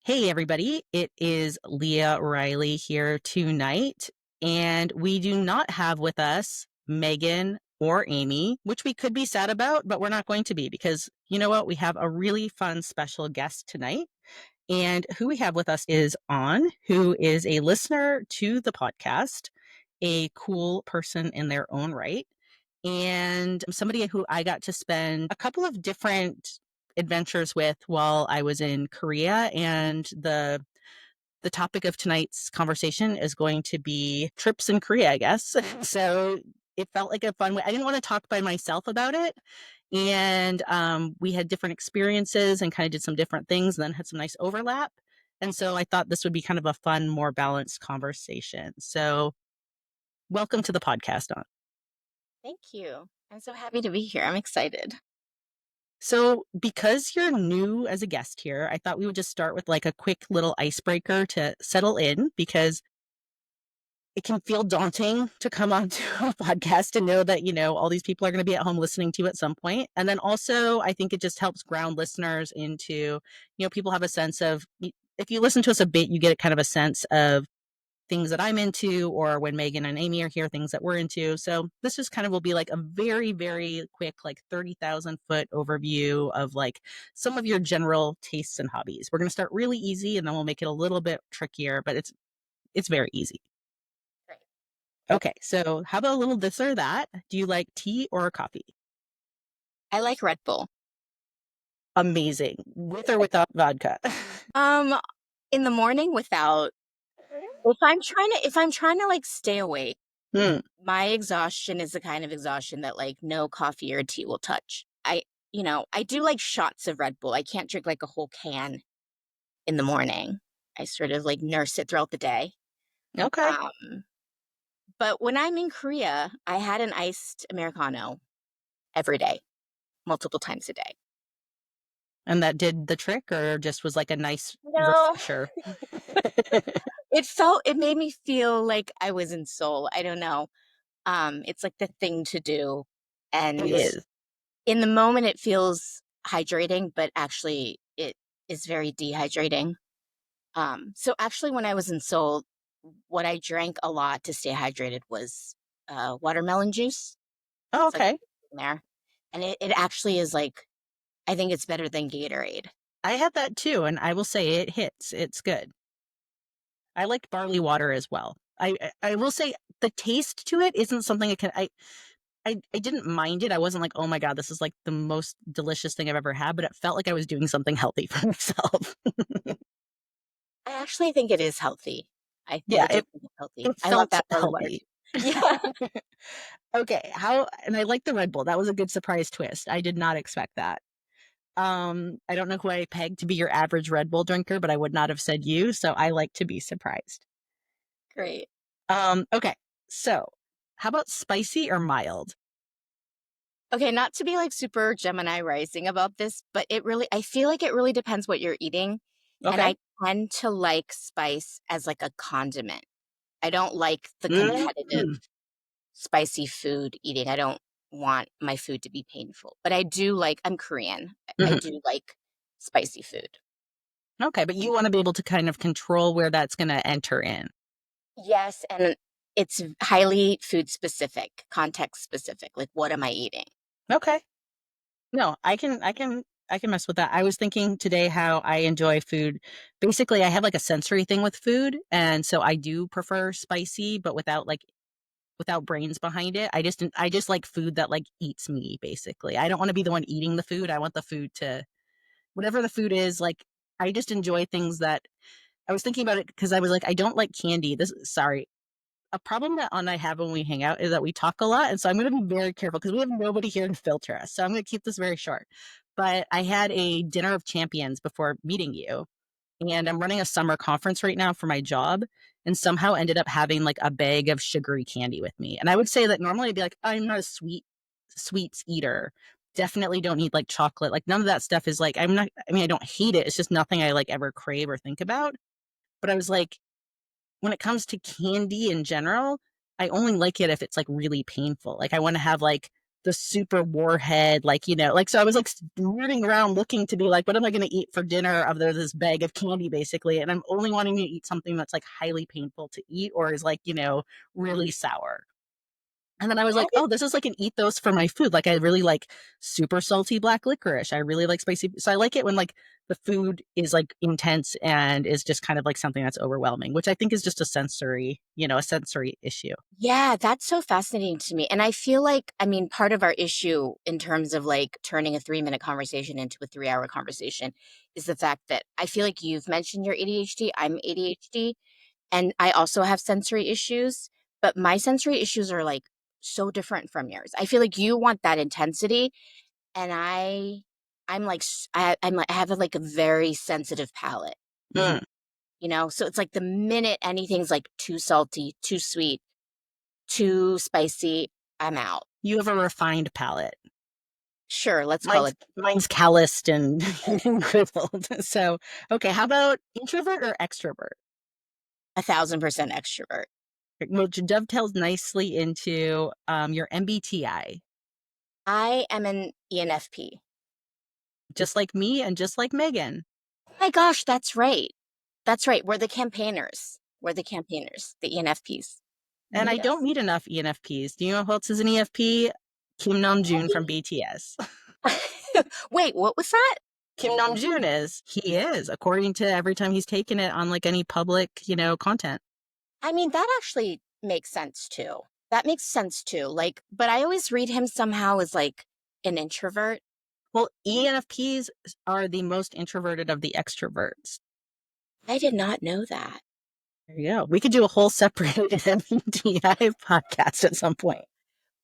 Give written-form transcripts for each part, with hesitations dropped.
Hey, everybody. It is Lia Riley here tonight. And we do not have with us Megan or Amy, which we could be sad about, but we're not going to be because you know what? We have a really fun special guest tonight. And who we have with us is On, who is a listener to the podcast, a cool person in their own right, and somebody who I got to spend a couple of different adventures with while I was in Korea. And the topic of tonight's conversation is going to be trips in Korea, I guess. So it felt like a fun way. I didn't want to talk by myself about it. And we had different experiences and kind of did some different things and then had some nice overlap. And so I thought this would be kind of a fun, more balanced conversation. So welcome to the podcast, On. Thank you. I'm so happy to be here. I'm excited. So, because you're new as a guest here, I thought we would just start with like a quick little icebreaker to settle in because it can feel daunting to come onto a podcast and know that, all these people are going to be at home listening to you at some point. And then also, I think it just helps ground listeners into, people have a sense of, if you listen to us a bit, you get kind of a sense of things that I'm into, or when Megan and Amy are here, things that we're into. So this just kind of will be like a very, very quick, like 30,000-foot overview of like some of your general tastes and hobbies. We're going to start really easy and then we'll make it a little bit trickier, but it's very easy. Great. Okay, so how about a little this or that? Do you like tea or coffee? I like Red Bull. Amazing. With or without vodka? Um, in the morning without if I'm trying to like stay awake, Hmm. my exhaustion is the kind of exhaustion that like no coffee or tea will touch. I do like shots of Red Bull. I can't drink like a whole can in the morning. I sort of like nurse it throughout the day. Okay. Um, but when I'm in Korea, I had an iced Americano every day, multiple times a day. And that did the trick or just was like a nice No. refresher? It made me feel like I was in Seoul. I don't know. It's like the thing to do. It And is. in the moment it feels hydrating, but actually it is very dehydrating. So actually when I was in Seoul, what I drank a lot to stay hydrated was watermelon juice. Oh, It's like okay. there. And it actually is like I think it's better than Gatorade. I had that too, and I will say it hits. It's good. I like barley water as well. I will say the taste to it isn't something I didn't mind it. I wasn't like, oh my God, this is like the most delicious thing I've ever had, but it felt like I was doing something healthy for myself. I actually think it is healthy. I Yeah, do think it's healthy. it I love felt that barley water healthy. too. Yeah. Okay, and I like the Red Bull. That was a good surprise twist. I did not expect that. I don't know who I pegged to be your average Red Bull drinker, but I would not have said you, so I like to be surprised. Great. Okay. So, how about spicy or mild? Okay, not to be like super Gemini rising about this, but I feel like it really depends what you're eating. And Okay. I tend to like spice as like a condiment. I don't like the competitive Mm. spicy food eating. I don't want my food to be painful, but I'm Korean. I Mhm. do like spicy food. Okay, but you want to be able to kind of control where that's going to enter in. Yes, and it's highly food specific, context specific. Like, what am I eating? Okay. No, I can mess with that. I was thinking today how I enjoy food. Basically, I have like a sensory thing with food, and so I do prefer spicy, but without brains behind it. I just like food that like eats me basically. I don't want to be the one eating the food. I want the food to whatever the food is, like I just enjoy things that I was thinking about it because I was like, I don't like candy. Sorry. A problem that On and I have when we hang out is that we talk a lot. And so I'm going to be very careful because we have nobody here to filter us. So I'm going to keep this very short. But I had a dinner of champions before meeting you. And I'm running a summer conference right now for my job and somehow ended up having like a bag of sugary candy with me. And I would say that normally I'd be like, I'm not a sweets eater. Definitely don't eat like chocolate. Like none of that stuff is like, I don't hate it. It's just nothing I like ever crave or think about. But I was like, when it comes to candy in general, I only like it if it's like really painful. Like I want to have like the super warhead, like, like, so I was like rooting around looking to be like, what am I going to eat for dinner other than this bag of candy, basically? And I'm only wanting to eat something that's like highly painful to eat or is like, really sour. And then I was like, oh, this is like an ethos for my food. Like I really like super salty black licorice. I really like spicy. So I like it when like the food is like intense and is just kind of like something that's overwhelming, which I think is just a sensory issue. Yeah, that's so fascinating to me. And I feel like, I mean, part of our issue in terms of like turning a 3 minute conversation into a 3 hour conversation is the fact that I feel like you've mentioned your ADHD. I'm ADHD and I also have sensory issues, but my sensory issues are like so different from yours. I feel like you want that intensity and I'm like, I have like a very sensitive palate, Mm. So it's like the minute anything's like too salty, too sweet, too spicy, I'm out. You have a refined palate. Sure, let's call Mine's it mine's calloused and griddled. So, okay, how about introvert or extrovert? 1,000% extrovert. Which dovetails nicely into your MBTI, I am an ENFP. just like me and just like Megan. Oh my gosh, that's right. That's right. We're the campaigners. We're the campaigners, the ENFPs. And I don't Yes. meet enough ENFPs. Do you know who else is an EFP? Kim Namjoon from BTS. Wait, what was that? Kim Namjoon is. He is, according to every time he's taken it on like any public, content. I mean, that actually makes sense too. That makes sense too. Like, but I always read him somehow as like an introvert. Well, ENFPs are the most introverted of the extroverts. I did not know that. There you go. We could do a whole separate MBTI podcast at some point.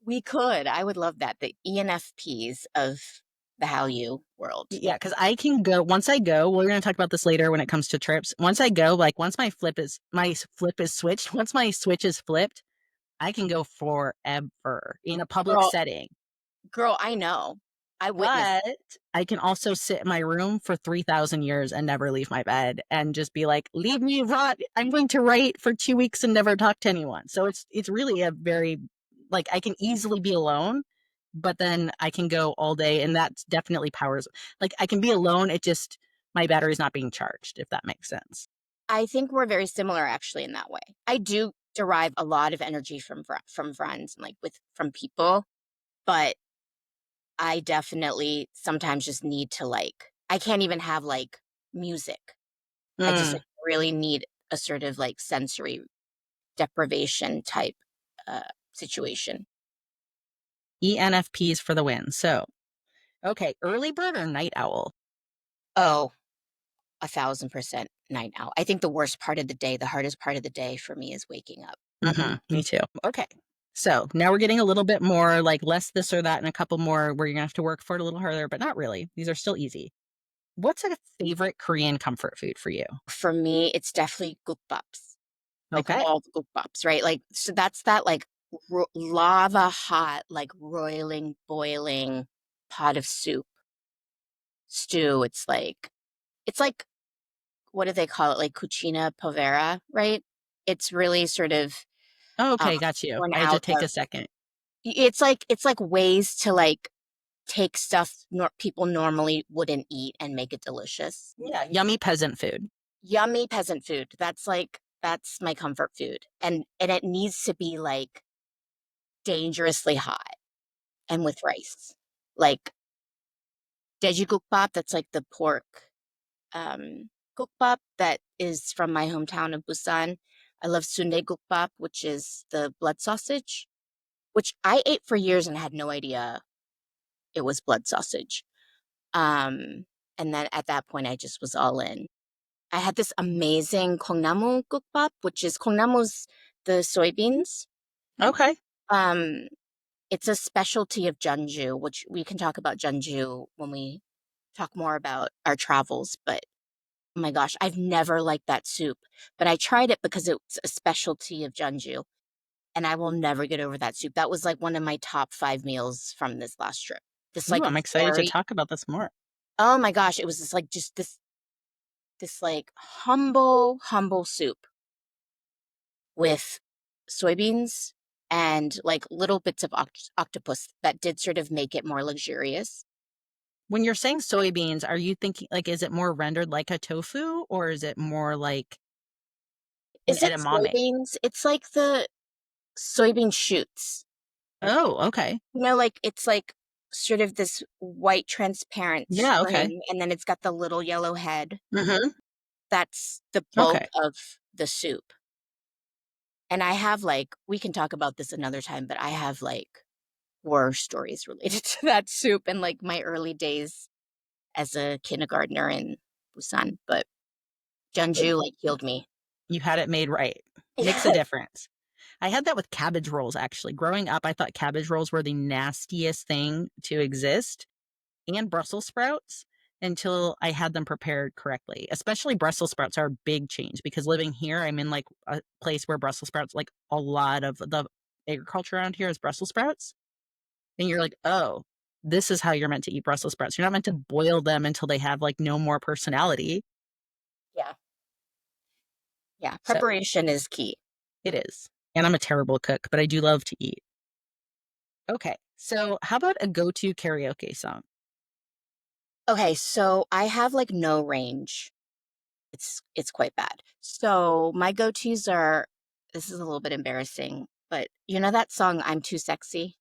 We could. I would love that. The ENFPs of the Hallyu world. Yeah, because I can go once I go. We're going to talk about this later when it comes to trips. Once I go, like once my flip is switched. Once my switch is flipped, I can go forever in a public Girl, setting. girl, I know. I witnessed. But I can also sit in my room for 3,000 years and never leave my bed and just be like, leave me rot. I'm going to write for 2 weeks and never talk to anyone. So it's really a very, like, I can easily be alone, but then I can go all day. And that's definitely powers. Like, I can be alone. My battery's not being charged, if that makes sense. I think we're very similar actually in that way. I do derive a lot of energy from friends and like with from people, but I definitely sometimes just need to like I can't even have like music. I just Mm, like really need a sort of like sensory deprivation type situation. ENFPs for the win. So, okay, early bird or night owl? Oh, 1,000% night owl. I think the worst part of the day, the hardest part of the day for me is waking up. Me too. Okay. So now we're getting a little bit more like less this or that and a couple more where you're gonna have to work for it a little harder, but not really. These are still easy. What's a favorite Korean comfort food for you? For me, it's definitely gukbops, like Okay. all the gukbops, right? Like, so that's that like lava hot, like roiling, boiling pot of soup, stew. It's like, what do they call it? Like cucina povera, right? It's really sort of Oh, um, okay, got you. born I had to out take of, a second. it's like ways to like take stuff people normally wouldn't eat and make it delicious. Yeah, yummy peasant food. Yummy peasant food. That's my comfort food. And it needs to be like dangerously hot and with rice. Like Jeonju that's like the pork gukbap that is from my hometown of Busan. I love sundae gukbap, which is the blood sausage, which I ate for years and had no idea it was blood sausage. Um, and then at that point, I just was all in. I had this amazing Kongnamu gukbap, which is Kongnamu's the soybeans. Okay. Um, it's a specialty of Jeonju, which we can talk about Jeonju when we talk more about our travels. But oh my gosh, I've never liked that soup, but I tried it because it's a specialty of Jeonju, and I will never get over that soup. That was like one of my top 5 meals from this last trip. This Ooh, like I'm excited to very, talk about this more. oh my gosh, it was just this like humble soup with soybeans. and like little bits of octopus that did sort of make it more luxurious. When you're saying soybeans, are you thinking like, is it more rendered like a tofu or is it more like an Is it edamame? soybeans? It's like the soybean shoots. Oh, okay. Like it's like sort of this white transparent Yeah, okay. string, and then it's got the little yellow head. Mhm. That's the bulk Okay. of the soup. And I have like, we can talk about this another time, but I have like horror stories related to that soup and like my early days as a kindergartner in Busan. But But Jeonju like healed me. you had it made right. Makes a Yes. difference. I had that with cabbage rolls, actually. Growing up, I thought cabbage rolls were the nastiest thing to exist, and Brussels sprouts, until I had them prepared correctly. Especially Brussels sprouts are a big change because living here, I'm in like a place where Brussels sprouts, like a lot of the agriculture around here is Brussels sprouts. And you're like, oh, this is how you're meant to eat Brussels sprouts. You're not meant to boil them until they have like no more personality. Yeah. Yeah. So Preparation is key. it is. And I'm a terrible cook, but I do love to eat. Okay. So how about a go-to karaoke song? Okay. So I have like no range. It's quite bad. So my go-tos are, this is a little bit embarrassing, but you know that song I'm Too Sexy?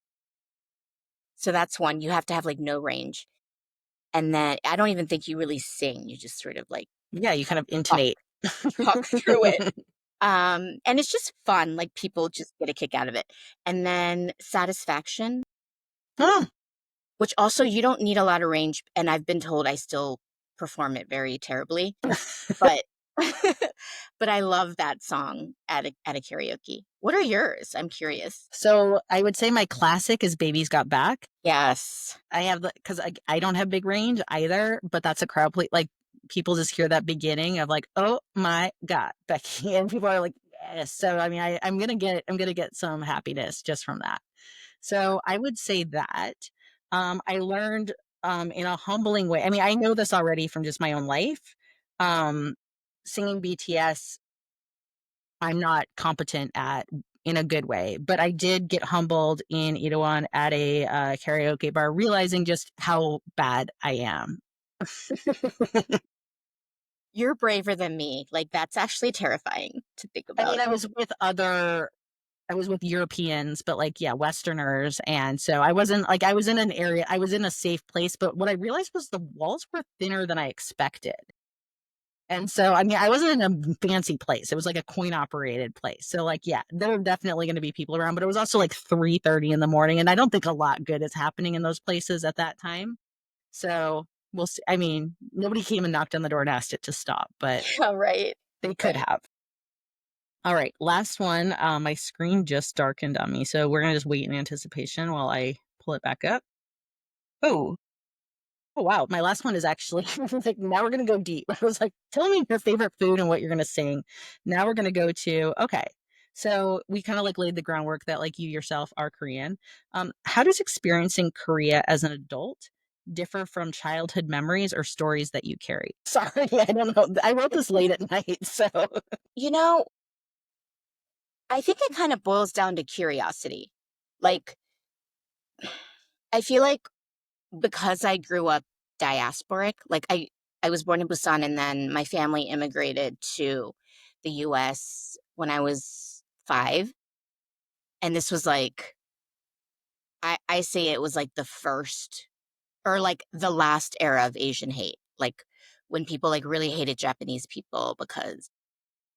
So that's one. You have to have like no range. And then I don't even think you really sing. You just sort of like Yeah, you kind of talk intonate. talk through it. And it's just fun. Like people just get a kick out of it. And then Satisfaction, Oh, which also you don't need a lot of range. And I've been told I still perform it very terribly, but but I love that song at a karaoke. What are yours? I'm curious. so I would say my classic is Baby's Got Back. Yes. I have the because I don't have big range either, but that's a crowd play. Like people just hear that beginning of like, oh my God, Becky. And people are like, yes. So I mean, I'm gonna get some happiness just from that. So I would say that. I learned in a humbling way. I mean, I know this already from just my own life. Um, Singing BTS, I'm not competent at in a good way, but I did get humbled in Itaewon at a karaoke bar, realizing just how bad I am. You're braver than me. Like that's actually terrifying to think I mean, about. I was with Europeans, but like, yeah, Westerners. And so I wasn't like, I was in an area, I was in a safe place. But what I realized was the walls were thinner than I expected. And so, I mean, I wasn't in a fancy place. It was like a coin operated place. So, like, yeah, there were definitely going to be people around, but it was also like 3:30 in the morning. And I don't think a lot good is happening in those places at that time. So we'll see. I mean, nobody came and knocked on the door and asked it to stop, but Yeah, right. they could Right. have. All right, last one. My screen just darkened on me, so we're gonna just wait in anticipation while I pull it back up. Oh, oh wow! My last one is actually like now we're gonna go deep. I was like, tell me your favorite food and what you're gonna sing. Now we're gonna go to okay. So we kind of like laid the groundwork that like you yourself are Korean. How does experiencing Korea as an adult differ from childhood memories or stories that you carry? Sorry, I don't know. I wrote this late at night, so You know, I think it kind of boils down to curiosity. Like, I feel like because I grew up diasporic, like I was born in Busan and then my family immigrated to the US when I was 5. And this was like I say it was like the first or like the last era of Asian hate. Like when people like really hated Japanese people because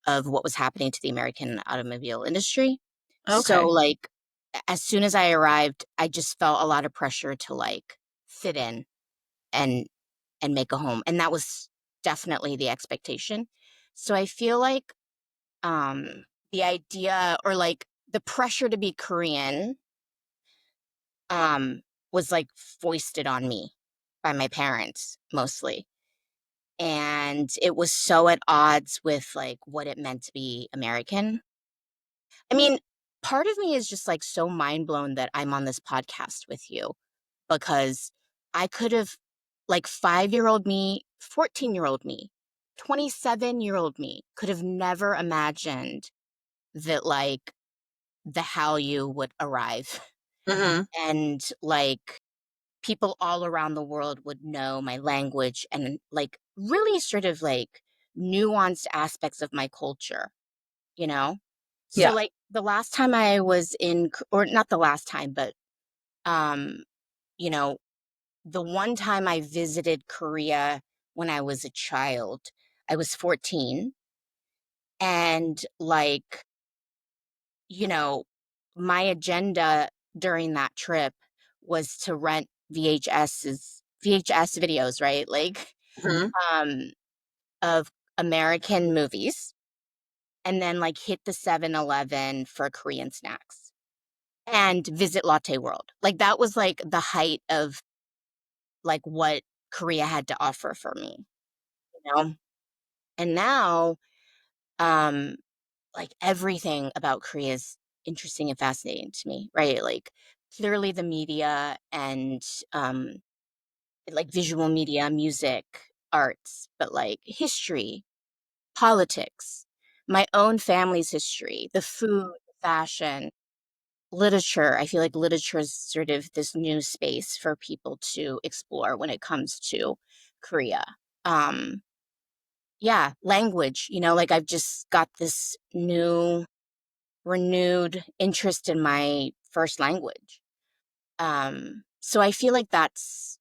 of what was happening to the American automobile industry. So okay. like as soon as I arrived, I just felt a lot of pressure to like fit in and make a home. And that was definitely the expectation. So I feel like the idea or like the pressure to be Korean was like foisted on me by my parents mostly. And it was so at odds with like what it meant to be American. I mean, part of me is just like so mind blown that I'm on this podcast with you because I could have, like, 5-year-old me, 14-year-old me, 27-year-old me could have never imagined that, like, the Hallyu would arrive Mhm. and like people all around the world would know my language and like really sort of like nuanced aspects of my culture, you know? So Yeah. like the last time I was or not the last time, but um, you know, the one time I visited Korea when I was a child, I was 14 and like, you know, my agenda during that trip was to rent VHS videos, right? Like Mhm. um of American movies and then like hit the 7-Eleven for Korean snacks and visit Latte World. Like that was like the height of like what Korea had to offer for me, you know? And now um like everything about Korea is interesting and fascinating to me, right? Like clearly the media and um like visual media, music, arts, but like history, politics, my own family's history, the food, fashion, literature. I feel like literature is sort of this new space for people to explore when it comes to Korea. Um, yeah, language, like I've just got this new, renewed interest in my first language. So I feel like that's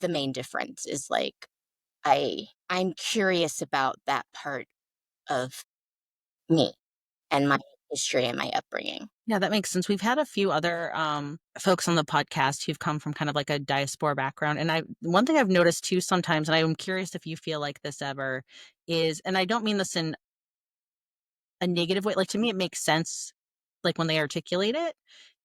the main difference is like I'm curious about that part of me and my history and my upbringing. Yeah, that makes sense. We've had a few other folks on the podcast who've come from kind of like a diaspora background, and I one thing I've noticed too sometimes, and I'm curious if you feel like this ever is, and I don't mean this in a negative way. Like to me, it makes sense, like when they articulate it,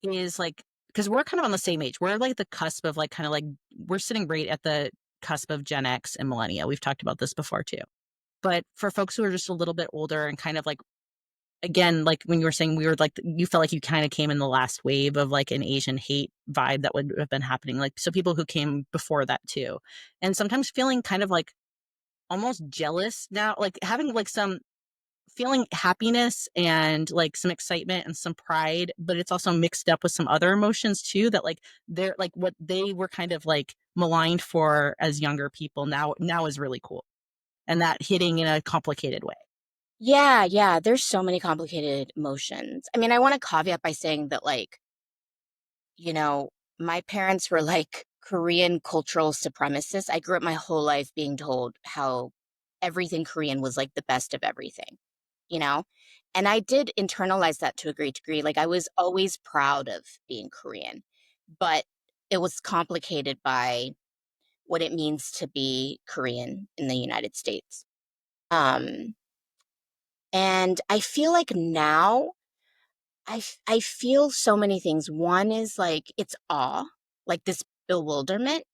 is like because we're kind of on the same age. We're like the cusp of like kind of like we're sitting right at the cusp of Gen X and millennia. We've talked about this before too. But for folks who are just a little bit older and kind of like again, like when you were saying we were like you felt like you kind of came in the last wave of like an Asian hate vibe that would have been happening. Like so people who came before that too. And sometimes feeling kind of like almost jealous now, like having like some feeling happiness and like some excitement and some pride, but it's also mixed up with some other emotions too that like they're like what they were kind of like maligned for as younger people now is really cool. And that hitting in a complicated way. Yeah, yeah, there's so many complicated emotions. I mean, I want to caveat by saying that, like, you know, my parents were like Korean cultural supremacists. I grew up my whole life being told how everything Korean was like the best of everything, you know? And I did internalize that to a great degree. Like, I was always proud of being Korean, but it was complicated by what it means to be Korean in the United States. Um, and I feel like now I feel so many things. One is like it's awe, like this bewilderment,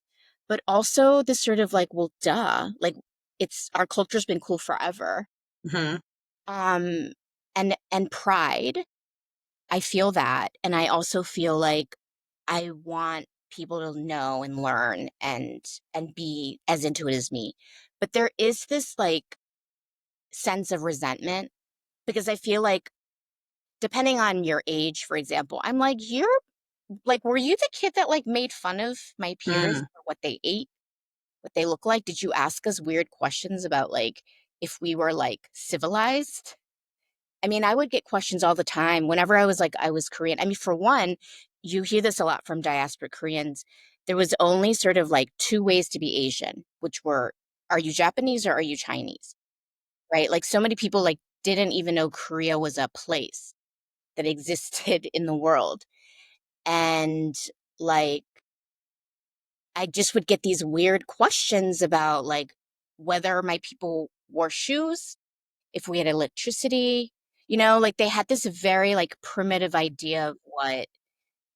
but also this sort of like, well, duh, like it's our culture's been cool forever. Mhm. Um, and pride. I feel that, and I also feel like I want people to know and learn and be as into it as me. But there is this like sense of resentment because I feel like depending on your age, for example, I'm like, you're like, were you the kid that like made fun of my peers Mm. for what they ate, what they look like? Did you ask us weird questions about like if we were like civilized? I mean, I would get questions all the time whenever I was like, I was Korean. I mean, for one, you hear this a lot from diaspora Koreans. There was only sort of like two ways to be Asian, which were, are you Japanese or are you Chinese? Right? Like so many people like didn't even know Korea was a place that existed in the world. And like I just would get these weird questions about like whether my people wore shoes, if we had electricity, like they had this very like primitive idea of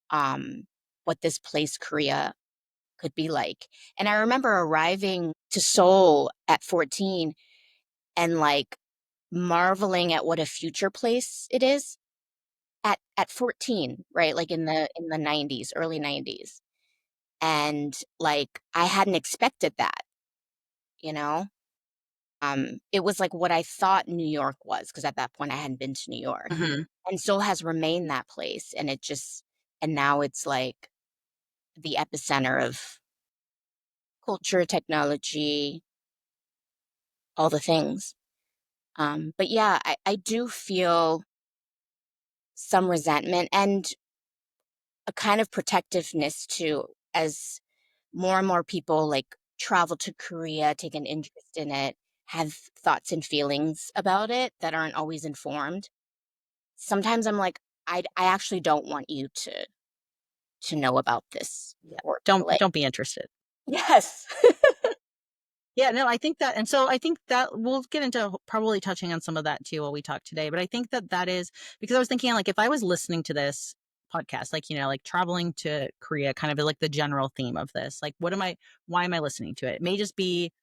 um what this place Korea could be like. And I remember arriving to Seoul at 14 and like marveling at what a future place it is at 14, right? Like in the 90s, early 90s. And like I hadn't expected that, you know? It was like what I thought New York was, because at that point I hadn't been to New York, Mhm. and Seoul has remained that place, and it just and now it's like the epicenter of culture, technology, all the things. But yeah, I do feel some resentment and a kind of protectiveness too, as more and more people like travel to Korea, take an interest in it, have thoughts and feelings about it that aren't always informed. Sometimes I'm like, I actually don't want you to know about this Yeah. or to, Don't like don't be interested. yes. Yeah, no, I think that, and so I think that we'll get into probably touching on some of that too while we talk today. But I think that that is because I was thinking like if I was listening to this podcast, like, like traveling to Korea, kind of like the general theme of this, like, why am I listening to it? It may just be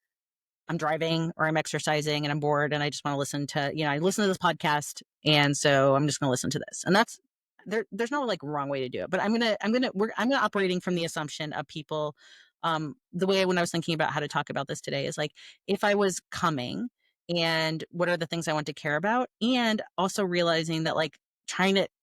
I'm driving or I'm exercising and I'm bored and I just want to listen to, I listen to this podcast. And so I'm just going to listen to this. And that's there's no like wrong way to do it. But I'm going to operating from the assumption of people. The way when I was thinking about how to talk about this today is like, if I was coming and what are the things I want to care about? And also realizing that like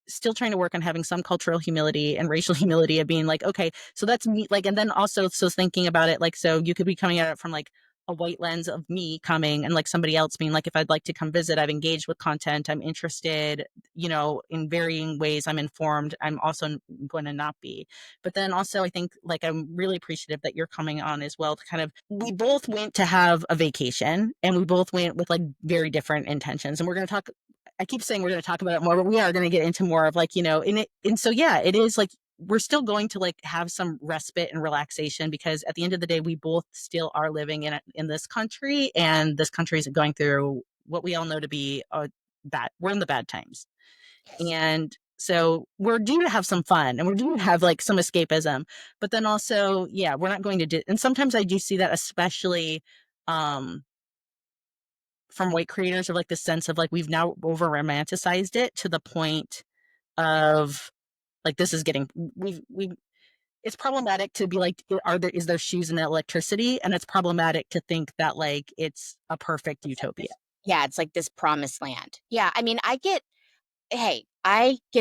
still trying to work on having some cultural humility and racial humility of being like, okay, so that's me. Like, and then also, so thinking about it, like, so you could be coming at it from like, a white lens of me coming and like somebody else being like, if I'd like to come visit, I've engaged with content, I'm interested, in varying ways, I'm informed, I'm also going to not be. But then also, I think like I'm really appreciative that you're coming on as well to kind of, we both went to have a vacation and we both went with like very different intentions. And we're going to talk, I keep saying we're going to talk about it more, but we are going to get into more of like, and so yeah, it is like we're still going to like have some respite and relaxation because at the end of the day we both still are living in this country and this country is going through what we all know to be a bad, we're in the bad times, Yes. and so we're due to have some fun and we're due to have like some escapism, but then also yeah, we're not going to do, and sometimes I do see that especially um from white creators of like the sense of like we've now over romanticized it to the point of like this is getting we it's problematic to be like, is there shoes and electricity? And it's problematic to think that like it's a perfect It's like utopia. this yeah, it's like this promised land. Yeah, I mean, I get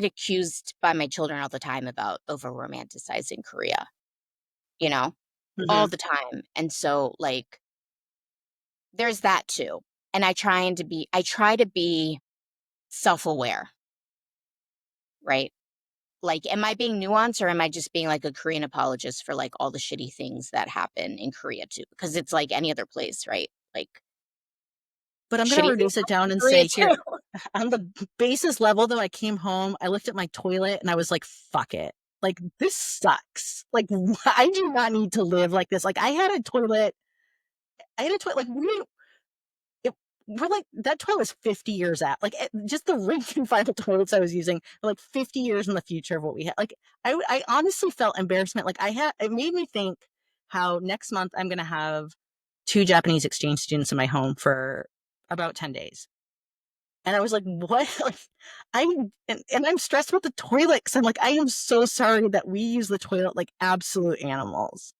accused by my children all the time about over romanticizing Korea, you know, all Hmm. the time. And so like there's that too. And I try to be self-aware, right? Like, am I being nuanced or am I just being like a Korean apologist for like all the shitty things that happen in Korea too? Because it's like any other place, right? Like But I'm going to shitty things reduce it happen down in and Korea say here, too. on the basis level, though, I came home, I looked at my toilet and I was like, fuck it. Like, this sucks. Like, I do not need to live like this. Like, I had a toilet, like, it, we're like, that toilet was 50 years out. Like, just the rank and file toilets I was using, were like 50 years in the future of what we had. Like, I honestly felt embarrassment. Like, it made me think how next month I'm going to have two Japanese exchange students in my home for about 10 days. And I was like, what? Like, and I'm stressed with the toilet because I'm like, I am so sorry that we use the toilet like absolute animals.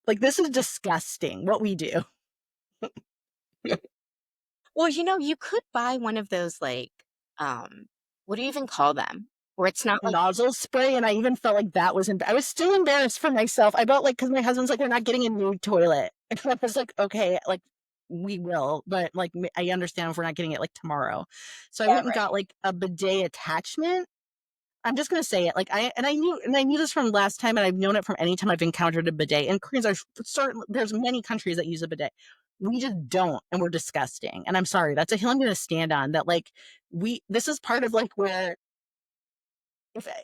Like, this is disgusting what we do. Well, you could buy one of those like what do you even call them? Where it's not like Nozzle spray. And I even felt like that was, I was still embarrassed for myself. I felt like, because my husband's like, we're not getting a new toilet. And I was like, okay, like, we will, but like, I understand if we're not getting it like tomorrow. So I yeah, went and right. got like a bidet attachment. I'm just gonna say it. Like I knew this from last time, and I've known it from any time I've encountered a bidet. And Koreans are certain. There's many countries that use a bidet. We just don't, and we're disgusting. And I'm sorry, that's a hill I'm gonna stand on. That like this is part of like where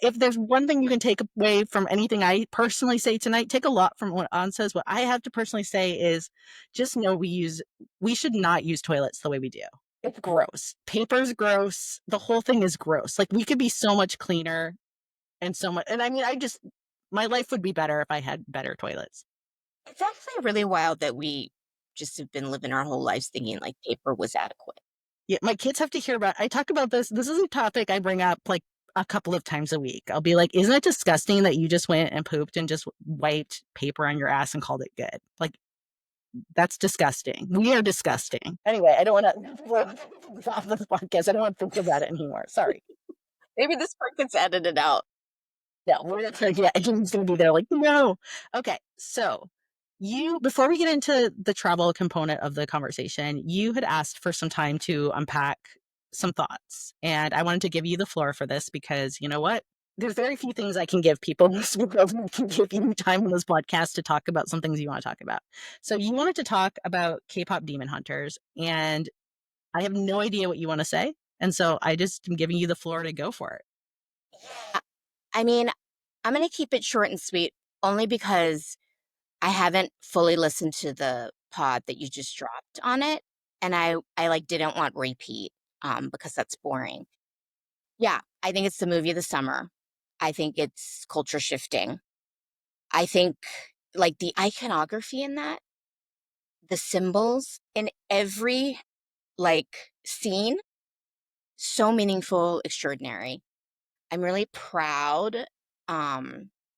if there's one thing you can take away from anything I personally say tonight, take a lot from what An says. What I have to personally say is just know we should not use toilets the way we do. It's gross. Paper's gross. The whole thing is gross. Like we could be so much cleaner and so much. And I mean, my life would be better if I had better toilets. It's actually really wild that we just have been living our whole lives thinking like paper was adequate. Yeah, my kids have to hear about. I talk about this. This is a topic I bring up like a couple of times a week. I'll be like, "Isn't it disgusting that you just went and pooped and just wiped paper on your ass and called it good?" Like, That's disgusting. We are disgusting. Anyway, I don't want to off this podcast. I don't want to think about it anymore. Sorry. Maybe this part gets edited out. No, we're not gonna, yeah, James gonna be there like, no. Okay, so before we get into the travel component of the conversation, you had asked for some time to unpack some thoughts. And I wanted to give you the floor for this because you know what? There's very few things I can give people in this world who can give you time on this podcast to talk about some things you want to talk about. So you wanted to talk about K-pop demon hunters, and I have no idea what you want to say. And so I just am giving you the floor to go for it. Yeah. I mean, I'm going to keep it short and sweet only because I haven't fully listened to the pod that you just dropped on it. And I like didn't want repeat because that's boring. Yeah, I think it's the movie of the summer. I think it's culture shifting. I think like the iconography in that, the symbols in every like scene, so meaningful, extraordinary. I'm really proud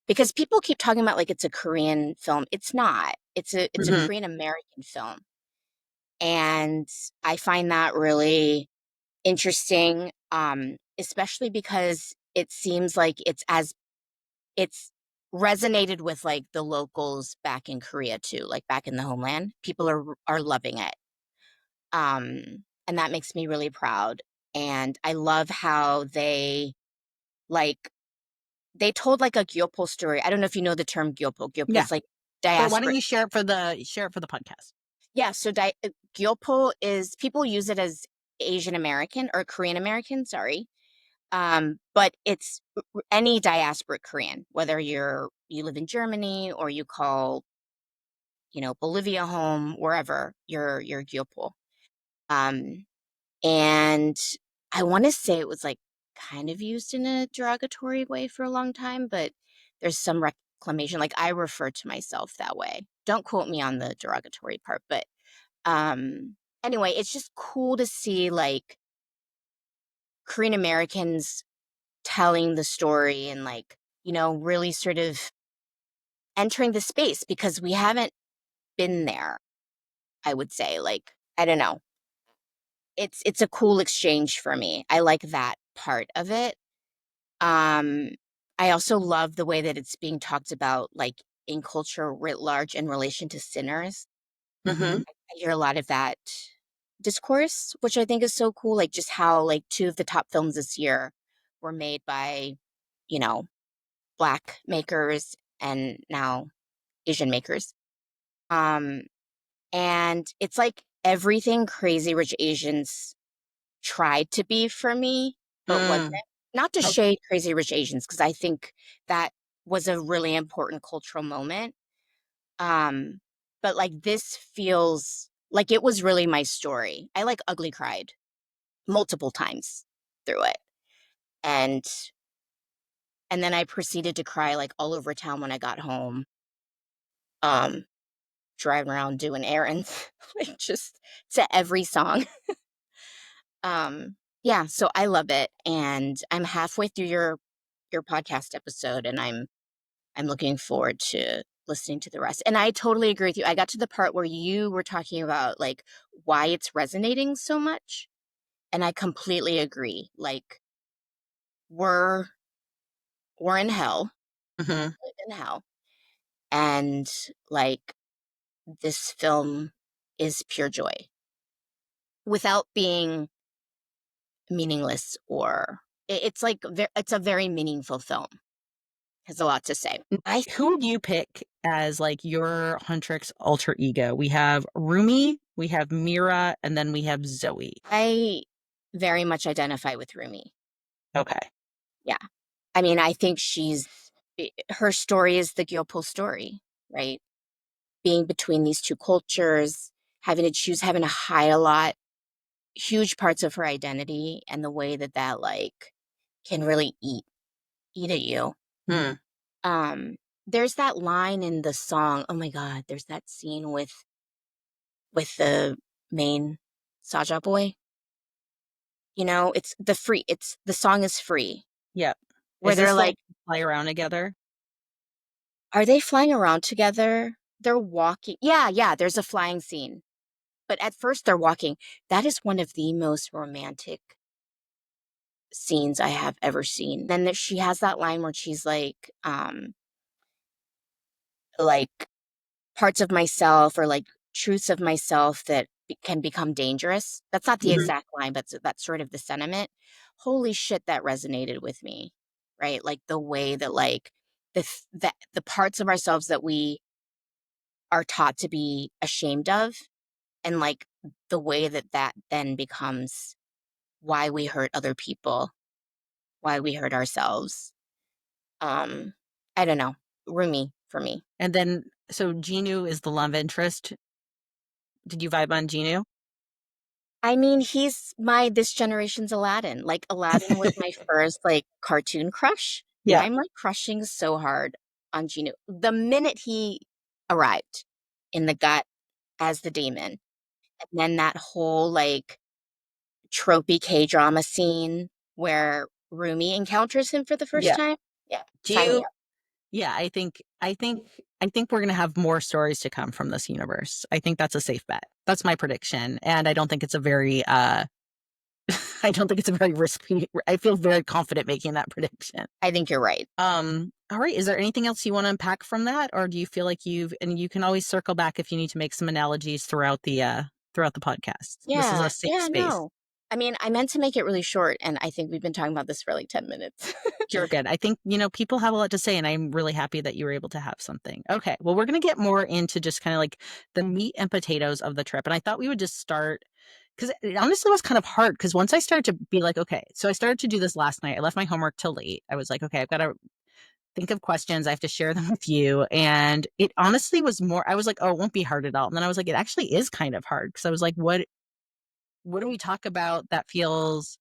because people keep talking about like it's a Korean film. It's not. It's a Mhm. Korean American film. And I find that really interesting especially because it seems like it's resonated with like the locals back in Korea too, like back in the homeland. People are loving it. And that makes me really proud. And I love how like they told like a gyopo story. I don't know if you know the term gyopo. Gyopo Yeah. is like But why don't diasporic. you share it for the podcast? Yeah, so gyopo is people use it as Asian American or Korean American, sorry. But it's any diasporic Korean, whether you live in Germany or you call, Bolivia home, wherever, you're gyopo. Um, and I want to say it was like kind of used in a derogatory way for a long time, but there's some reclamation. Like I refer to myself that way. Don't quote me on the derogatory part, but anyway, it's just cool to see like Korean Americans telling the story and like, really sort of entering the space because we haven't been there, I would say. Like, I don't know. It's a cool exchange for me. I like that part of it. Um, I also love the way that it's being talked about, like in culture writ large in relation to sinners. Mhm. I hear a lot of that discourse, which I think is so cool. Like just how like two of the top films this year were made by, you know, Black makers and now Asian makers. Um, and it's like everything Crazy Rich Asians tried to be for me, but wasn't. Mm. Not to Oh, shade Crazy Rich Asians, because I think that was a really important cultural moment. Um, but like this feels like it was really my story. I like ugly cried multiple times through it. And and then I proceeded to cry like all over town when I got home. Um, Driving around doing errands, like just to every song. Yeah, so I love it, and I'm halfway through your podcast episode, and I'm looking forward to listening to the rest. And I totally agree with you. I got to the part where you were talking about like why it's resonating so much, and I completely agree. Like we're we're in hell, mhm. in hell, and like this film is pure joy without being meaningless or it's like it's a very meaningful film. Has a lot to say. Who would you pick as like your Huntrix alter ego? We have Rumi, we have Mira, and then we have Zoe. I very much identify with Rumi. Okay. Yeah. I mean, I think her story is the Gyopul story, right? Being between these two cultures, having to choose, having to hide a lot, huge parts of her identity and the way that that like can really eat at you. Hmm. Um, there's that line in the song. Oh my God, there's that scene with the main Saja boy. It's the song is free, Yep. where Is they're this the like, fly around together? are they flying around together? they're walking. Yeah, yeah, there's a flying scene. But at first they're walking. That is one of the most romantic scenes I have ever seen. Then she has that line where she's like parts of myself or like truths of myself that can become dangerous. That's not the Mhm. exact line, but that's sort of the sentiment. Holy shit, that resonated with me, right? Like the way that like the parts of ourselves that we are taught to be ashamed of, and like the way that that then becomes why we hurt other people, why we hurt ourselves. Um, I don't know, roomy for me. And then so Jeonju is the love interest. Did you vibe on Jeonju? I mean, he's my this generation's Aladdin. Like Aladdin was my first like cartoon crush. Yeah. I'm like crushing so hard on Gino. The minute he arrived in the gut as the demon, and then that whole like tropey K-drama scene where Rumi encounters him for the first Yeah. time. Yeah, Do sign me you up. Yeah, I think we're gonna have more stories to come from this universe. I think that's a safe bet. That's my prediction, and I don't think it's a very, I don't think it's a very risky I feel very confident making that prediction. I think you're right. Alright, is there anything else you wanna unpack from that, or do you feel like you can always circle back if you need to make some analogies throughout the podcast. This is a Yeah, safe yeah, space. no. I mean, I meant to make it really short, and I think we've been talking about this for like 10 minutes. You're good. I think, people have a lot to say, and I'm really happy that you were able to have something. Okay. Well, we're going to get more into just kind of like the meat and potatoes of the trip. And I thought we would just start because it honestly was kind of hard. Because once I started to be like, okay, so I started to do this last night. I left my homework till late. I was like, okay, I've got to think of questions. I have to share them with you. And it honestly was more, I was like, oh, it won't be hard at all. And then I was like, it actually is kind of hard because I was like, what do we talk about that feels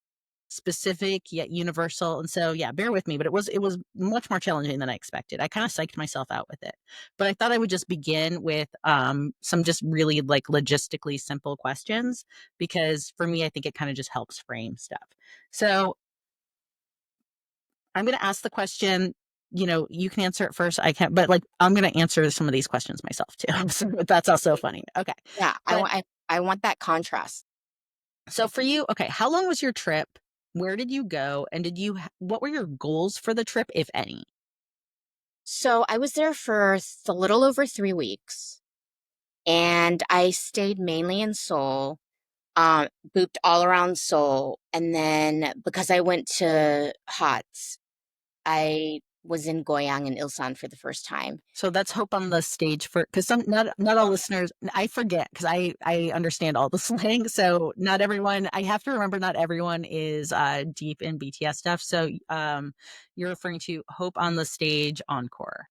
specific yet universal? And so yeah, bear with me, but it was much more challenging than I expected. I kind of psyched myself out with it. But I thought I would just begin with some just really like logistically simple questions because for me I think it kind of just helps frame stuff. So I'm going to ask the question, you can answer it first. I can't, but like I'm going to answer some of these questions myself too. So that's also funny. Okay. Yeah, But I want that contrast. So for you, okay, how long was your trip? Where did you go? And what were your goals for the trip, if any? So I was there for a little over 3 weeks, and I stayed mainly in Seoul, booped all around Seoul, and then because I went to HOTS, I was in Goyang and Ilsan for the first time. So that's hope on the stage for because some not all listeners I forget because I understand all the slang. So not everyone I have to remember not everyone is deep in BTS stuff. So you're referring to Hope on the Stage Encore.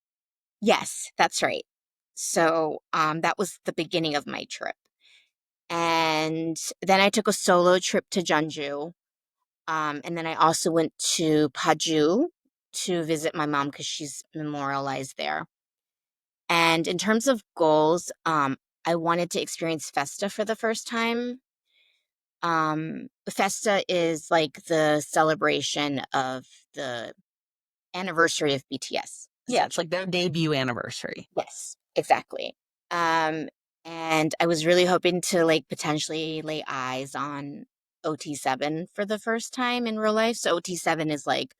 Yes, that's right. So that was the beginning of my trip. And then I took a solo trip to Jeonju. And then I also went to Paju to visit my mom because she's memorialized there. And in terms of goals, I wanted to experience Festa for the first time. Festa is like the celebration of the anniversary of BTS, Yeah, it's essentially. like their debut anniversary. Yes, exactly. Um, and I was really hoping to like potentially lay eyes on OT7 for the first time in real life. So OT7 is like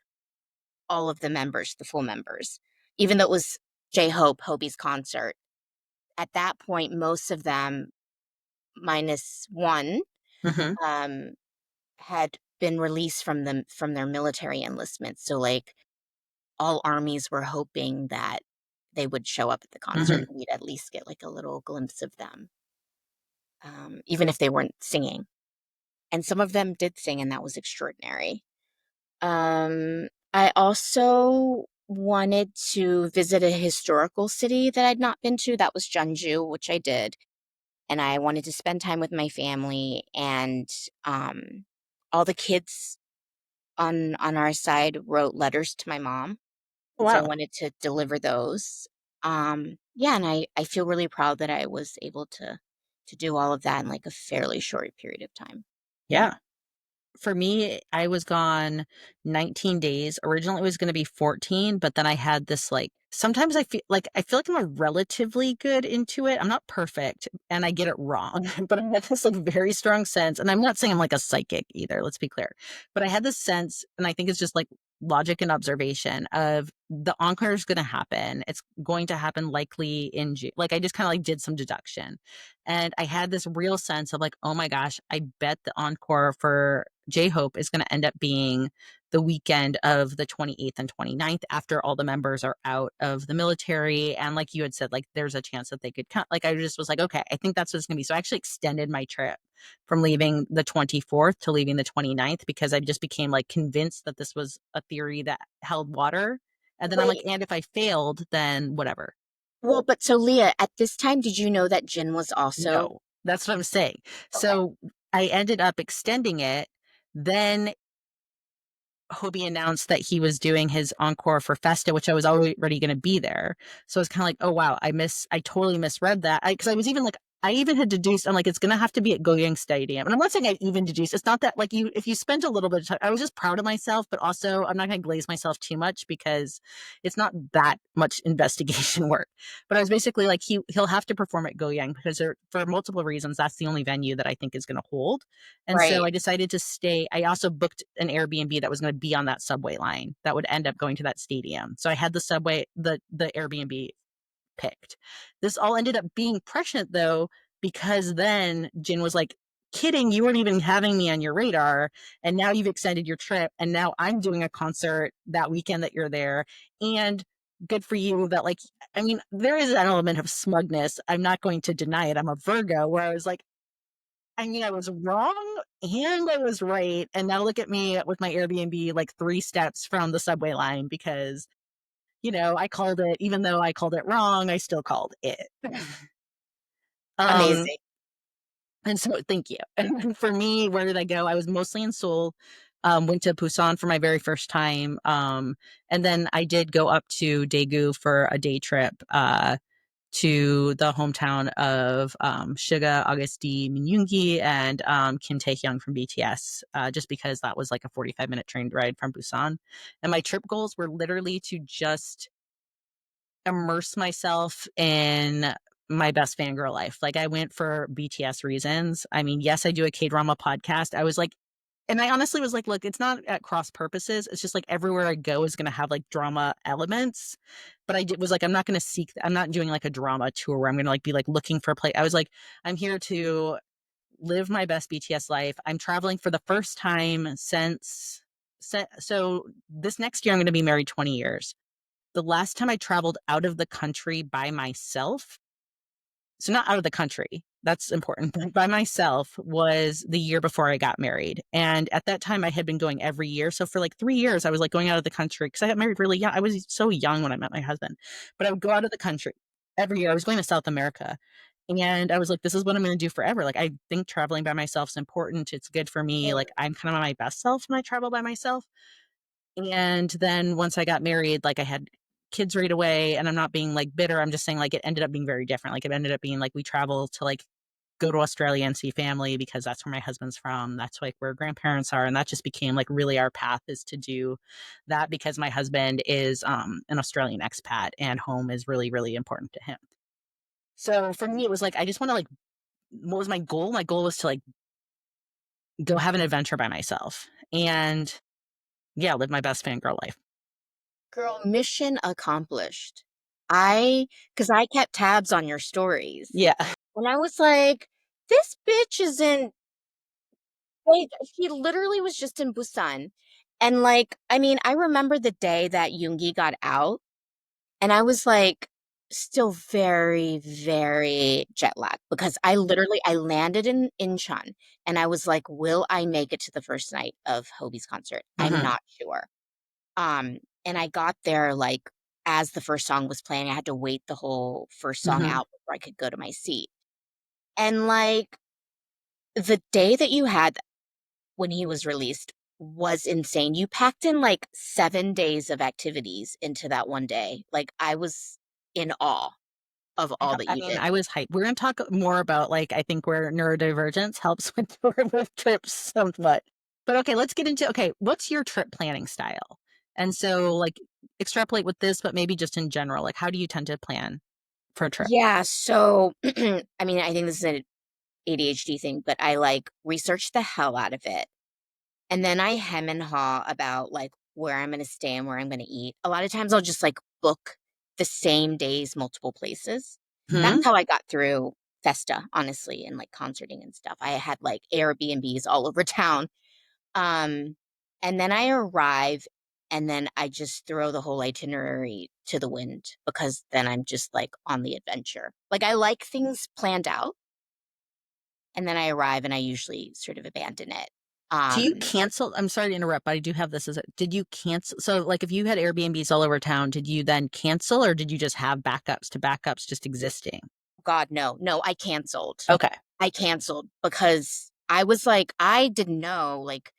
all of the members, the full members. Even though it was J Hope, Hobie's concert, at that point, most of them, minus one, Hmm. um, had been released from their military enlistment. So like all armies were hoping that they would show up at the concert Hmm. and we'd at least get like a little glimpse of them, even if they weren't singing. And some of them did sing, and that was extraordinary. I also wanted to visit a historical city that I'd not been to. That was Jeonju, which I did. And I wanted to spend time with my family and um, all the kids on our side wrote letters to my mom. And so I Wow. wanted to deliver those. Yeah, and I feel really proud that I was able to do all of that in like a fairly short period of time. Yeah. For me, I was gone 19 days. Originally, it was going to be 14, but then I had this like sometimes I feel like I'm a relatively good intuit. I'm not perfect and I get it wrong, but I had this like very strong sense. And I'm not saying I'm like a psychic either, let's be clear. But I had this sense, and I think it's just like logic and observation of the encore is going to happen. It's going to happen likely in June. Like I just kind of like did some deduction. And I had this real sense of like, oh my gosh, I bet the encore for J Hope is going to end up being the weekend of the 28th and 29th after all the members are out of the military. And like you had said, like there's a chance that they could come. Like I just was like, okay, I think that's what it's going to be. So I actually extended my trip from leaving the 24th to leaving the 29th because I just became like convinced that this was a theory that held water. And then I'm like, Wait, and if I failed, then whatever. well, but so Leah, at this time, did you know that Jin was also No, that's what I'm saying. okay? So I ended up extending it. Then Hobie announced that he was doing his encore for Festa, which I was already going to be there. So I was kind of like, oh wow, I totally misread that. Because I was even like, I even had deduced, I'm like, it's going to have to be at Goyang Stadium. And I'm not saying I even deduced. It's not that like if you spend a little bit of time, I was just proud of myself, but also I'm not going to glaze myself too much because it's not that much investigation work. But I was basically like, he'll have to perform at Goyang because for multiple reasons, that's the only venue that I think is going to hold. And so Right. I decided to stay. I also booked an Airbnb that was going to be on that subway line that would end up going to that stadium. So I had the Airbnb picked. This all ended up being prescient though, because then Jin was like, kidding, you weren't even having me on your radar. And now you've extended your trip. And now I'm doing a concert that weekend that you're there. And good for you that like, I mean, there is an element of smugness. I'm not going to deny it. I'm a Virgo where I was like, I mean, I was wrong and I was right. And now look at me with my Airbnb like 3 steps from the subway line because, I called it, even though I called it wrong, I still called it. Um, Amazing. and so thank you. And for me, where did I go? I was mostly in Seoul. Went to Busan for my very first time. And then I did go up to Daegu for a day trip. To the hometown of Suga, Auguste Minyoongi, and Kim Taehyung from BTS, just because that was like a 45-minute train ride from Busan. And my trip goals were literally to just immerse myself in my best fangirl life. Like I went for BTS reasons. I mean, yes, I do a K-drama podcast. I was like, and I honestly was like, look, it's not at cross purposes. It's just like everywhere I go is going to have like drama elements. But was like, I'm not going to I'm not doing like a drama tour where I'm going to like be like looking for a play. I was like, I'm here to live my best BTS life. I'm traveling for the first time so this next year, I'm going to be married 20 years. The last time I traveled out of the country by myself, so not out of the country, that's important, but by myself was the year before I got married. And at that time I had been going every year. So for like 3 years, I was like going out of the country because I got married really young. I was so young when I met my husband, but I would go out of the country every year. I was going to South America. And I was like, this is what I'm going to do forever. Like, I think traveling by myself is important. It's good for me. Like, I'm kind of my best self when I travel by myself. And then once I got married, like I had kids right away, and I'm not being like bitter. I'm just saying like it ended up being very different. Like it ended up being like we travel to like go to Australia and see family because that's where my husband's from. That's like where grandparents are. And that just became like really our path is to do that because my husband is an Australian expat and home is really, really important to him. So for me, it was like I just want to like what was my goal? My goal was to like go have an adventure by myself and yeah, live my best fangirl life. Girl, mission accomplished. Because I kept tabs on your stories. Yeah. And I was like, this bitch is in, like, she literally was just in Busan. And like, I mean, I remember the day that Yoongi got out, and I was like, still very, very jet lagged because I landed in Incheon and I was like, will I make it to the first night of Hobie's concert? I'm Hmm. not sure. Um, and I got there like as the first song was playing. I had to wait the whole first song Hmm. out before I could go to my seat. And like the day that you had when he was released was insane. You packed in like 7 days of activities into that one day. Like I was in awe of all that I you mean, did. I was hyped. We're going to talk more about like I think where neurodivergence helps with with trips somewhat. But okay, let's get into okay, what's your trip planning style? And so like extrapolate with this, but maybe just in general. Like how do you tend to plan for a trip? Yeah, so I mean, I think this is an ADHD thing, but I like research the hell out of it. And then I hem and haw about like where I'm gonna stay and where I'm gonna eat. A lot of times I'll just like book the same days, multiple places. That's Hmm. how I got through Festa, honestly, and like concerting and stuff. I had like Airbnbs all over town. Um, and then I arrive and then I just throw the whole itinerary to the wind because then I'm just like on the adventure. Like I like things planned out and then I arrive and I usually sort of abandon it. Do you Um, cancel? I'm sorry to interrupt, but I do have this as a, did you cancel? So like if you had Airbnbs all over town, did you then cancel or did you just have backups to backups just existing? God, no, no, I canceled. Okay. I canceled because I was like, I didn't know, like,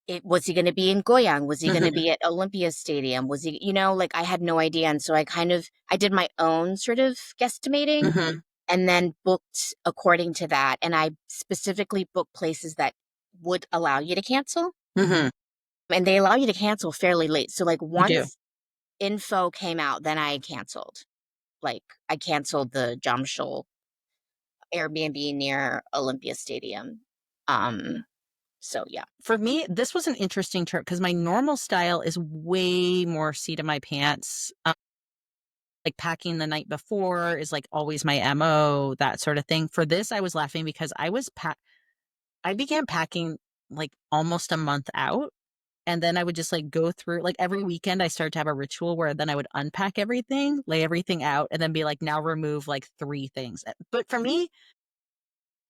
it was he going to be in Goyang? Was he going to Hmm. be at Olympia Stadium? Was he, like I had no idea. And so I did my own sort of guesstimating Hmm. and then booked according to that. And I specifically booked places that would allow you to cancel. Hmm. And they allow you to cancel fairly late. So, like, You do. once info came out, then I canceled. Like, I canceled the Jamshul Airbnb near Olympia Stadium. So yeah. For me, this was an interesting trip because my normal style is way more seat of my pants. Like packing the night before is like always my MO, that sort of thing. For this, I was laughing because I began packing like almost a month out. And then I would just like go through like every weekend I started to have a ritual where then I would unpack everything, lay everything out, and then be like, now remove like three things. But for me,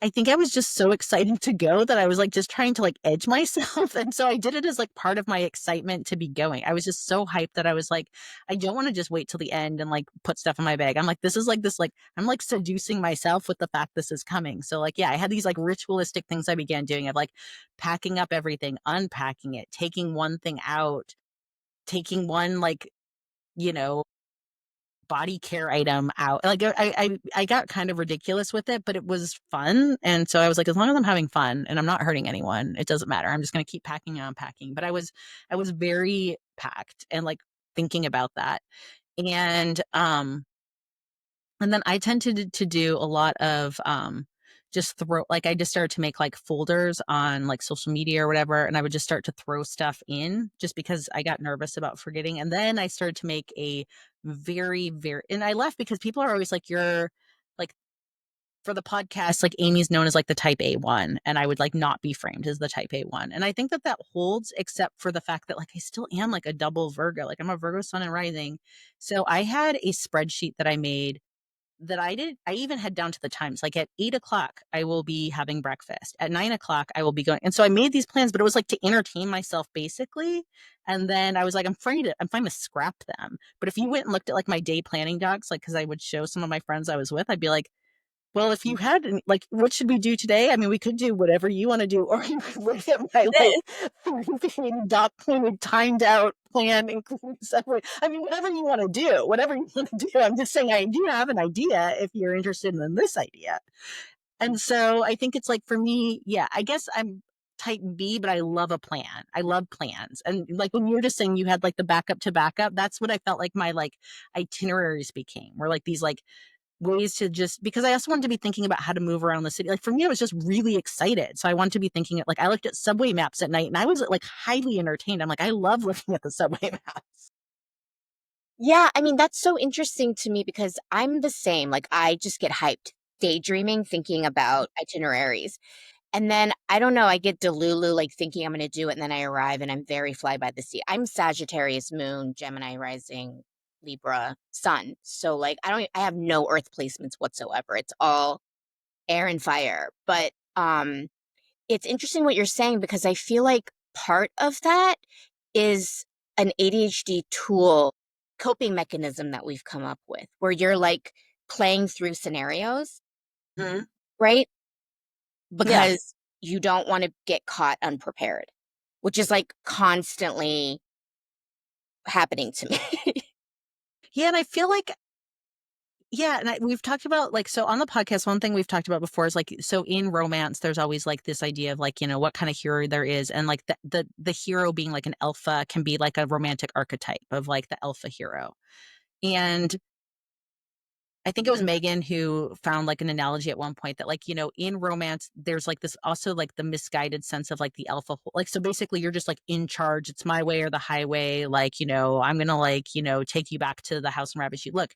I think I was just so excited to go that I was like just trying to like edge myself. And so I did it as like part of my excitement to be going. I was just so hyped that I was like, I don't want to just wait till the end and like put stuff in my bag. I'm like, this is like this, like, I'm like seducing myself with the fact this is coming. So, like, yeah, I had these like ritualistic things I began doing of like packing up everything, unpacking it, taking one thing out, taking one like, you know, body care item out. Like I got kind of ridiculous with it, but it was fun. And so I was like, as long as I'm having fun and I'm not hurting anyone, it doesn't matter. I'm just gonna keep packing and unpacking. But I was very packed and like thinking about that. And and then I tend to do a lot of just throw like I just started to make like folders on like social media or whatever, and I would just start to throw stuff in just because I got nervous about forgetting. And then I started to make a very and I left because people are always like, you're like for the podcast, like Amy's known as like the type A one, and I would like not be framed as the type A one. And I think that that holds, except for the fact that like I still am like a double Virgo, like I'm a Virgo sun and rising. So I had a spreadsheet that I made that I even had down to the times. Like at 8 o'clock, I will be having breakfast. At 9 o'clock, I will be going. And so I made these plans, but it was like to entertain myself basically. And then I was like, I'm fine to scrap them. But if you went and looked at like my day planning docs, like, cause I would show some of my friends I was with, I'd be like, well, if you had like, what should we do today? I mean, we could do whatever you want to do, or you could look at my like 3 dot pointed timed out plan, including separate. I mean, whatever you want to do, whatever you want to do. I'm just saying, I do have an idea if you're interested in this idea. And so I think it's like for me, yeah, I guess I'm type B, but I love a plan. I love plans. And like when you were just saying you had like the backup to backup, that's what I felt like my like itineraries became, were like these like ways to just because I also wanted to be thinking about how to move around the city. Like for me, I was just really excited. So I wanted to be thinking like I looked at subway maps at night and I was like highly entertained. I'm like, I love looking at the subway maps. Yeah, I mean, that's so interesting to me because I'm the same. Like, I just get hyped daydreaming, thinking about itineraries. And then I don't know, I get delulu, like thinking I'm going to do it. And then I arrive and I'm very fly by the seat. I'm Sagittarius moon, Gemini rising, Libra sun. So, like, I have no earth placements whatsoever. It's all air and fire. But it's interesting what you're saying because I feel like part of that is an ADHD tool coping mechanism that we've come up with where you're like playing through scenarios, Mhm. right? Yeah. Because you don't want to get caught unprepared, which is like constantly happening to me. Yeah. And I feel like Yeah, and we've talked about like so on the podcast. One thing we've talked about before is like so in romance, there's always like this idea of like what kind of hero there is, and like the hero being like an alpha can be like a romantic archetype of like the alpha hero. And I think it was Megan who found like an analogy at one point that like in romance there's like this also like the misguided sense of like the alpha like so basically you're just like in charge. It's my way or the highway. Like I'm gonna like take you back to the house and rabbit you. Look,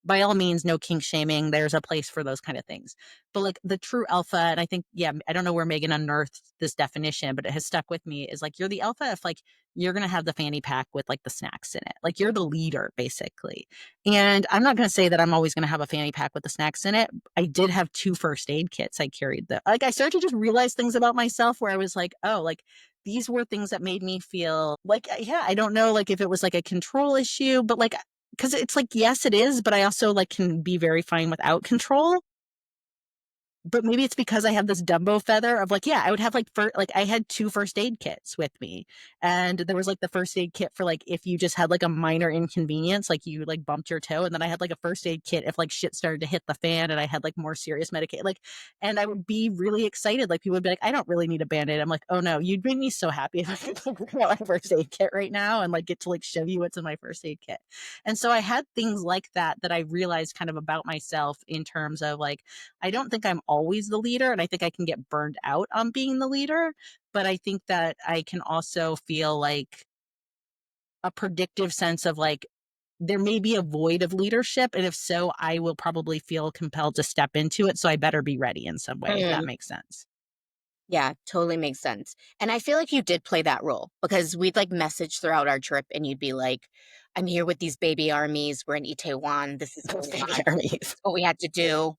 by all means, no kink shaming. There's a place for those kind of things. But like the true alpha, and I think, yeah, I don't know where Megan unearthed this definition, but it has stuck with me is like you're the alpha if like you're going to have the fanny pack with like the snacks in it. Like you're the leader, basically. And I'm not going to say that I'm always going to have a fanny pack with the snacks in it. I did have two first aid kits. I carried the, like, I started to just realize things about myself where I was like, oh, like, these were things that made me feel like, yeah, I don't know, like if it was like a control issue, but like because it's like, yes, it is, but I also like can be very fine without control. But maybe it's because I have this Dumbo feather of like, yeah, I would have like like I had two first aid kits with me. And there was like the first aid kit for like if you just had like a minor inconvenience, like you like bumped your toe. And then I had like a first aid kit if like shit started to hit the fan and I had like more serious medication. Like, and I would be really excited. Like people would be like, I don't really need a band-aid. I'm like, oh no, you'd make me so happy if I could like, grab out my first aid kit right now and like get to like show you what's in my first aid kit. And so I had things like that that I realized kind of about myself in terms of like I don't think I'm always the leader, and I think I can get burned out on being the leader. But I think that I can also feel like a predictive sense of like, there may be a void of leadership. And if so, I will probably feel compelled to step into it. So I better be ready in some way, if that Mm, makes sense. yeah, totally makes sense. And I feel like you did play that role because we'd like message throughout our trip and you'd be like, I'm here with these baby armies. We're in Itaewon. This is Those going baby on. armies. What we had to do.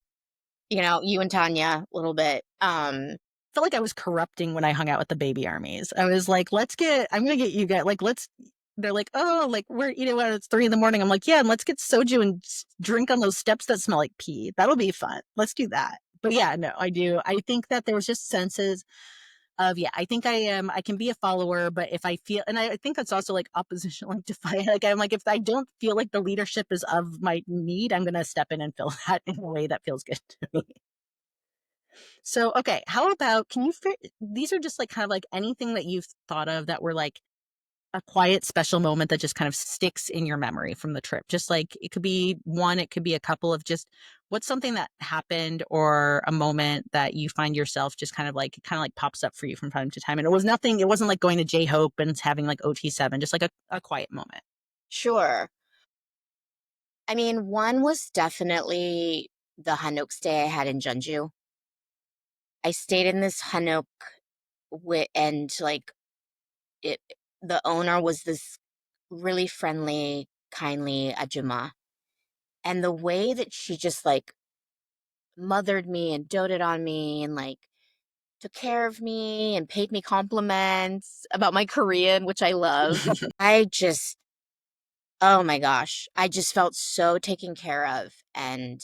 You and Tanya a little bit. Felt like I was corrupting when I hung out with the baby armies. I was like, I'm gonna get you guys like they're like, oh, like we're when it's 3 in the morning. I'm like, yeah, and let's get soju and drink on those steps that smell like pee. That'll be fun. Let's do that. But yeah, no, I do. I think that there was just senses of yeah, I think I can be a follower, but if I feel and I think that's also like opposition like defiant. Like I'm like if I don't feel like the leadership is of my need, I'm gonna step in and fill that in a way that feels good to me. So, okay, how about can you these are just like kind of like anything that you've thought of that were like a quiet special moment that just kind of sticks in your memory from the trip. Just like it could be one, it could be a couple of just what's something that happened or a moment that you find yourself just kind of like it kind of like pops up for you from time to time. And it wasn't like going to J Hope and having like OT7, just like a quiet moment. sure. I mean, one was definitely the hanok stay I had in Jeonju. I stayed in this hanok and like it the owner was this really friendly, kindly ajumma. And the way that she just like mothered me and doted on me and like took care of me and paid me compliments about my Korean, which I love. I just, oh my gosh, I just felt so taken care of and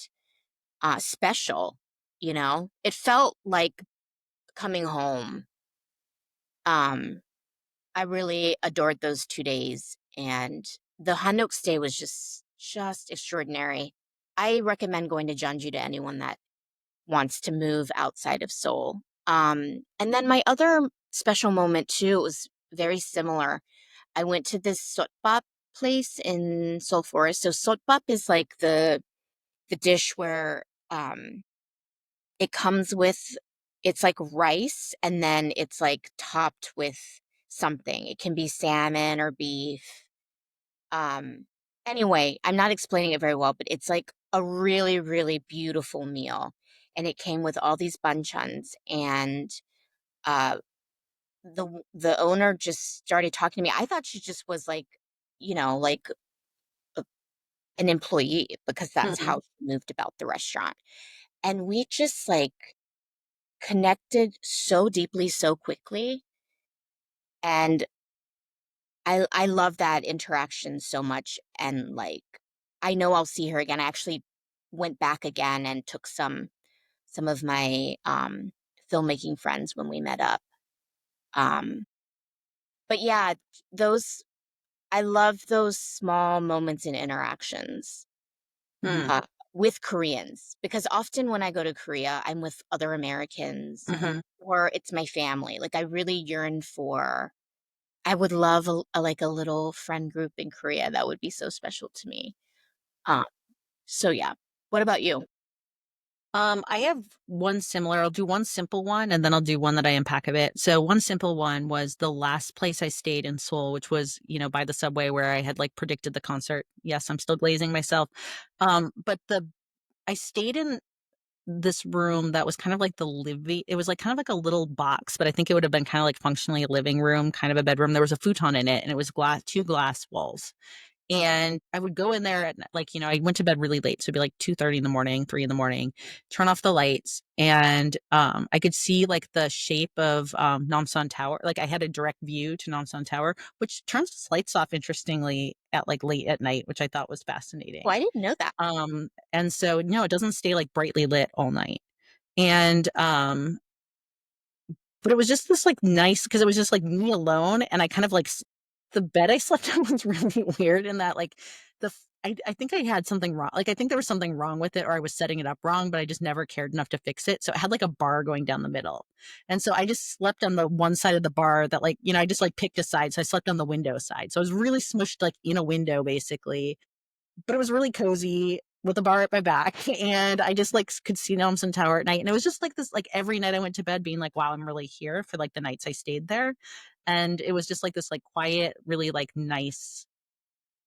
special, It felt like coming home. Um, I really adored those 2 days, and the Hanok stay was just extraordinary. I recommend going to Jeonju to anyone that wants to move outside of Seoul. And then my other special moment too was very similar. I went to this sotbap place in Seoul Forest. So sotbap is like the dish where it comes with it's like rice and then it's like topped with something. It can be salmon or beef. Um anyway, I'm not explaining it very well, but it's like a really, really beautiful meal. And it came with all these banchans and uh the owner just started talking to me. I thought she just was like, like a, an employee because that's Mhm. how she moved about the restaurant. And we just like connected so deeply so quickly. And I love that interaction so much, and, like, I know I'll see her again. I actually went back again and took some of my, filmmaking friends when we met up. Um, but yeah, those I love those small moments and interactions. Hmm. with Koreans, because often when I go to Korea, I'm with other Americans Mhm. or it's my family. Like, I really yearn for I would love like, a little friend group in Korea. That would be so special to me. Um, so yeah. What about you? I have one similar. I'll do one simple one and then I'll do one that I unpack a bit. So one simple one was the last place I stayed in Seoul, which was, by the subway where I had like predicted the concert. Yes, I'm still glazing myself. But I stayed in this room that was kind of like the living it was like kind of like a little box, but I think it would have been kind of like functionally a living room, kind of a bedroom. There was a futon in it and it was two glass walls. And I would go in there at like, I went to bed really late. So it'd be like 2:30 in the morning, 3 in the morning, turn off the lights. And I could see like the shape of Namsan Tower. Like I had a direct view to Namsan Tower, which turns its lights off interestingly at like late at night, which I thought was Oh, fascinating. I didn't know that. And so no, it doesn't stay like brightly lit all night. And but it was just this, like, nice because it was just, like, me alone, and I kind of, like, the bed I slept on was really weird in that, like, the f I think I had something wrong, like, I think there was something wrong with it or I was setting it up wrong, but I just never cared enough to fix it, so it had, like, a bar going down the middle, and so I just slept on the one side of the bar that, like, I just, like, picked a side, so I slept on the window side, so I was really smushed, like, in a window, basically, but it was really cozy with a bar at my back, and I just, like, could see Nelson Tower at night, and it was just like this like, every night I went to bed being like, "Wow, I'm really here," for, like, the nights I stayed there, and it was just, like, this, like, quiet, really, like, nice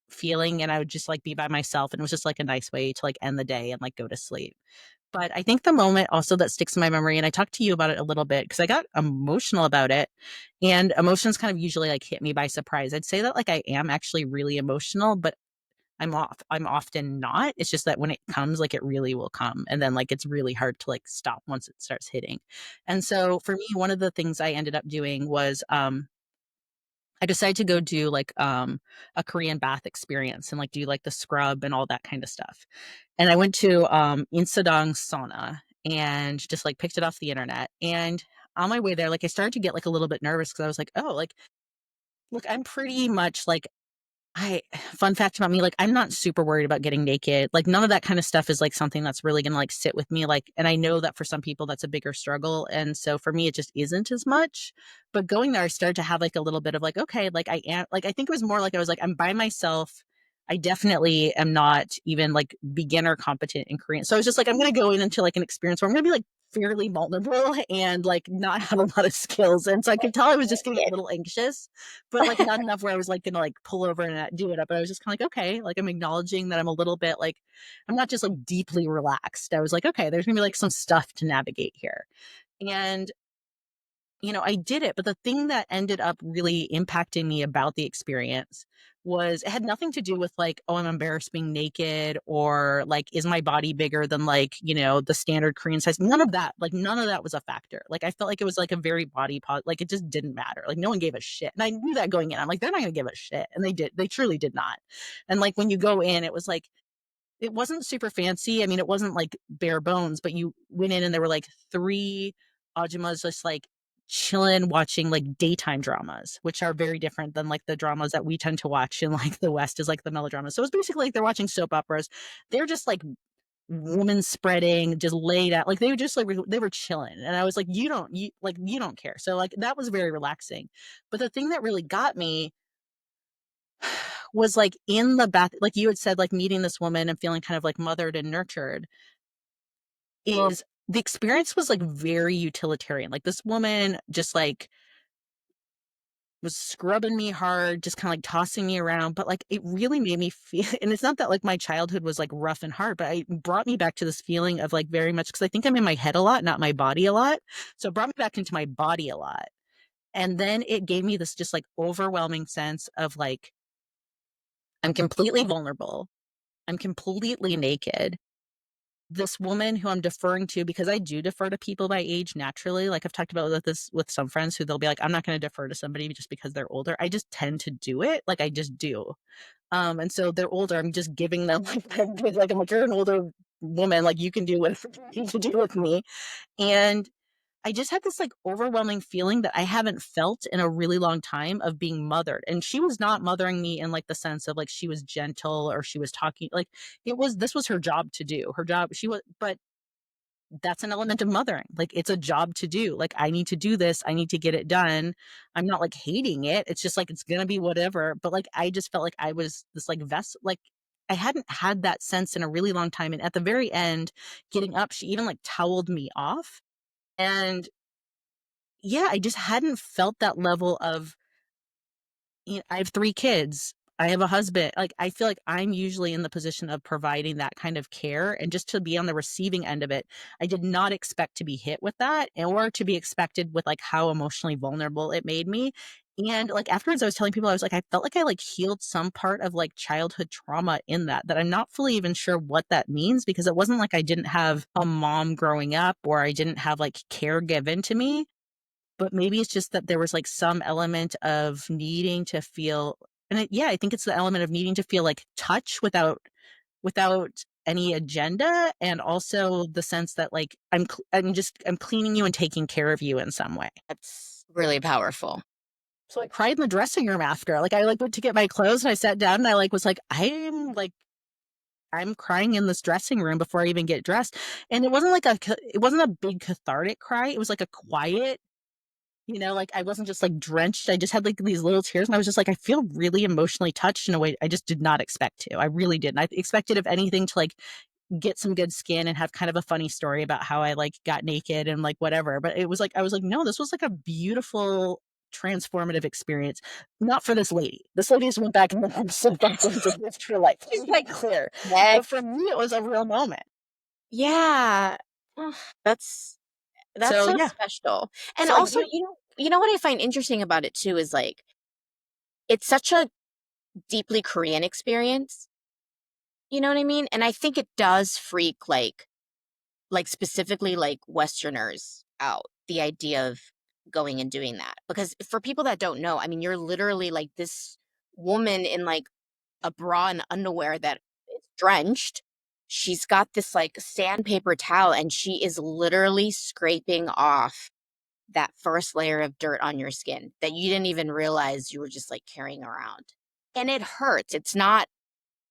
feeling, and I would just, like, be by myself, and it was just, like, a nice way to, like, end the day and, like, go to sleep. But I think the moment also that sticks in my memory, and I talked to you about it a little bit because I got emotional about it, and emotions kind of usually, like, hit me by surprise. I'd say that, like, I am actually really emotional, but I'm often not. It's just that when it comes, like, it really will come, and then, like, it's really hard to, like, stop once it starts hitting. And so, for me, one of the things I ended up doing was, I decided to go do, like, a Korean bath experience and, like, do, like, the scrub and all that kinda stuff. And I went to, Insadong Sauna and just, like, picked it off the internet, and on my way there, like, I started to get, like, a little bit nervous because I was like, "Oh, like, look, I'm pretty much, like, I fun fact about me, like, I'm not super worried about getting naked, like, none of that kinda stuff is, like, something that's really gonna, like, sit with me, like and I know that for some people that's a bigger struggle, and so for me, it just isn't as much, but going there, I started to have, like, a little bit of, like, okay, like, I think it was more like I was like, "I'm by myself." I definitely am not even, like, beginner competent in Korean, so I was just like, "I'm gonna go in into, like, an experience where I'm gonna be, like, fairly vulnerable and, like, not have a lot of skills," and so I could tell I was just getting a little anxious, but, like, not enough where I was, like, gonna, like, pull over and, do it up, but I was just kinda like, "Okay," like, I'm acknowledging that I'm a little bit, like I'm not just, like, deeply relaxed. I was like, "Okay, there's gonna be, like, some stuff to navigate here." And I did it, but the thing that ended up really impacting me about the experience was it had nothing to do with like, "Oh, I'm embarrassed being naked," or like, "Is my body bigger than like, the standard Korean size?" None of that, like, none of that was a factor. Like, I felt like it was like a very like, it just didn't matter. Like, no one gave a shit. And I knew that going in. I'm like, "They're not gonna give a shit." And they did. They truly did not. And like, when you go in, it was like it wasn't super fancy. I mean, it wasn't like bare bones, but you went in and there were like 3 ajumas just like chilling watching like daytime dramas, which are very different than like the dramas that we tend to watch in like the West is like the melodramas. So it's basically like they're watching soap operas. They're just like woman spreading, just laid out. Like they were just like they were chilling. And I was like, you don't care. So like that was very relaxing. But the thing that really got me was like in the bath, like you had said, like meeting this woman and feeling kind of like mothered and nurtured is the experience was like very utilitarian. Like this woman just like was scrubbing me hard, just kind of like tossing me around. But like it really made me feel, and it's not that like my childhood was like rough and hard, but it brought me back to this feeling of like very much because I think I'm in my head a lot, not my body a lot. So it brought me back into my body a lot. And then it gave me this just like overwhelming sense of like, I'm completely vulnerable. I'm completely naked. This woman who I'm deferring to because I do defer to people by age naturally, like, I've talked about this with some friends who they'll be like, "I'm not gonna defer to somebody just because they're older." I just tend to do it, like, I just do. And so they're older, I'm just giving them, like, I'm like, "You're an older woman, like, you can do whatever you need to do with me." And I just had this like overwhelming feeling that I haven't felt in a really long time of being mothered. And she was not mothering me in like the sense of like she was gentle or she was talking like it was this was her job to do. Her job she was but that's an element of mothering. Like it's a job to do. Like I need to do this. I need to get it done. I'm not like hating it. It's just like it's gonna be whatever. But like I just felt like I was this like vessel like I hadn't had that sense in a really long time. And at the very end, getting up, she even like toweled me off. And yeah, I just hadn't felt that level of I have 3 kids. I have a husband. Like, I feel like I'm usually in the position of providing that kind of care, and just to be on the receiving end of it, I did not expect to be hit with that or to be expected with, like, how emotionally vulnerable it made me, and, like, afterwards, I was telling people, I was like, I felt like I, like, healed some part of, like, childhood trauma in that I'm not fully even sure what that means because it wasn't like I didn't have a mom growing up or I didn't have, like, care given to me. But maybe it's just that there was, like, some element of needing to feel and yeah, I think it's the element of needing to feel, like, touch without any agenda, and also the sense that, like, I'm cleaning you and taking care of you in some way. That's really powerful. So I cried in the dressing room after, like, I, like, went to get my clothes, and I sat down, and I, like, was like, I'm crying in this dressing room before I even get dressed." And it wasn't a big cathartic cry, it was, like, a quiet. Like, I wasn't just, like, drenched, I just had, like, these little tears, and I was just like, I feel really emotionally touched in a way I just did not expect to. I really didn't. I expected, if anything, to, like, get some good skin and have kind of a funny story about how I, like, got naked and, like, whatever, but it was like I was like, "No, this was, like, a beautiful, transformative experience." Not for this lady. This lady just went back and I'm so thankful to live her life, let me be clear. But Next. for me, it was a real moment. Yeah. Ugh, that's So, so yeah. special. And So, like, also, you you know what I find interesting about it too is like it's such a deeply Korean experience. You know what I mean? And I think it does freak like specifically like Westerners out, the idea of going and doing that. Because for people that don't know, I mean, you're literally like this woman in like a bra and underwear that is drenched. She's got this like sandpaper towel and she is literally scraping off that first layer of dirt on your skin that you didn't even realize you were just like carrying around. And it hurts. It's not.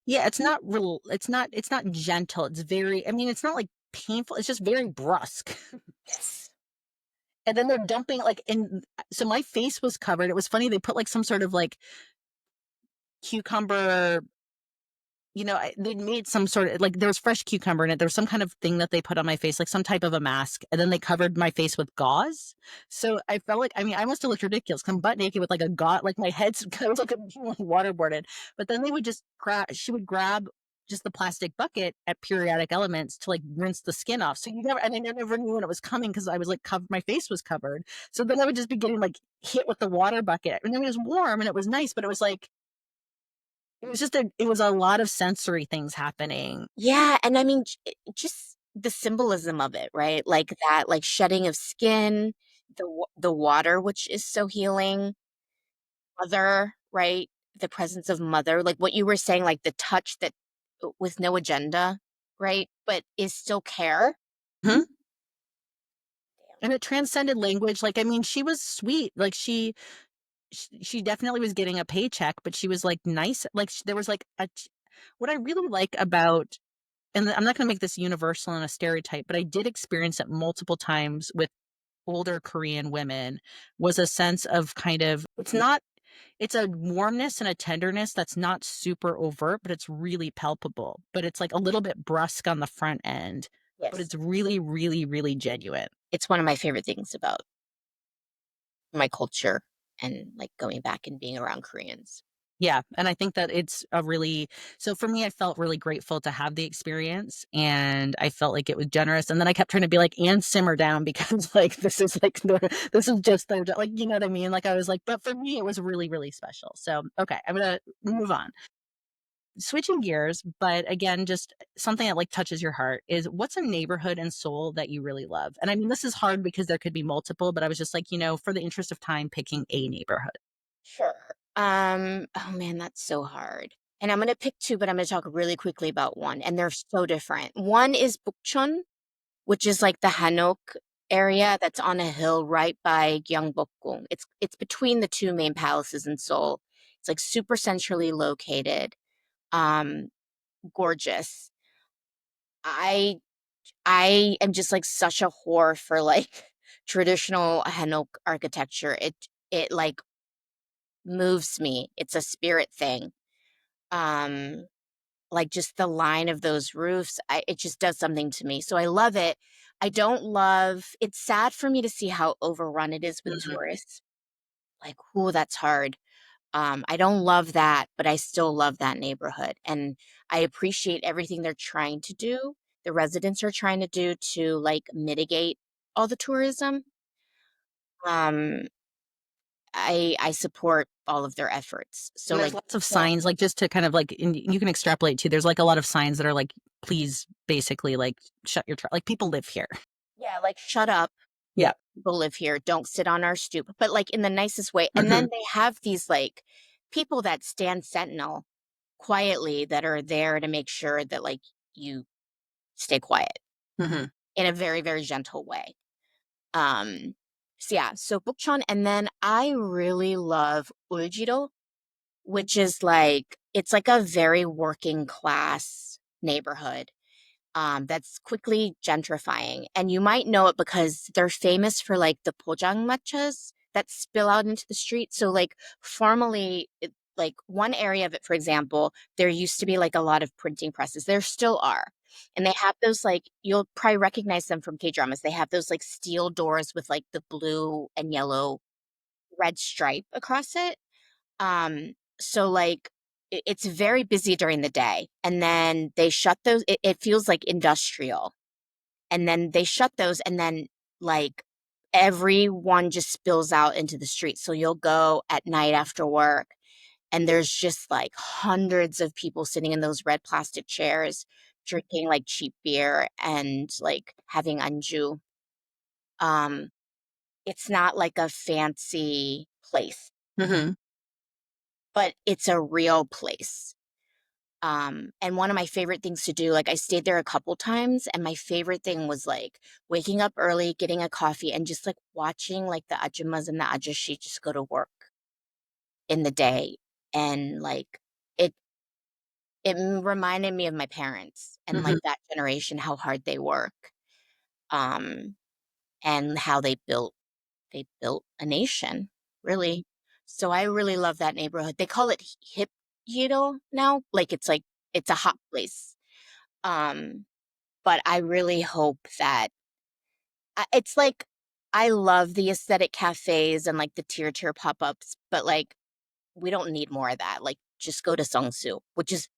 Yeah, it's not gentle, it's very I mean, it's not, like, painful, it's just very brusque. Yes. And then they're dumping, like, in so my face was covered, it was funny, they put, like, some sort of, like, cucumber they made some sort of like, there was fresh cucumber in it, there was some kind of thing that they put on my face, like, some type of a mask, and then they covered my face with gauze. So, I felt like I mean, I must have looked ridiculous 'cause I'm butt naked with, like, a gauze like, my head's kind of like waterboarded, but then they would just she would grab just the plastic bucket at Periodic Elements to, like, rinse the skin off, so you never and I never knew when it was coming because I was, like, my face was covered, so then I would just be getting, like, hit with the water bucket, and it was warm and it was nice, but it was like it was a lot of sensory things happening. Yeah, and I mean, just the symbolism of it, right? Like that, like shedding of skin, the water, which is so healing, mother, right? The presence of mother, like what you were saying, like the touch that with no agenda, right? But is still care. Mhm. And it transcended language, like, I mean, she was sweet, like, she definitely was getting a paycheck, but she was, like, nice, like, there was, like, a t what I really like about and I'm not gonna make this universal and a stereotype, but I did experience it multiple times with older Korean women, was a sense of kind of it's a warmness and a tenderness that's not super overt, but it's really palpable, but it's, like, a little bit brusque on the front end, but Yes. it's really, really, really genuine. It's one of my favorite things about my culture and like going back and being around Koreans. Yeah, and I think that it's a really so for me, I felt really grateful to have the experience, and I felt like it was generous, and then I kept trying to be like, "And simmer down," because, like, this is just the like, you know what I mean? Like, I was like but for me, it was really, really special. So, okay, I'm gonna move on. Switching gears, but again, just something that, like, touches your heart is what's a neighborhood in Seoul that you really love? And I mean, this is hard because there could be multiple, but I was just like, for the interest of time, picking a neighborhood. Sure. Oh man, that's so hard. And I'm gonna pick two, but I'm gonna talk really quickly about one, and they're so different. One is Bukchon, which is like the hanok. area that's on a hill right by Gyeongbokgung. It's between the two main palaces in Seoul. It's like super centrally located. Um, Gorgeous. I I am just like such a whore for like traditional hanok architecture. It like moves me. It's a spirit thing. Um, like just the line of those roofs, it just does something to me. So I love it. I don't love. It's sad for me to see how overrun it is with Mhm. tourists. Like, ooh, that's hard. I don't love that, but I still love that neighborhood, and I appreciate everything they're trying to do. The residents are trying to do to like mitigate all the tourism. Um, I support all of their efforts. So And there's like, lots of yeah, signs, like, just to kind of, like, and you can extrapolate too, there's, like, a lot of signs that are like, "Please," basically, like, "Shut your like, people live here." yeah, like shut up. Yeah. People live here. Don't sit on our stoop, but like in the nicest way. And then Mhm, they have these like people that stand sentinel quietly that are there to make sure that like you stay quiet mhm, in a very, very gentle way. So yeah, so Bukchon, and then I really love Uljiro, which is like it's like a very working class neighborhood that's quickly gentrifying. And you might know it because they're famous for like the pojang matchas that spill out into the street. So like formally, like one area of it, for example, there used to be like a lot of printing presses. There still are. And they have those like you'll probably recognize them from K dramas. They have those like steel doors with like the blue and yellow red stripe across it. So like it's very busy during the day and then they shut those it feels like industrial. And then they shut those and then like everyone just spills out into the street. So you'll go at night after work and there's just like hundreds of people sitting in those red plastic chairs drinking like cheap beer and like having anju. Um it's not like a fancy place, mhm. but it's a real place. And one of my favorite things to do, like I stayed there a couple times, and my favorite thing was like waking up early, getting a coffee, and just like watching like the ajumas and the ajushi just go to work in the day. And like it reminded me of my parents and like Mhm. that generation, how hard they work, um, and how they built a nation, really. So I really love that neighborhood. They call it hip now, like it's a hot place. Um, But I really hope that it's like I love the aesthetic cafes and, like, the tier pop-ups, but, like, we don't need more of that, like, just go to Seongsu, which is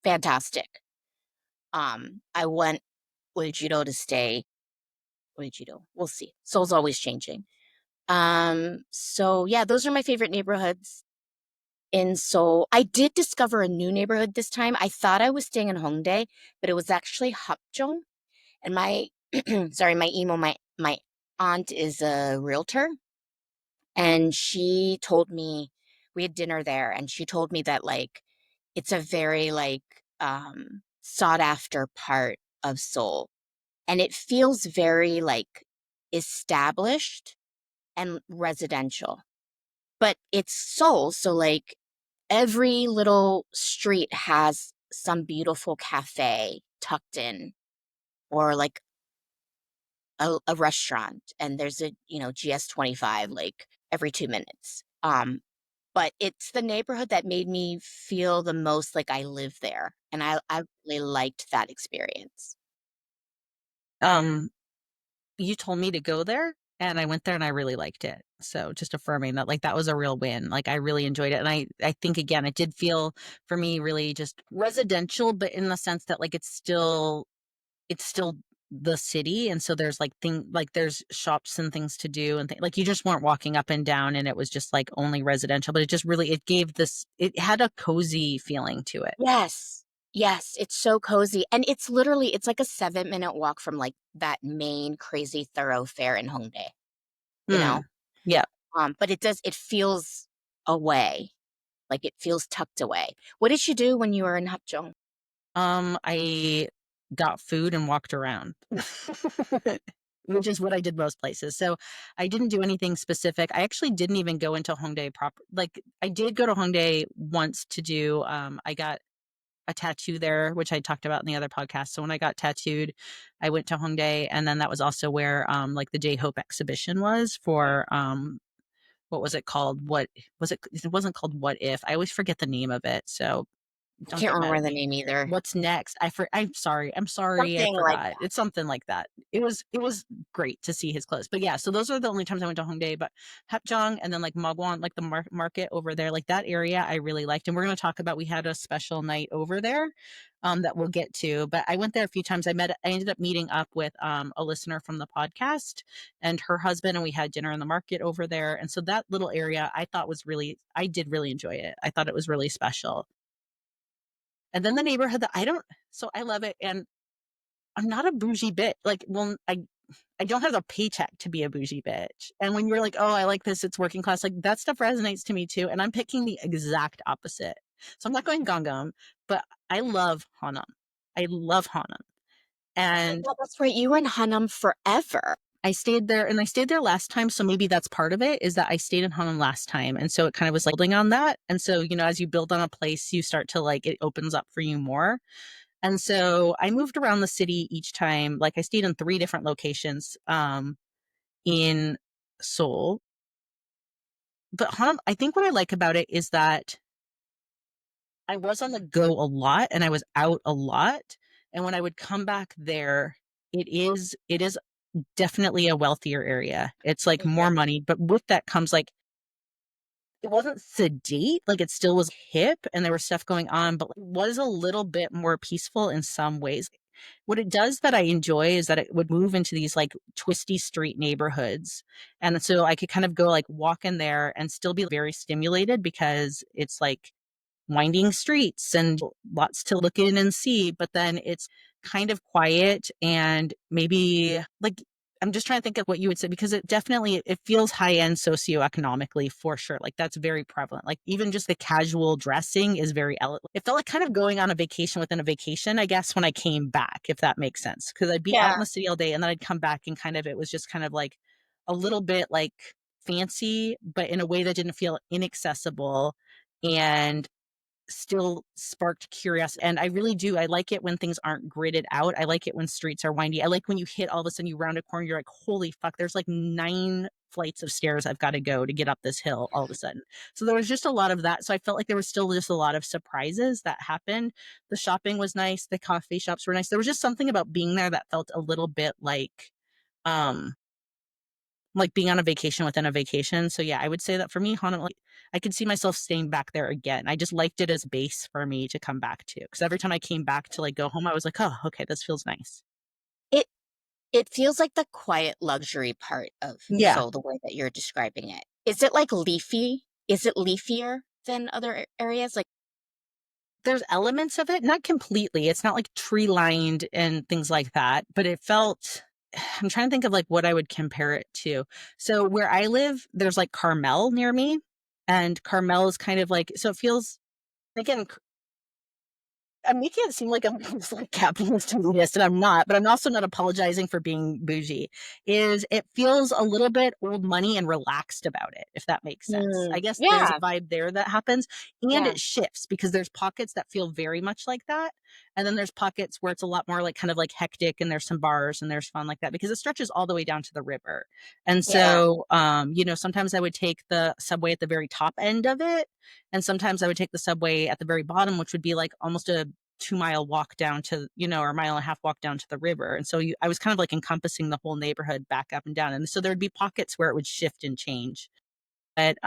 fantastic. I went Uijido to stay Uijido, we'll see. Seoul's always changing. So, yeah, those are my favorite neighborhoods in Seoul. I did discover a new neighborhood this time. I thought I was staying in Hongdae, but it was actually Hapjeong. And my sorry, my aunt is a realtor, and she told me we had dinner there, and she told me that like it's a very like sought after part of Seoul, and it feels very like established and residential. But it's Seoul, so like every little street has some beautiful cafe tucked in or like a restaurant and there's a, GS25 like every 2 minutes. But it's the neighborhood that made me feel the most like I live there, and I really liked that experience. Um, you told me to go there, and I went there and I really liked it. So just affirming that, like, that was a real win. Like, I really enjoyed it, and I think, again, it did feel for me really just residential, but in the sense that, like, it's still the city, and so there's, there's shops and things to do and like, you just weren't walking up and down, and it was just, like, only residential, but it gave this it had a cozy feeling to it. Yes. Yes, it's so cozy, and it's like a 7-minute walk from, like, that main crazy thoroughfare in Hongdae, you know? Mm. Yeah. But it feels away, like, it feels tucked away. What did you do when you were in Hapjeong? I got food and walked around. which is what I did most places. So I didn't do anything specific. I actually didn't even go into Hongdae proper. Like I did go to Hongdae once to do. I got a tattoo there, which I talked about in the other podcast. So when I got tattooed, I went to Hongdae, and then that was also where like the J Hope exhibition was for what was it called? What was it? It wasn't called What If. I always forget the name of it. So I don't can't get mad remember at the me. name either. What's next? I'm sorry. I'm sorry. I Something like forgot. It's something like that. It was great to see his clothes. But yeah, so those are the only times I went to Hongdae. But Hapjeong and then like Magwon, like the market over there, like that area, I really liked. And we're going to talk about. We had a special night over there, that we'll get to. But I went there a few times. I ended up meeting up with a listener from the podcast and her husband, and we had dinner in the market over there. And so that little area, I thought was really, I did really enjoy it. I thought it was really special. And then the neighborhood that I don't, so I love it. And I'm not a bougie bitch. Like, well, I don't have a paycheck to be a bougie bitch. And when you're like, oh, I like this, it's working class, like that stuff resonates to me too. And I'm picking the exact opposite. So I'm not going Gangnam, but I love Hanam. I love Hanam. oh And my god, that's right. You were in Hanam forever. I stayed there and I stayed there last time. So maybe that's part of it is that I stayed in Hanam last time. And so it kind of was like building on that. And so, as you build on a place, you start to like, it opens up for you more. And so I moved around the city each time. Like I stayed in 3 different locations in Seoul. But Hanam, I think what I like about it is that I was on the go a lot and I was out a lot. And when I would come back there, it is definitely a wealthier area. It's like more Mhm. money, but with that comes like it wasn't sedate, like it still was hip and there was stuff going on, but it was a little bit more peaceful in some ways. What it does that I enjoy is that it would move into these like twisty street neighborhoods. And so I could kind of go like walk in there and still be very stimulated because it's like winding streets and lots to look in and see, but then it's kind of quiet and maybe like I'm just trying to think of what you would say because it definitely it feels high end socioeconomically for sure. Like that's very prevalent. Like even just the casual dressing is very it felt like kind of going on a vacation within a vacation, I guess, when I came back, if that makes sense. Because I'd be out in Yeah. the city all day and then I'd come back and kind of it was just kind of like a little bit like fancy, but in a way that didn't feel inaccessible and still sparked curiosity. And I really do. I like it when things aren't gridded out. I like it when streets are windy. I like when you hit all of a sudden you round a corner, you're like, holy fuck, there's like 9 flights of stairs I've got to go to get up this hill all of a sudden. So there was just a lot of that. So I felt like there was still just a lot of surprises that happened. The shopping was nice. The coffee shops were nice. There was just something about being there that felt a little bit um, like being on a vacation within a vacation. So yeah, I would say that for me, Hana, like I could see myself staying back there again. I just liked it as base for me to come back to. Because every time I came back to like go home, I was like, oh, okay, this feels nice. It it feels like the quiet luxury part of Yeah. Seoul, the way that you're describing it. Is it like leafy? Is it leafier than other areas? Like, There's elements of it, not completely. It's not like tree lined and things like that, but it felt I'm trying to think of like what I would compare it to. So where I live, there's like Carmel near me. And Carmel is kind of like so it feels again I'm making it seem like I'm this like capitalist elitist, and I'm not, but I'm also not apologizing for being bougie. Is it feels a little bit old money and relaxed about it, if that makes sense. I guess there's a yeah, vibe there that happens, and yeah, it shifts because there's pockets that feel very much like that, and then there's pockets where it's a lot more like kind of like hectic, and there's some bars and there's fun like that because it stretches all the way down to the river. And yeah, so, sometimes I would take the subway at the very top end of it, and sometimes I would take the subway at the very bottom, which would be like almost a 2-mile walk down to, or a mile and a half walk down to the river. And so I was kind of like encompassing the whole neighborhood back up and down. And so there'd be pockets where it would shift and change. But,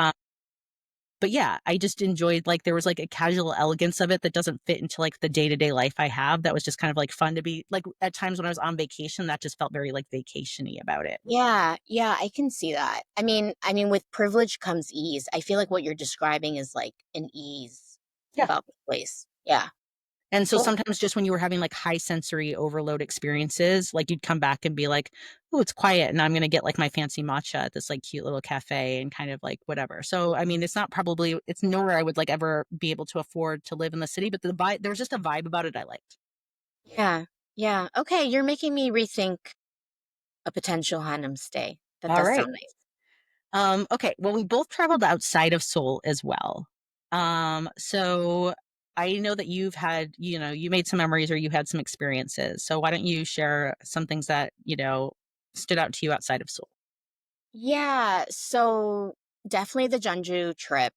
but yeah, I just enjoyed like there was like a casual elegance of it that doesn't fit into like the day to day life I have. That was just kind of like fun to be like at times when I was on vacation, that just felt very like vacationy about it. yeah, yeah. I can see that. I mean, with privilege comes ease. I feel like what you're describing is like an ease Yeah. about the place. Yeah. And so Cool. sometimes just when you were having like high sensory overload experiences, like you'd come back and be like, oh, it's quiet. And I'm going to get like my fancy matcha at this like cute little cafe and kind of like whatever. So, I mean, it's nowhere I would like ever be able to afford to live in the city, but there's just a vibe about it I liked. Yeah. Yeah. Okay. You're making me rethink a potential Hanum stay. That All does right. sound nice. Okay. Well, we both traveled outside of Seoul as well. So I know that you've had, you made some memories or you had some experiences. So why don't you share some things that, stood out to you outside of Seoul? Yeah, so definitely the Jeonju trip,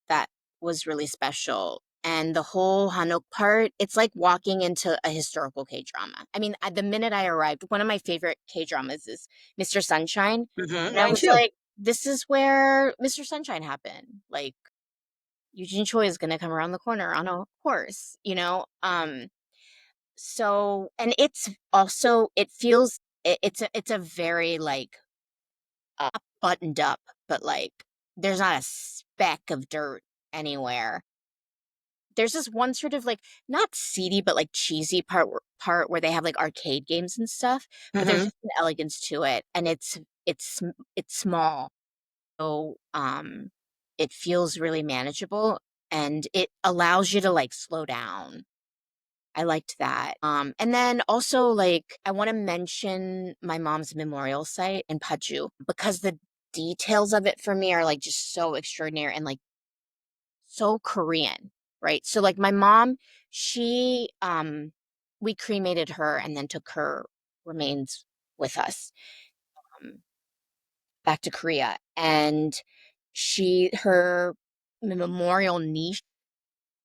that was really special. And the whole hanok part, it's like walking into a historical K-drama. I mean, the minute I arrived, one of my favorite K-dramas is Mr. Sunshine. And I Mine was too. like, this is where Mr. Sunshine happened. Like, Eugene Choi is going to come around the corner on a horse, you know? So, and it's also, it feels, it's a very like, buttoned up, but like there's not a speck of dirt anywhere. There's this one sort of like not seedy but like cheesy part where they have like arcade games and stuff, but there's Hmm. just an elegance to it, and it's small, so it feels really manageable, and it allows you to like slow down. I liked that. And then also, like, I want to mention my mom's memorial site in Paju because the details of it for me are like just so extraordinary and like so Korean, right? So, like, my mom, we cremated her and then took her remains with us um, back to Korea. And her memorial niche,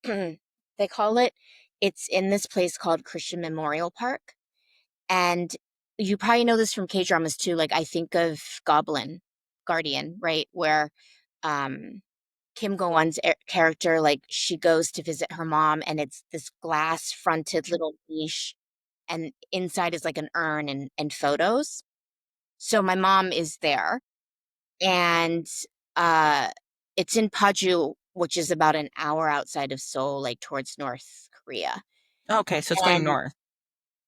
they call it, it's in this place called Christian Memorial Park. And you probably know this from K-dramas too. Like I think of Guardian, right? Where um Kim Go-eun's character, like she goes to visit her mom and it's this glass fronted little niche and inside is like an urn and photos. So my mom is there and uh it's in Paju, which is about an hour outside of Seoul, like towards North Korea. Okay. So it's going And north.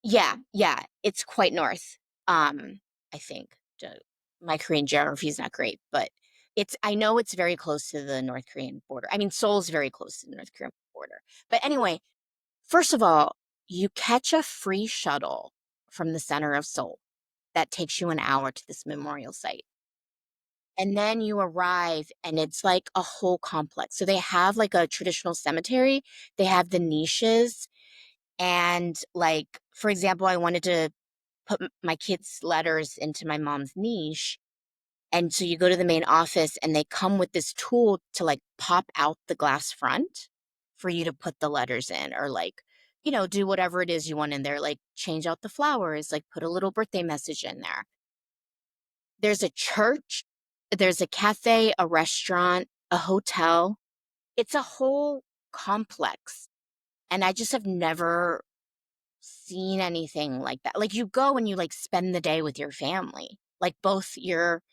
yeah, yeah, it's quite north. I think. My Korean geography is not great, but I know it's very close to the North Korean border. I mean, Seoul's very close to the North Korean border. But anyway, first of all, you catch a free shuttle from the center of Seoul that takes you an hour to this memorial site. And then you arrive and it's like a whole complex. So they have like a traditional cemetery, they have the niches, and like for example, I wanted to put my kids' letters into my mom's niche. And so you go to the main office and they come with this tool to like pop out the glass front for you to put the letters in or like, do whatever it is you want in there, like change out the flowers, like put a little birthday message in there. There's a church, there's a cafe, a restaurant, a hotel. It's a whole complex. And I just have never seen anything like that. Like you go and you like spend the day with your family, like both your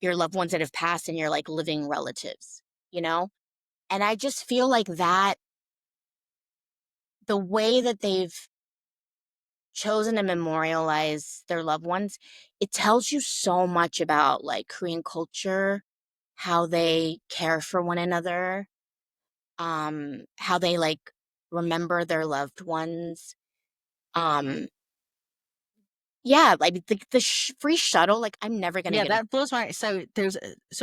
loved ones that have passed and your like living relatives, you know? And I just feel like that the way that they've chosen to memorialize their loved ones, it tells you so much about like Korean culture, how they care for one another, how they like remember their loved ones. Um, yeah, like the free shuttle, like I'm never gonna Yeah, get. that blows my. So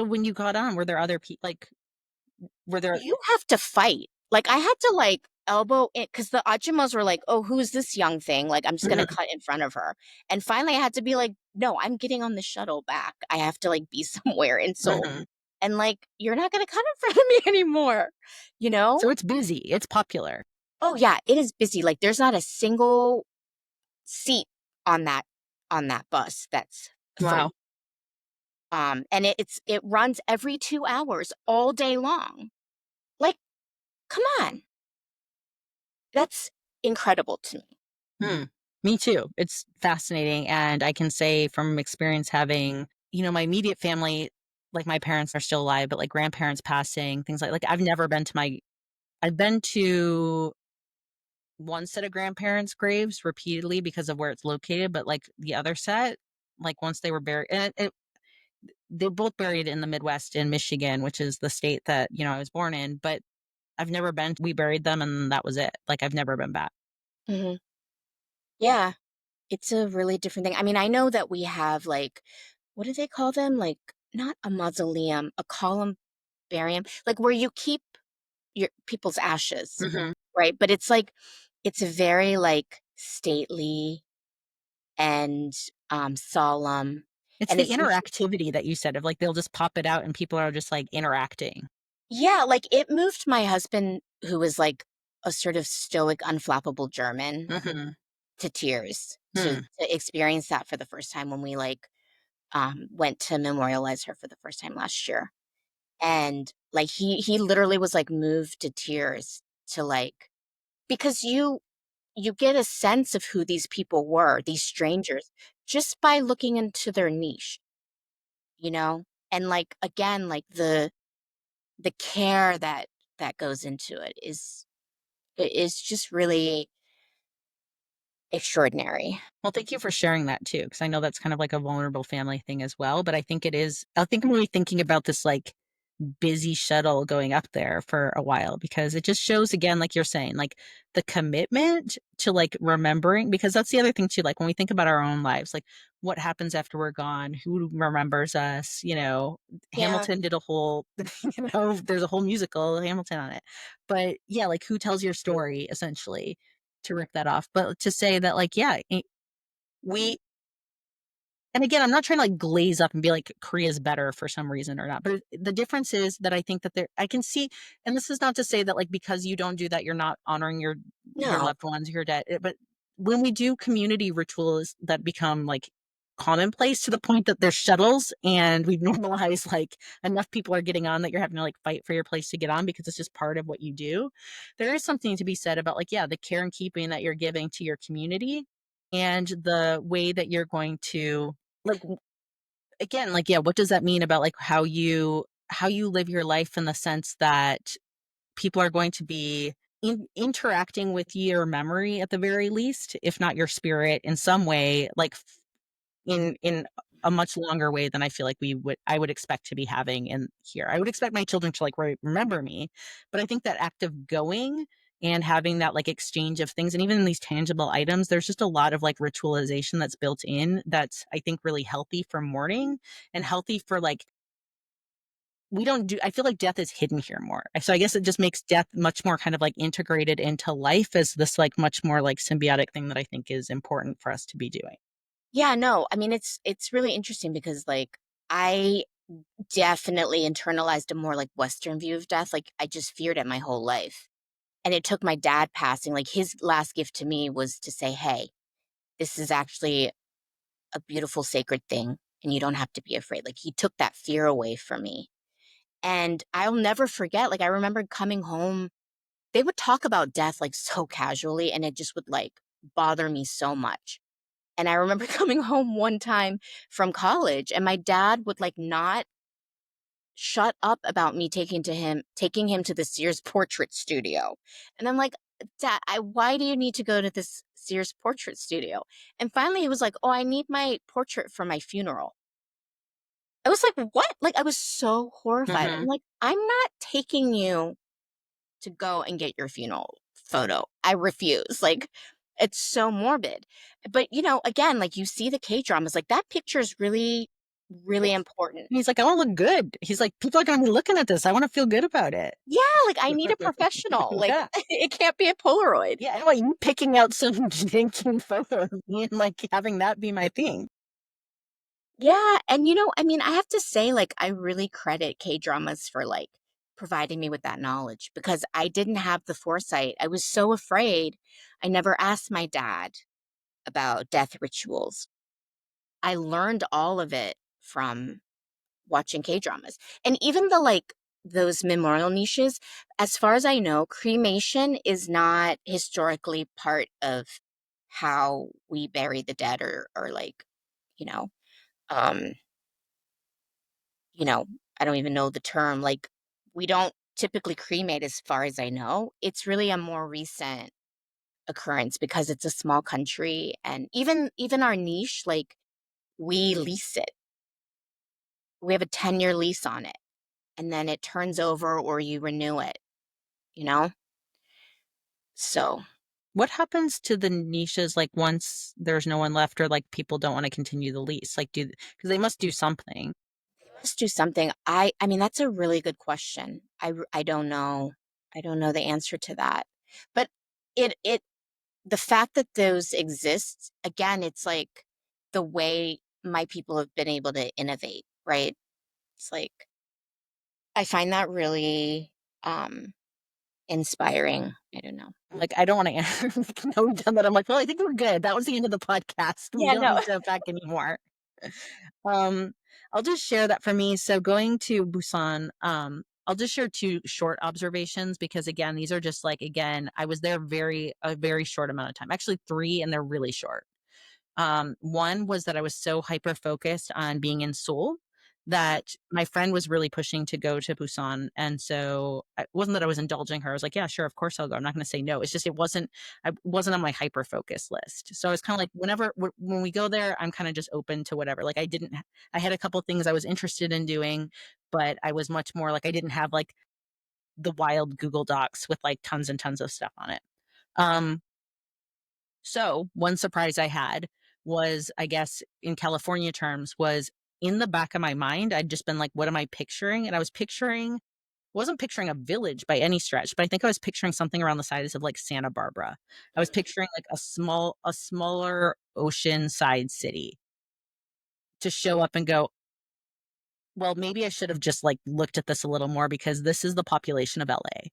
when you got on, were there other people? Like, were there? You have to fight. Like, I had to, like, elbow it because the Ajumas were like, "Oh, who's this young thing? Like, I'm just gonna Mhm, cut in front of her." And finally, I had to be like, "No, I'm getting on the shuttle back. I have to, like, be somewhere in Seoul." mhm. And, like, "You're not gonna cut in front of me anymore," you know? So it's busy. It's popular. Oh, yeah, it is busy. Like, there's not a single seat on that bus that's Wow. free. And it runs every 2 hours all day long. Like, come on. That's incredible to me. Hmm. Me too. It's fascinating, and I can say from experience having, my immediate family, like my parents are still alive, but like grandparents passing, things like I've never been to my. I've been to one set of grandparents' graves repeatedly because of where it's located, but like the other set, like once they were buried, and they're both buried in the Midwest in Michigan, which is the state that I was born in. But I've never been. We buried them, and that was it. Like I've never been back. Mhm. Yeah. It's a really different thing. I mean, I know that we have, like, what do they call them? Like, not a mausoleum, a columbarium, like, where you keep your people's ashes, Mhm. right? But it's like it's very, like, stately and, solemn, It's and the it's usually interactivity that you said of, like, they'll just pop it out and people are just, like, interacting. yeah, like, it moved my husband, who is, like, a sort of stoic, unflappable German, Mhm. to tears Hmm. to experience that for the first time when we, like, went to memorialize her for the first time last year. And, like, he literally was, like, moved to tears to, like because you get a sense of who these people were, these strangers, just by looking into their niche, you know? And, like, again, like, the care that goes into it is just really extraordinary. Well, thank you for sharing that too, because I know that's kind of like a vulnerable family thing as well, but I think I'm really thinking about this, like, busy shuttle going up there for a while because it just shows again, like you're saying, like, the commitment to, like, remembering because that's the other thing too, like, when we think about our own lives, like, what happens after we're gone? Who remembers us? Yeah. Hamilton did a whole there's a whole musical, Hamilton, on it. But, yeah, like, who tells your story essentially, to rip that off, but to say that, like, yeah, we and again, I'm not trying to, like, glaze up and be like Korea's better for some reason or not, but the difference is that I think that I can see and this is not to say that, like, because you don't do that, you're not honoring your No. loved ones, your dead, but when we do community rituals that become, like, commonplace to the point that there's shuttles and we've normalized, like, enough people are getting on that you're having to, like, fight for your place to get on because it's just part of what you do. There is something to be said about, like, yeah, the care and keeping that you're giving to your community and the way that you're going to like, again, like, yeah, what does that mean about, like, how you live your life in the sense that people are going to be interacting with your memory at the very least, if not your spirit in some way, like, in a much longer way than I feel like I would expect to be having in here. I would expect my children to, like, remember me, but I think that act of going and having that, like, exchange of things, and even in these tangible items, there's just a lot of, like, ritualization that's built in that's, I think, really healthy for mourning and healthy for, like, we don't do I feel like death is hidden here more. So I guess it just makes death much more kind of, like, integrated into life as this, like, much more, like, symbiotic thing that I think is important for us to be doing. Yeah, no, I mean, it's really interesting because, like, I definitely internalized a more, like, Western view of death, like, I just feared it my whole life, and it took my dad passing, like, his last gift to me was to say, "Hey, this is actually a beautiful sacred thing, and you don't have to be afraid." Like, he took that fear away from me, and I'll never forget, like, I remember coming home they would talk about death, like, so casually, and it just would, like, bother me so much. And I remember coming home one time from college, and my dad would, like, not shut up about me taking him to the Sears portrait studio. And I'm like, "Dad, why do you need to go to this Sears portrait studio?" And finally he was like, "Oh, I need my portrait for my funeral." I was like, "What?" Like, I was so horrified. I'm Mhm. like, "I'm not taking you to go and get your funeral photo. I refuse." Like, it's so morbid. But, again, like, you see the K-dramas, like, that picture is really, really important. And he's like, "I wanna look good." He's like, "People are gonna be looking at this. I wanna feel good about it." Yeah, like, I need a professional. Like, Yeah. it can't be a Polaroid. Yeah, I don't want you picking out some dinky photo of me and, like, having that be my thing. Yeah, and, I mean, I have to say, like, I really credit K-dramas for, like, providing me with that knowledge because I didn't have the foresight. I was so afraid. I never asked my dad about death rituals. I learned all of it from watching K-dramas. And even those memorial niches, as far as I know, cremation is not historically part of how we bury the dead or like, you know, um, you know, I don't even know the term. Like, we don't typically cremate as far as I know. It's really a more recent occurrence because it's a small country and even our niche, like we lease it. We have a 10-year lease on it and then it turns over or you renew it, you know? So, What happens to the niches, like, once there's no one left or, like, people don't wanna continue the lease? Like, do because they must do something. Let's do something. I mean, that's a really good question. I don't know. I don't know the answer to that. But it the fact that those exist, again, it's like the way my people have been able to innovate, right? It's like I find that really inspiring. I don't know. Like, I don't wanna now we've done that, I'm like, "Well, I think we're good. That was the end of the podcast. We Yeah, don't no. need to unpack anymore." Um, I'll just share that for me, so going to Busan, I'll just share 2 short observations because, again, these are just, like, again, I was there a very short amount of time, actually 3, and they're really short. One was that I was so hyper focused on being in Seoul Mhm. that my friend was really pushing to go to Busan. And so it wasn't that I was indulging her. I was like, yeah, sure, of course I'll go. I'm not going to say no. It's just I wasn't on my hyper focus list. So I was kind of like, when we go there, I'm kind of just open to whatever. Like I had a couple things I was interested in doing, but I was much more like I didn't have like the wild Google Docs with like tons and tons of stuff on it. Um, so, one surprise I had was, I guess, in California terms, was in the back of my mind, I'd just been like, "What am I picturing?" And I was picturing wasn't picturing a village by any stretch, but I think I was picturing something around the size of, like, Santa Barbara. I was picturing, like, a smaller oceanside city to show up and go, well, maybe I should have just, like, looked at this a little more because this is the population of LA.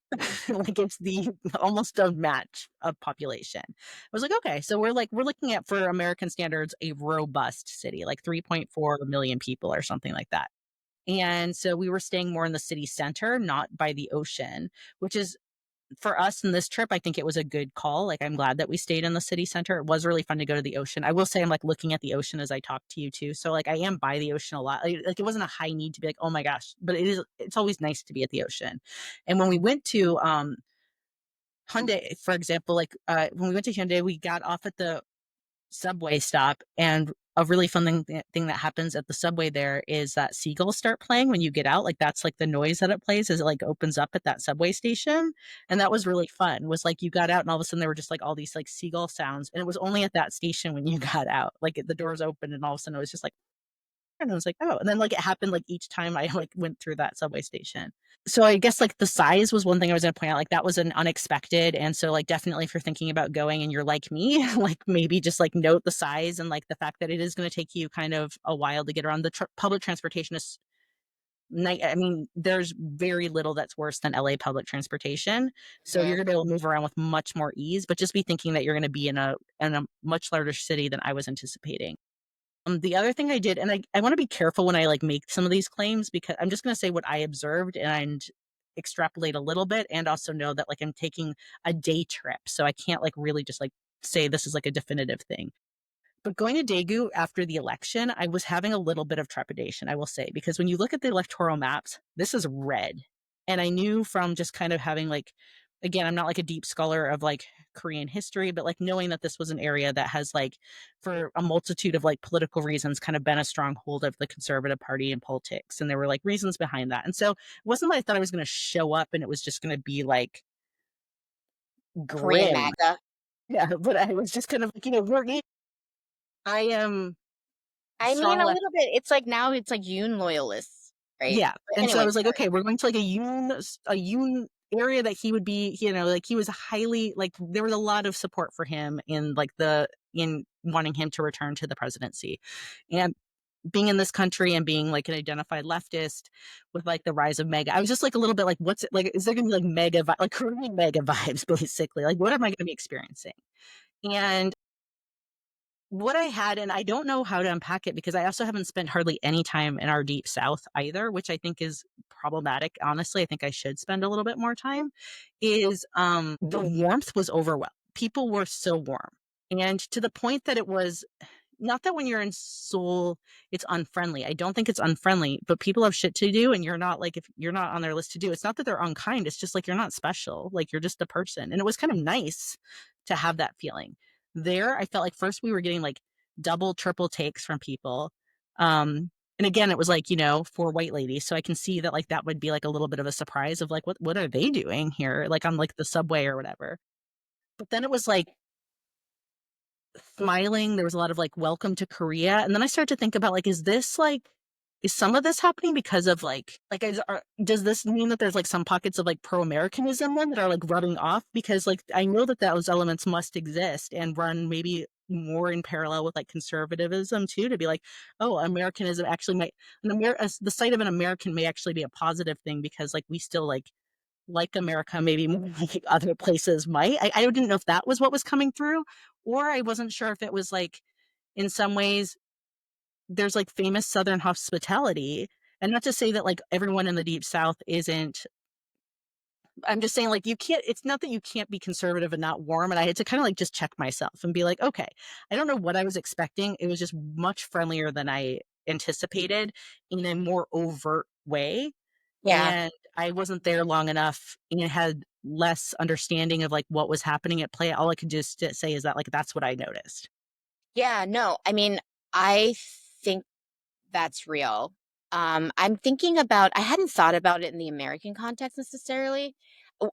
Like, it's the almost a match of population. I was like, "Okay, so we're looking at, for American standards, a robust city, like 3.4 million people or something like that." And so we were staying more in the city center, not by the ocean, which is for us in this trip, I think it was a good call. Like, I'm glad that we stayed in the city center. It was really fun to go to the ocean. I will say I'm, like, looking at the ocean as I talk to you too. So, like, I am by the ocean a lot. Like, it wasn't a high need to be like, "Oh my gosh," but it's always nice to be at the ocean. And when we went to, Hyundai, for example, like, when we went to Hyundai, we got off at the subway stop, and a really fun thing that happens at the subway there is that seagulls start playing when you get out, like, that's, like, the noise that it plays as it, like, opens up at that subway station, and that was really fun, was, like, you got out and all of a sudden there were just, like, all these, like, seagull sounds, and it was only at that station when you got out, like, the doors opened and all of a sudden it was just like and I was like, "Oh," and then, like, it happened, like, each time I, like, went through that subway station. So I guess, like, the size was one thing I was gonna point out, like, that was an unexpected, and so, like, definitely if you're thinking about going and you're like me, like, maybe just, like, note the size and, like, the fact that it is gonna take you kind of a while to get around. The public transportation is I mean, there's very little that's worse than LA public transportation, so you're Mhm. gonna be able to move around with much more ease, but just be thinking that you're gonna be in a much larger city than I was anticipating. The other thing I did, and I wanna be careful when I, like, make some of these claims because I'm just gonna say what I observed and extrapolate a little bit and also know that, like, I'm taking a day trip, so I can't, like, really just, like, say this is, like, a definitive thing. But going to Daegu after the election, I was having a little bit of trepidation, I will say, because when you look at the electoral maps, this is red. And I knew from just kind of having like, again, I'm not like a deep scholar of like Korean history, but like knowing that this was an area that has like, for a multitude of like political reasons, kind of been a stronghold of the conservative party in politics. And there were like reasons behind that. And so it wasn't that I thought I was going to show up and it was just going to be like Korean grim. MAGA. Yeah. But I was just kind of like, I am I mean, strong a left. little bit. It's like now it's like Yoon loyalists, right? Yeah, But and so I anyway, was like, sorry. "Okay, we're going to, like, a Yoon area that he would be," like, he was highly like, there was a lot of support for him in, like, in wanting him to return to the presidency, and being in this country and being, like, an identified leftist with, like, the rise of MAGA, I was just, like, a little bit like, "What's it like, is there gonna be, like, Korean MAGA vibes, basically? Like, what am I gonna be experiencing?" And what I had, and I don't know how to unpack it because I also haven't spent hardly any time in our deep south either, which I think is problematic. Honestly, I think I should spend a little bit more time. Is the warmth was overwhelming. People were so warm. And to the point that it was not that when you're in Seoul, it's unfriendly. I don't think it's unfriendly, but people have shit to do, and you're not like if you're not on their list to do. It's not that they're unkind. It's just like you're not special. Like you're just a person. And it was kind of nice to have that feeling. There, I felt like first we were getting like double, triple takes from people. And again, it was like, for white ladies. So I can see that like that would be like a little bit of a surprise of like, what are they doing here? Like on like the subway or whatever. but then it was like smiling, there was a lot of, like, "Welcome to Korea," and then I started to think about, like, is this, like is some of this happening because of, is does this mean that there's, like, some pockets of, like, pro-Americanism then that are, like, rubbing off? Because, like, I know that those elements must exist and run maybe more in parallel with, like, conservatism too, to be like, "Oh, Americanism actually might the sight of an American may actually be a positive thing because, like, we still, like America maybe more than like other places might." I didn't know if that was what was coming through, or I wasn't sure if it was like, in some ways, there's like famous Southern hospitality, and not to say that like everyone in the Deep South isn't. I'm just saying like you can't. It's not that you can't be conservative and not warm. And I had to kind of like just check myself and be like, okay, I don't know what I was expecting. It was just much friendlier than I anticipated in a more overt way, Yeah. and I wasn't there long enough and had less understanding of, like, what was happening at play. All I could just say is that, like, that's what I noticed. Yeah, no, I mean, I think that's real. I'm thinking about I hadn't thought about it in the American context necessarily.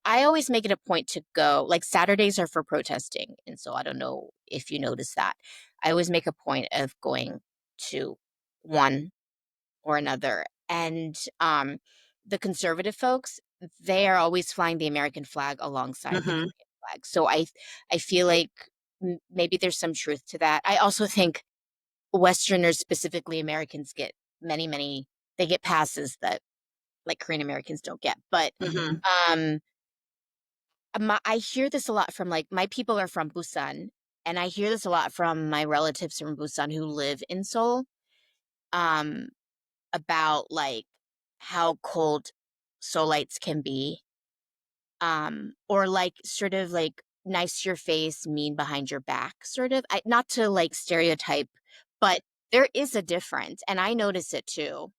I always make it a point to go like, Saturdays are for protesting, and so I don't know if you notice that. I always make a point of going to one or another, and, the conservative folks, they are always flying the American flag alongside the Mhm, Korean flag, so I feel like maybe there's some truth to that. I also think Westerners, specifically Americans, get many they get passes that, like, Korean Americans don't get, but, mhm, um, I hear this a lot from, like my people are from Busan, and I hear this a lot from my relatives from Busan who live in Seoul, um, about, like, how cold Seoulites can be, or, like, sort of, like, nice to your face, mean behind your back, sort of. Not to, like, stereotype, but there is a difference, and I notice it too.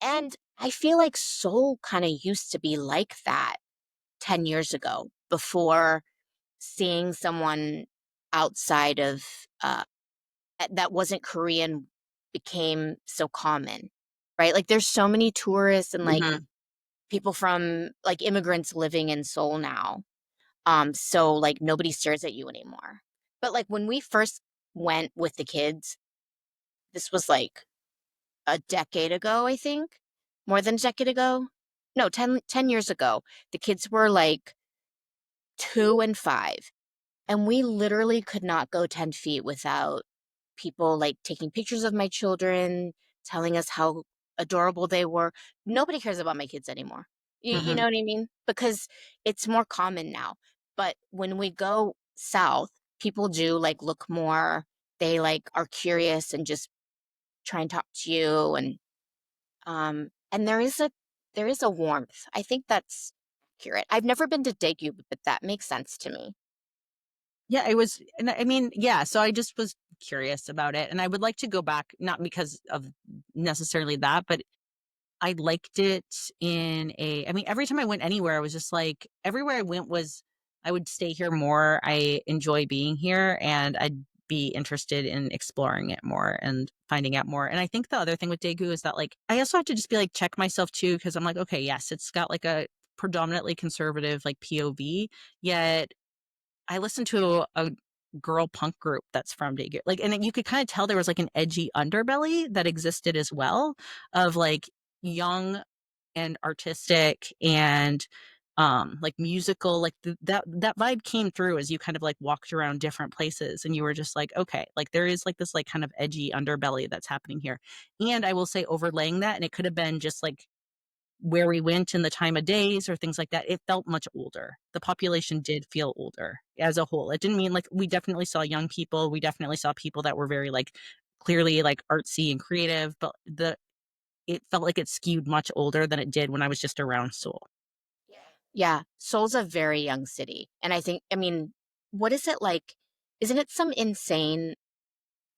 And I feel like Seoul kinda used to be like that 10 years ago before seeing someone outside of, that wasn't Korean became so common, right? Like, there's so many tourists and, like, mhm, people from like, immigrants living in Seoul now, so, like, nobody stares at you anymore. But, like, when we first went with the kids, this was, like, a decade ago, I think? More than a decade ago? No, 10 years ago. The kids were, like, 2 and 5, and we literally could not go 10 feet without people, like, taking pictures of my children, telling us how adorable they were. Nobody cares about my kids anymore. You mhm. know what I mean? Because it's more common now. But when we go south, people do, like, look more they, like, are curious and just try and talk to you, and there is a warmth. I think that's accurate. I've never been to Daegu, but that makes sense to me. Yeah, it was and I mean, yeah, so I just was curious about it, and I would like to go back, not because of necessarily that, but I liked it in a I mean, every time I went anywhere, I was just like everywhere I went was I would stay here more. I enjoy being here and I'd be interested in exploring it more and finding out more. And I think the other thing with Daegu is that like I also have to just be like check myself too because I'm like, okay, yes, it's got like a predominantly conservative like POV, yet I listened to a girl punk group that's from Daegu, like, and then you could kinda tell there was, like, an edgy underbelly that existed as well of, like, young and artistic and, like, musical, like, that vibe came through as you kind of, like, walked around different places, and you were just like, "Okay," like, there is, like, this, like, kind of edgy underbelly that's happening here, and I will say overlaying that, and it could have been just, like, where we went and the time of days or things like that, it felt much older. The population did feel older as a whole. It didn't mean like we definitely saw young people. We definitely saw people that were very like clearly like artsy and creative, but the it felt like it skewed much older than it did when I was just around Seoul. Yeah, Seoul's a very young city, and I mean, what is it like? Isn't it some insane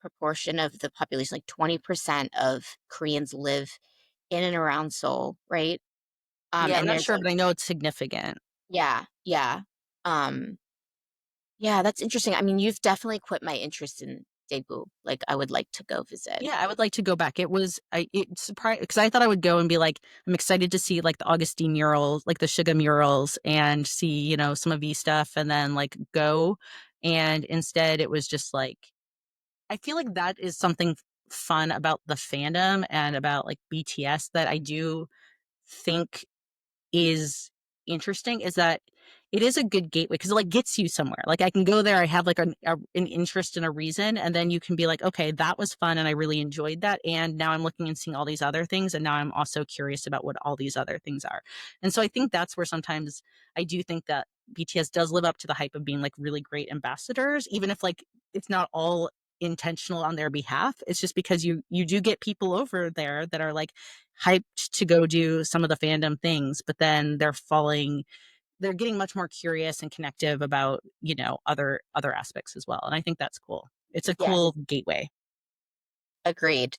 proportion of the population, like 20% of Koreans live in and around Seoul, right? Yeah, I'm And not there's sure, like but I know it's significant. yeah, yeah. Um, yeah, that's interesting. I mean, you've definitely quit my interest in debut. Like, I would like to go visit. Yeah, I would like to go back. It surprised because I thought I would go and be like, I'm excited to see like the Augustine murals, like the Sugar murals, and see, some of these stuff, and then like go. And instead, it was just like, I feel like that is something fun about the fandom and about like BTS that I do think is interesting is that it is a good gateway because it like gets you somewhere. Like I can go there, I have like an interest and a reason, and then you can be like, okay, that was fun and I really enjoyed that. And now I'm looking and seeing all these other things, and now I'm also curious about what all these other things are. And so I think that's where sometimes I do think that BTS does live up to the hype of being like really great ambassadors, even if like it's not all intentional on their behalf. It's just because you do get people over there that are like hyped to go do some of the fandom things, but then they're getting much more curious and connective about, other aspects as well. And I think that's cool. It's a Yes, cool gateway. agreed.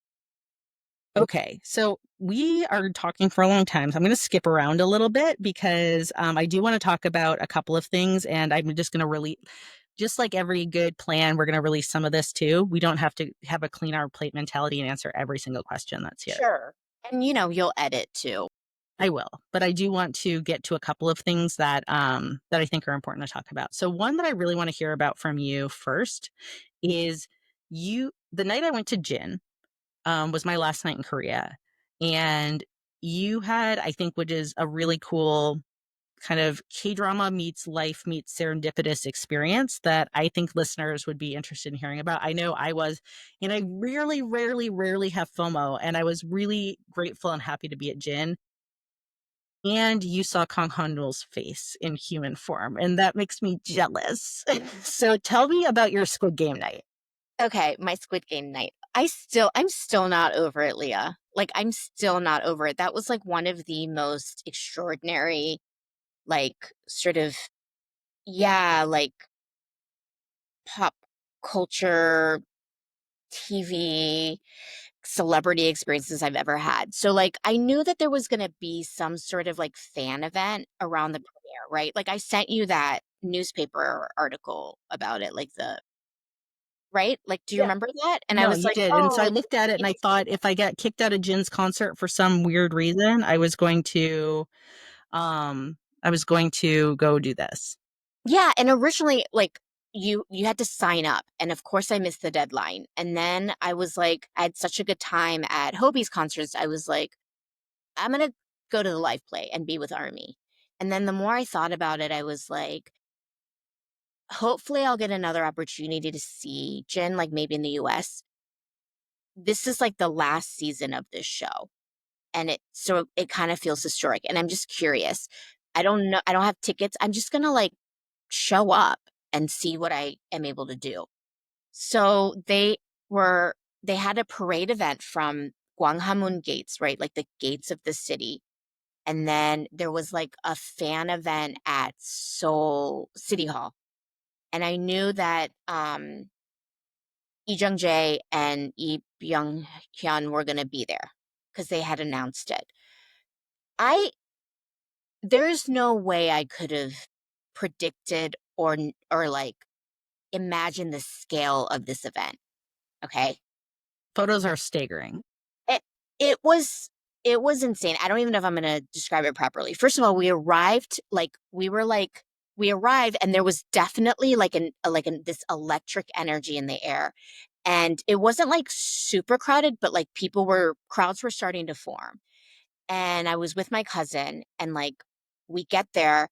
Okay, so we are talking for a long time, so I'm going to skip around a little bit because I do want to talk about a couple of things, and I'm just going to really, just like every good plan, we're going to release some of this too. We don't have to have a clean our plate mentality and answer every single question that's here. Sure. And, you'll edit too. I will, but I do want to get to a couple of things that I think are important to talk about. So one that I really want to hear about from you first is the night I went to Jin, was my last night in Korea. And you had, I think, which is a really cool kind of K-drama meets life meets serendipitous experience that I think listeners would be interested in hearing about. I know I was, and I rarely, rarely, rarely have FOMO, and I was really grateful and happy to be at Jin. And you saw Kang Han-nul's face in human form, and that makes me jealous. So tell me about your Squid Game night. Okay, my Squid Game night. I'm still not over it, Leah. Like, I'm still not over it. That was like one of the most extraordinary, like, sort of, yeah, like pop culture, TV, celebrity experiences I've ever had. So, like, I knew that there was going to be some sort of like fan event around the premiere, right? Like, I sent you that newspaper article about it, like right? Like, do you Yeah. remember that? And I No, was you like, did. And oh, so I like, looked at it and I thought if I got kicked out of Jin's concert for some weird reason, I was going to go do this. yeah. And originally, like, you had to sign up, and of course I missed the deadline. And then I was like, I had such a good time at Hobie's concerts. I was like, I'm gonna go to the live play and be with Army. And then the more I thought about it, I was like, hopefully I'll get another opportunity to see Jin, like maybe in the US. This is like the last season of this show. And it kind of feels historic. And I'm just curious. I don't know. I don't have tickets. I'm just gonna like show up and see what I am able to do. So were they had a parade event from Gwanghamun gates, right? Like the gates of the city. And then there was like a fan event at Seoul City Hall. And I knew that Lee Jung-jae and Lee Byung-hyun were going to be there because they had announced it. I There's no way I could have predicted or like imagined the scale of this event. Okay. Photos are staggering. It it was it was insane. I don't even know if I'm gonna describe it properly. First of all, we arrived and there was definitely this electric energy in the air. And it wasn't like super crowded, but like crowds were starting to form. And I was with my cousin, and like we get there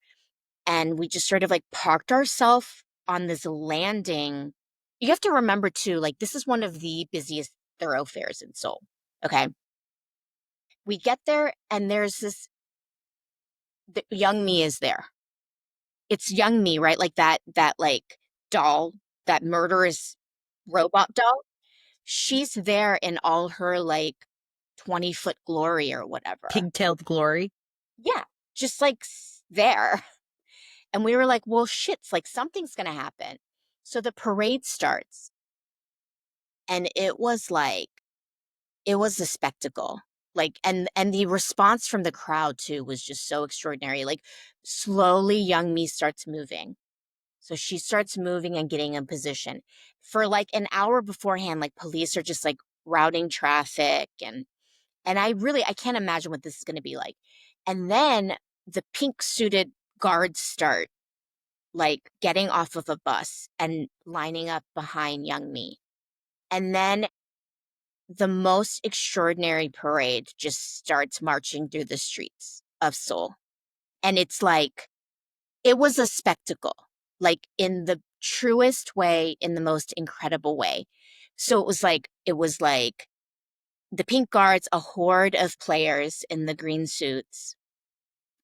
and we just sort of like parked ourselves on this landing. You have to remember too, like this is one of the busiest thoroughfares in Seoul. Okay. We get there and there's the young me is there. It's young me, right? Like that like doll, that murderous robot doll. She's there in all her like 20-foot glory or whatever. Pigtailed glory. Yeah, just like there. And we were like, well, shit's like something's going to happen. So the parade starts, and it was a spectacle. Like, and the response from the crowd too was just so extraordinary. Like, slowly young me starts moving. So she starts moving and getting in position. For like an hour beforehand, like police are just like routing traffic and I can't imagine what this is going to be like. And then the pink suited guards start like getting off of a bus and lining up behind young me. And then the most extraordinary parade just starts marching through the streets of Seoul. And it's like, it was a spectacle, like in the truest way, in the most incredible way. So it was like the pink guards, a horde of players in the green suits,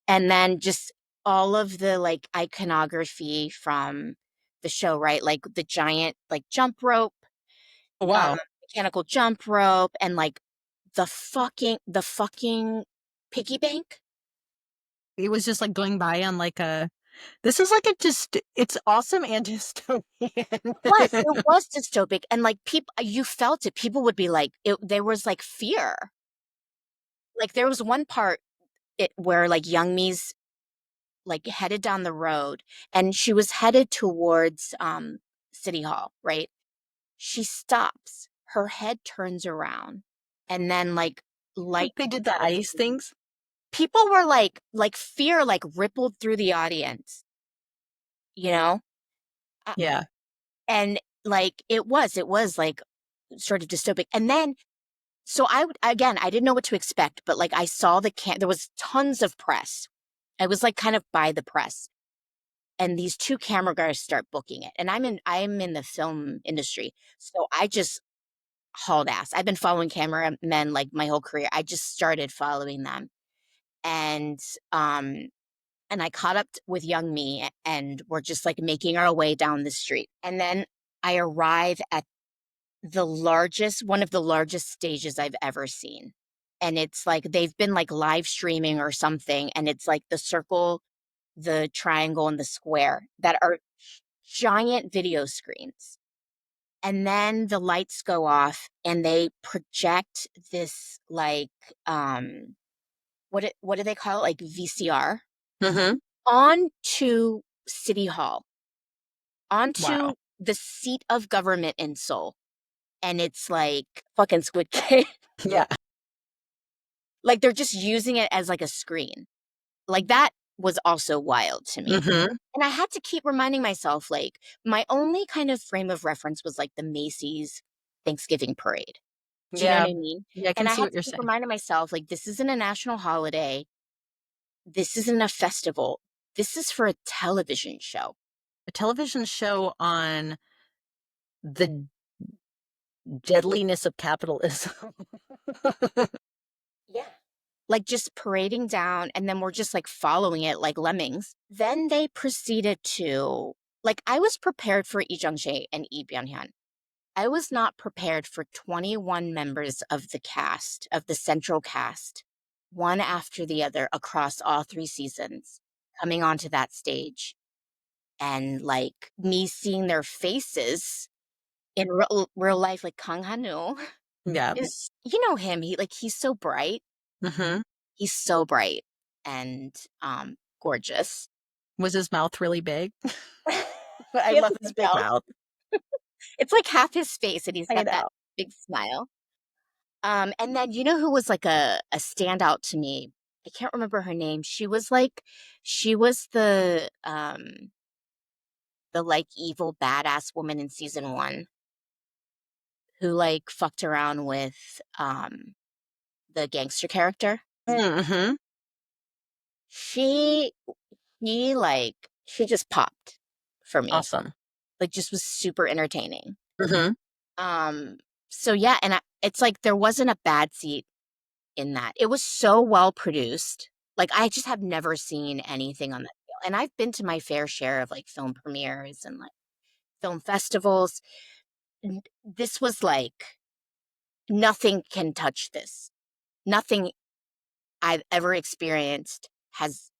and then just all of the like iconography from the show, right? Like the giant like jump rope, Oh, um, wow. mechanical jump rope, and like the fucking piggy bank. It was just like going by on like a this is like a just it's awesome and dystopian. It was dystopic, and like people, you felt it. People would be like, there was like fear. Like there was one part where like Young Mi's like headed down the road, and she was headed towards City Hall, right? She stops, her head turns around, and then like light They did the starts. ice things. People were like fear like rippled through the audience, you know? Uh, Yeah. and like it was like sort of dystopic. And then so again, I didn't know what to expect, but like I saw there was tons of press. I was like kind of by the press. And these two camera guys start booking it. And I'm in the film industry. So I just hauled ass. I've been following cameramen like my whole career. I just started following them. And um and I caught up with young me and we're just like making our way down the street. And then I arrive at one of the largest stages I've ever seen. And it's like they've been like live streaming or something. And it's like the circle, the triangle, and the square that are giant video screens. And then the lights go off and they project this like what do they call it? Like VCR Hmm. onto City Hall, onto Wow. the seat of government in Seoul. And it's like fucking Squid Game. Yeah. Like they're just using it as like a screen. Like that was also wild to me. Hmm. And I had to keep reminding myself, like, my only kind of frame of reference was like the Macy's Thanksgiving parade. Do you know what Yeah. I mean? Yeah, I And can I see had what to you're keep saying. reminding myself, like, this isn't a national holiday. This isn't a festival. This is for a television show. A television show on the deadliness of capitalism. Yeah. Like just parading down, and then we're just like following it like lemmings. Then they proceeded to, like, I was prepared for Lee Jung-jae and Lee Byung-hyun. I was not prepared for 21 members of the cast, of the central cast, one after the other across all three seasons, coming onto that stage. And like me seeing their faces in real life, like Kang Hanu Yeah. is, you know him, he's so bright. Hmm. He's so bright and gorgeous. Was his mouth really big? I He has love a his big big mouth. mouth. It's like half his face, and he's I got that know. big smile. And then you know who was like a standout to me? I can't remember her name. She was the like evil badass woman in season one who like fucked around with the gangster character. Hmm. She she just popped for me. Awesome. Like just was super entertaining. Hmm. Um so yeah, and it's like there wasn't a bad seat in that. It was so well produced. Like I just have never seen anything on that scale. And I've been to my fair share of like film premieres and like film festivals. This was like nothing can touch this. Nothing I've ever experienced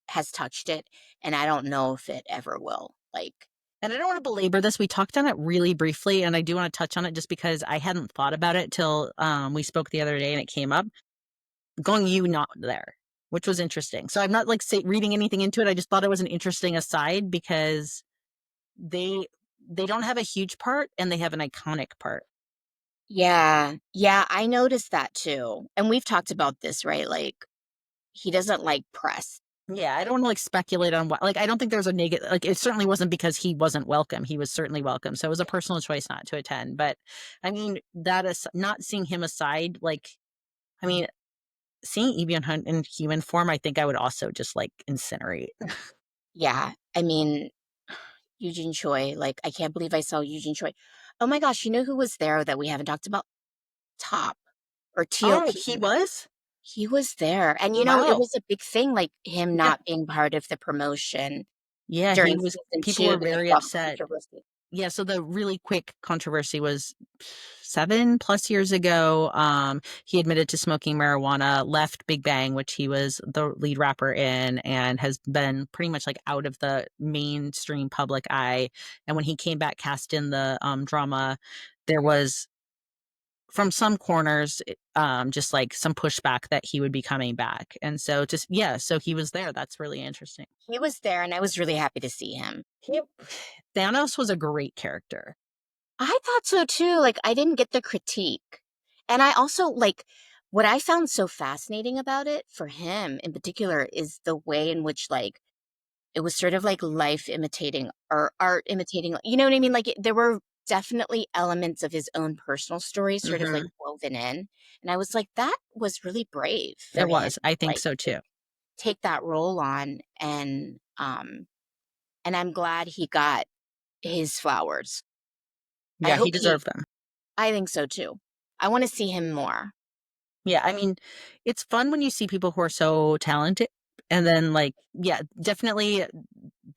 has touched it, and I don't know if it ever will. Like, And I don't want to belabor this. We talked on it really briefly, and I do want to touch on it just because I hadn't thought about it till we spoke the other day and it came up. Going you not there, which was interesting. So I'm not like reading anything into it. I just thought it was an interesting aside because they they don't have a huge part and they have an iconic part. Yeah. Yeah, I noticed that too. And we've talked about this, right? Like, he doesn't like press. Yeah, I don't wanna, like, speculate on what like, I don't think there's a negative like, it certainly wasn't because he wasn't welcome, he was certainly welcome, so it was a personal choice not to attend, but, I mean, that is not seeing him aside, like I mean, seeing Lee Byung-hun in human form, I think I would also just, like, incinerate. Yeah. I mean, Eugene Choi, like, I can't believe I saw Eugene Choi. Oh my gosh, you know who was there that we haven't talked about? Top or Oh, TOP. he was? He was there. And, it Wow. was a big thing, like, him Yeah. not being part of the promotion Yeah, he during was season people 2 were because very of upset. controversy. Yeah, so the really quick controversy was 7 plus years ago. He admitted to smoking marijuana, left Big Bang, which he was the lead rapper in, and has been pretty much like out of the mainstream public eye. And when he came back cast in the drama, there was from some corners just like some pushback that he would be coming back. And so just yeah, so he was there. That's really interesting. He was there, and I was really happy to see him. He, Thanos was a great character. I thought so too, like, I didn't get the critique. And I also, like, what I found so fascinating about it, for him in particular, is the way in which, like, it was sort of like life imitating or art imitating, you know what I mean? Like, there were definitely elements of his own personal story sort of, like, Hmm. woven in, and I was like, "That was really brave for It him," was. I think like, so to too. take that role on, and I'm glad he got his flowers. I Yeah, he hope he deserved them. I think so too. I wanna see him more. Yeah, I mean, it's fun when you see people who are so talented and then like, yeah, definitely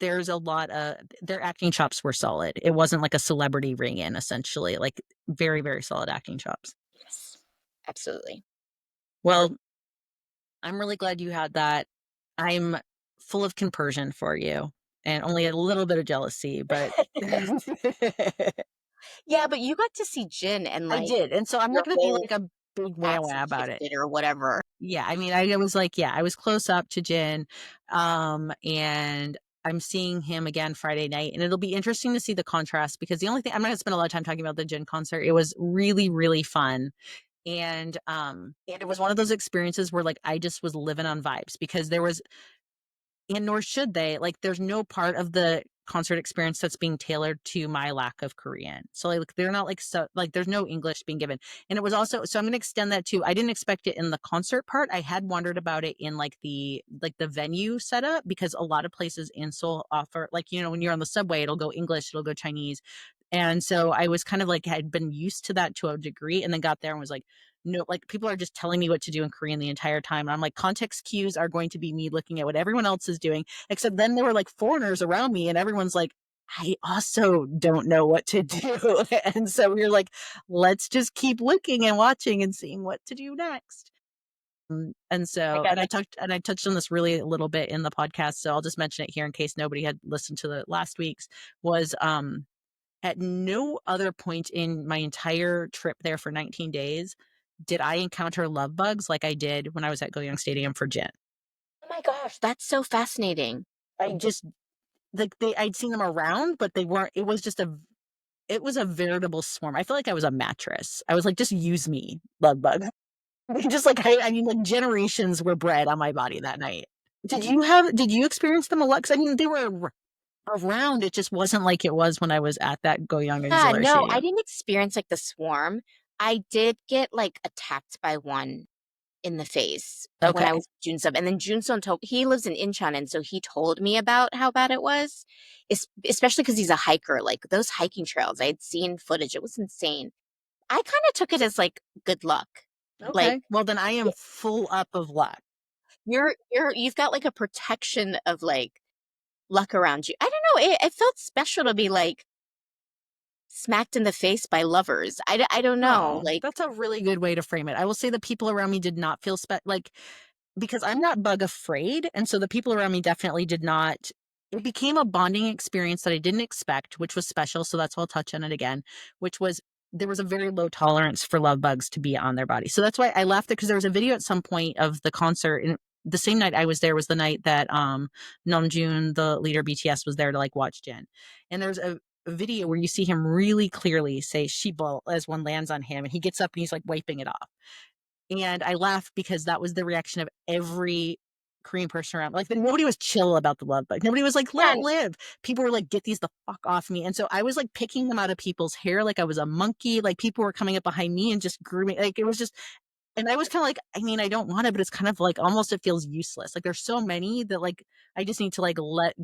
there's a lot of their acting chops were solid. It wasn't like a celebrity ring in essentially, like very, very solid acting chops. Yes. Absolutely. Well, I'm really glad you had that. I'm full of compersion for you and only a little bit of jealousy, but Yeah, but you got to see Jin and, I like, did. And so I'm not your going to be whole like a big wah wah accent about it. shifted or whatever. Yeah, I mean, I was like, yeah, I was close up to Jin, and I'm seeing him again Friday night, and it'll be interesting to see the contrast because the only thing I'm not gonna spend a lot of time talking about the Jin concert. It was really, really fun, and it was one of those experiences where like I just was living on vibes because there was and nor should they. Like, there's no part of the concert experience that's being tailored to my lack of Korean. So, like, they're not like so like there's no English being given. And it was also so I'm gonna extend that too. I didn't expect it in the concert part. I had wondered about it in like the venue setup because a lot of places in Seoul offer like, when you're on the subway, it'll go English, it'll go Chinese. And so I was kind of like had been used to that to a degree and then got there and was like, no, like people are just telling me what to do in Korean the entire time. And I'm like, context cues are going to be me looking at what everyone else is doing. Except then there were like foreigners around me, and everyone's like, I also don't know what to do. And so we were like, let's just keep looking and watching and seeing what to do next. And I so, got and I touched on this really a little bit in the podcast. So I'll just mention it here in case nobody had listened to the last week's was at no other point in my entire trip there for 19 days did I encounter love bugs like I did when I was at Goyang Stadium for Jin. oh my gosh, that's so fascinating. I just like I'd seen them around, but they weren't. It was a veritable swarm. I feel like I was a mattress. I was like, just use me, love bug. Just like I mean, like generations were bred on my body that night. Did you experience them a lot? 'Cause I mean, they were around. It just wasn't like it was when I was at that Goyang Yeah, Auxiliary no, I Stadium. didn't experience, like, the swarm. I did get, like, attacked by one in the face when Okay. I was with Junseop, and then Junseon told he lives in Incheon, and so he told me about how bad it was, especially because he's a hiker, like, those hiking trails, I had seen footage, it was insane. I kinda took it as, like, good luck. Like, Okay. Well, then I am y full up of luck. you've got, like, a protection of, like, luck around you. I don't know, it felt special to be, like, smacked in the face by lovers. I don't know, Oh, like, that's a really good way to frame it. I will say the people around me did not feel like because I'm not bug afraid, and so the people around me definitely did not. It became a bonding experience that I didn't expect, which was special. So that's why I'll touch on it again, which was there was a very low tolerance for love bugs to be on their body. So that's why I laughed because there was a video at some point of the concert, and the same night I was there was the night that Namjoon, the leader of BTS, was there to like watch Jin. And there's a video where you see him really clearly say "shibol" as one lands on him, and he gets up and he's like wiping it off. And I laughed because that was the reaction of every Korean person around. Like, nobody was chill about the love bug. Nobody was like, let Yeah, it live. People were like, get these the fuck off me. And so I was like picking them out of people's hair like I was a monkey. Like, people were coming up behind me and just grooming. Like, it was just, and I was kind of like, I mean, I don't want it, but it's kind of like almost it feels useless. Like, there's so many that like I just need to like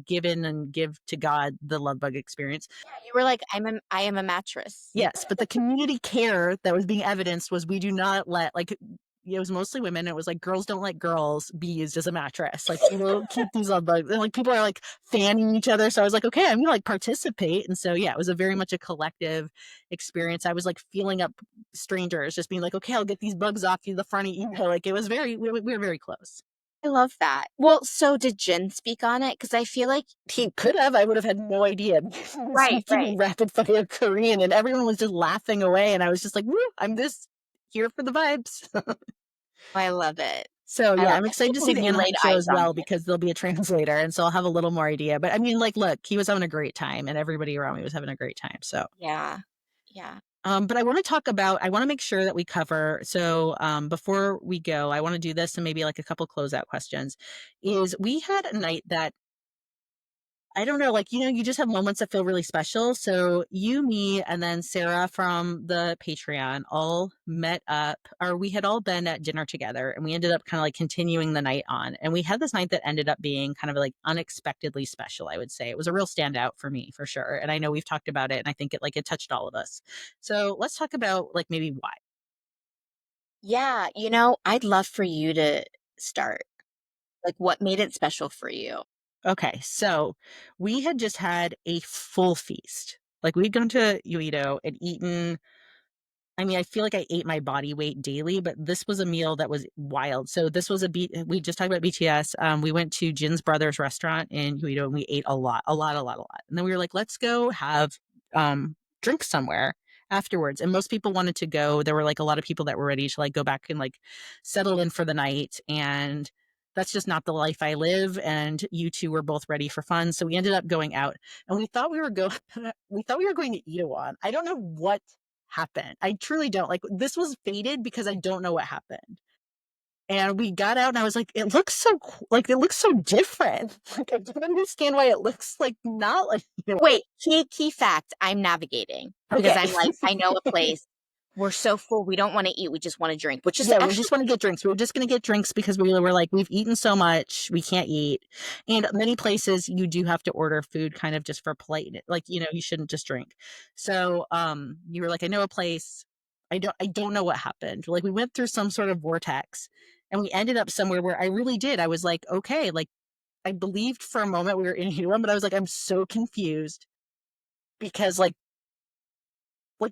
give in and give to God the love bug experience. you were like, I am a mattress. Yes, but the community care that was being evidenced was we do not let like it was mostly women. It was like girls don't let girls be used as a mattress. Like we will keep these on bugs. And like people are like fanning each other. So I was like, okay, I'm gonna like participate. And so yeah, it was a very much a collective experience. I was like feeling up strangers, just being like, okay, I'll get these bugs off you the front of you. Like it was very we were very close. I love that. Well, so did Jin speak on it? Because I feel like He could have. I would have had no idea. He was right, speaking right. in rapid fire Korean, and everyone was just laughing away. And I was just like, "Woo! I'm just here for the vibes." I love it. So I yeah, love I'm I excited can't to see believe the you Anaheim laid show eyes as on well him. because there'll be a translator, and so I'll have a little more idea. But I mean, like, look, he was having a great time, and everybody around me was having a great time. So, Yeah. Yeah. but I want to talk about. I want to make sure that we cover. So, before we go, I want to do this and maybe like a couple closeout questions. Is we had a night that I don't know, like, you just have moments that feel really special. So you, me, and then Sarah from the Patreon all met up, or we had all been at dinner together, and we ended up kind of like continuing the night on. And we had this night that ended up being kind of like unexpectedly special, I would say. It was a real standout for me, for sure. And I know we've talked about it, and I think it touched all of us. So let's talk about like maybe why. Yeah, I'd love for you to start. Like, what made it special for you? Okay, so we had just had a full feast. Like we'd gone to Uito and eaten. I mean, I feel like I ate my body weight daily, but this was a meal that was wild. So this was we just talked about BTS. We went to Jin's brother's restaurant in Huito and we ate a lot, a lot, a lot, a lot. And then we were like, let's go have drinks somewhere afterwards. And most people wanted to go. There were like a lot of people that were ready to like go back and like settle in for the night. And that's just not the life I live. And you two were both ready for fun. So we ended up going out and we thought we were going we thought we were going to Itaewon. I don't know what happened. I truly don't. Like this was fated because I don't know what happened. And we got out and I was like, it looks so like it looks so different. Like I don't understand why it looks like not like Wait, key fact, I'm navigating because okay. I'm like, I know a place. We're so full, we don't wanna eat, we just wanna drink, which is Yeah, we actually just want to get drinks. We were just going to get drinks because we were like, we've eaten so much, we can't eat. And many places you do have to order food kind of just for polite. Like, you shouldn't just drink. So you were like, I know a place. I don't know what happened. Like we went through some sort of vortex and we ended up somewhere where I really did. I was like, okay, like I believed for a moment we were in Huron, but I was like, I'm so confused because like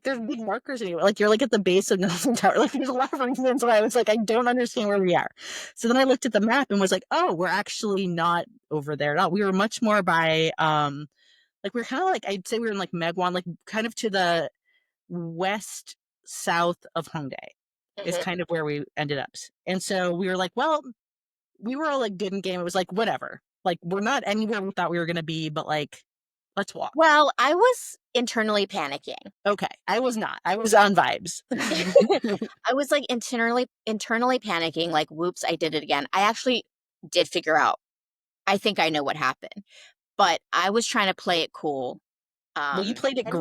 there's big markers anywhere. Like you're like at the base of Nelson Tower. Like there's a lot of reasons why I was like, I don't understand where we are. So then I looked at the map and was like, oh, we're actually not over there at all. We were much more by like we're kind of like I'd say we were in like Megwan, like kind of to the west south of Hongdae is Mhm. kind of where we ended up. And so we were like, well, we were all like good in game. It was like, whatever. Like we're not anywhere we thought we were gonna be, but like let's walk. Well, I was internally panicking. Okay. I was not. I was on vibes. I was, like, internally panicking, like, "Whoops, I did it again." I actually did figure out I think I know what happened, but I was trying to play it cool, Well, you played it and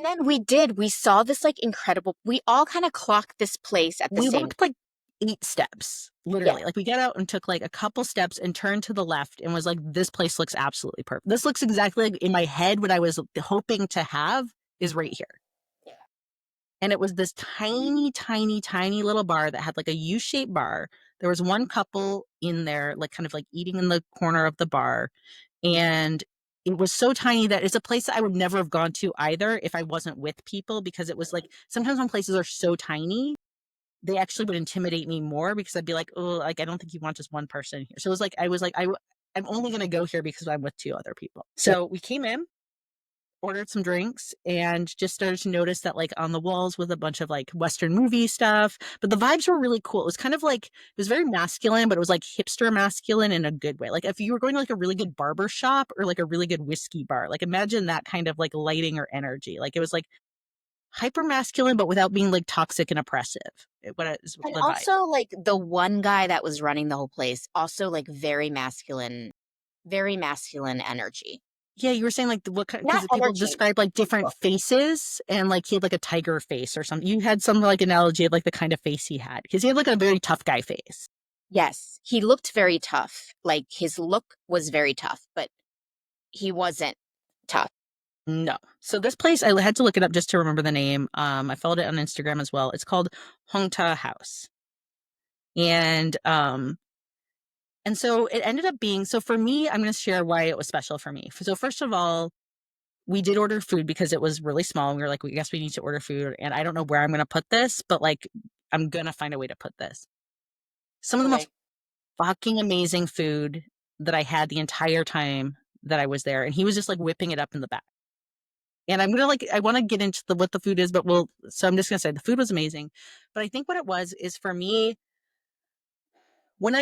then great. we saw this, like, incredible we all kinda clocked this place at the We same walked like 8 steps, yeah, literally. Like we got out and took like a couple steps and turned to the left and was like, this place looks absolutely perfect. This looks exactly like in my head what I was hoping to have is right here. yeah. And it was this tiny, tiny, tiny little bar that had like a U-shaped bar. There was one couple in there, like kind of like eating in the corner of the bar. And it was so tiny that it's a place that I would never have gone to either if I wasn't with people because it was like sometimes when places are so tiny, they actually would intimidate me more because I'd be like, oh, like I don't think you want just one person here. So it was like I was like I'm only gonna go here because I'm with two other people. So we came in, ordered some drinks and just started to notice that like on the walls with a bunch of like Western movie stuff, but the vibes were really cool. It was kind of like, it was very masculine, but it was like hipster masculine in a good way. Like if you were going to like a really good barber shop or like a really good whiskey bar, like imagine that kind of like lighting or energy. Like it was like hyper masculine, but without being like toxic and oppressive. What is And the vibe? also, like, the one guy that was running the whole place, also, like, very masculine energy. Yeah, you were saying like what kind, Not because people energy. describe like different faces and like he had like a tiger face or something. You had some like analogy of like the kind of face he had because he had like a very tough guy face. Yes, he looked very tough. Like, his look was very tough, but he wasn't tough. No. So this place, I had to look it up just to remember the name. I followed it on Instagram as well. It's called Hongta House. And and so it ended up being, so for me, I'm going to share why it was special for me. So first of all, we did order food because it was really small. We were like, we guess we need to order food. And I don't know where I'm going to put this, but like, I'm going to find a way to put this. Some of the Okay. most fucking amazing food that I had the entire time that I was there. And he was just like whipping it up in the back. And I'm gonna like, I want to get into what the food is, but so I'm just gonna say the food was amazing. But I think what it was is for me, when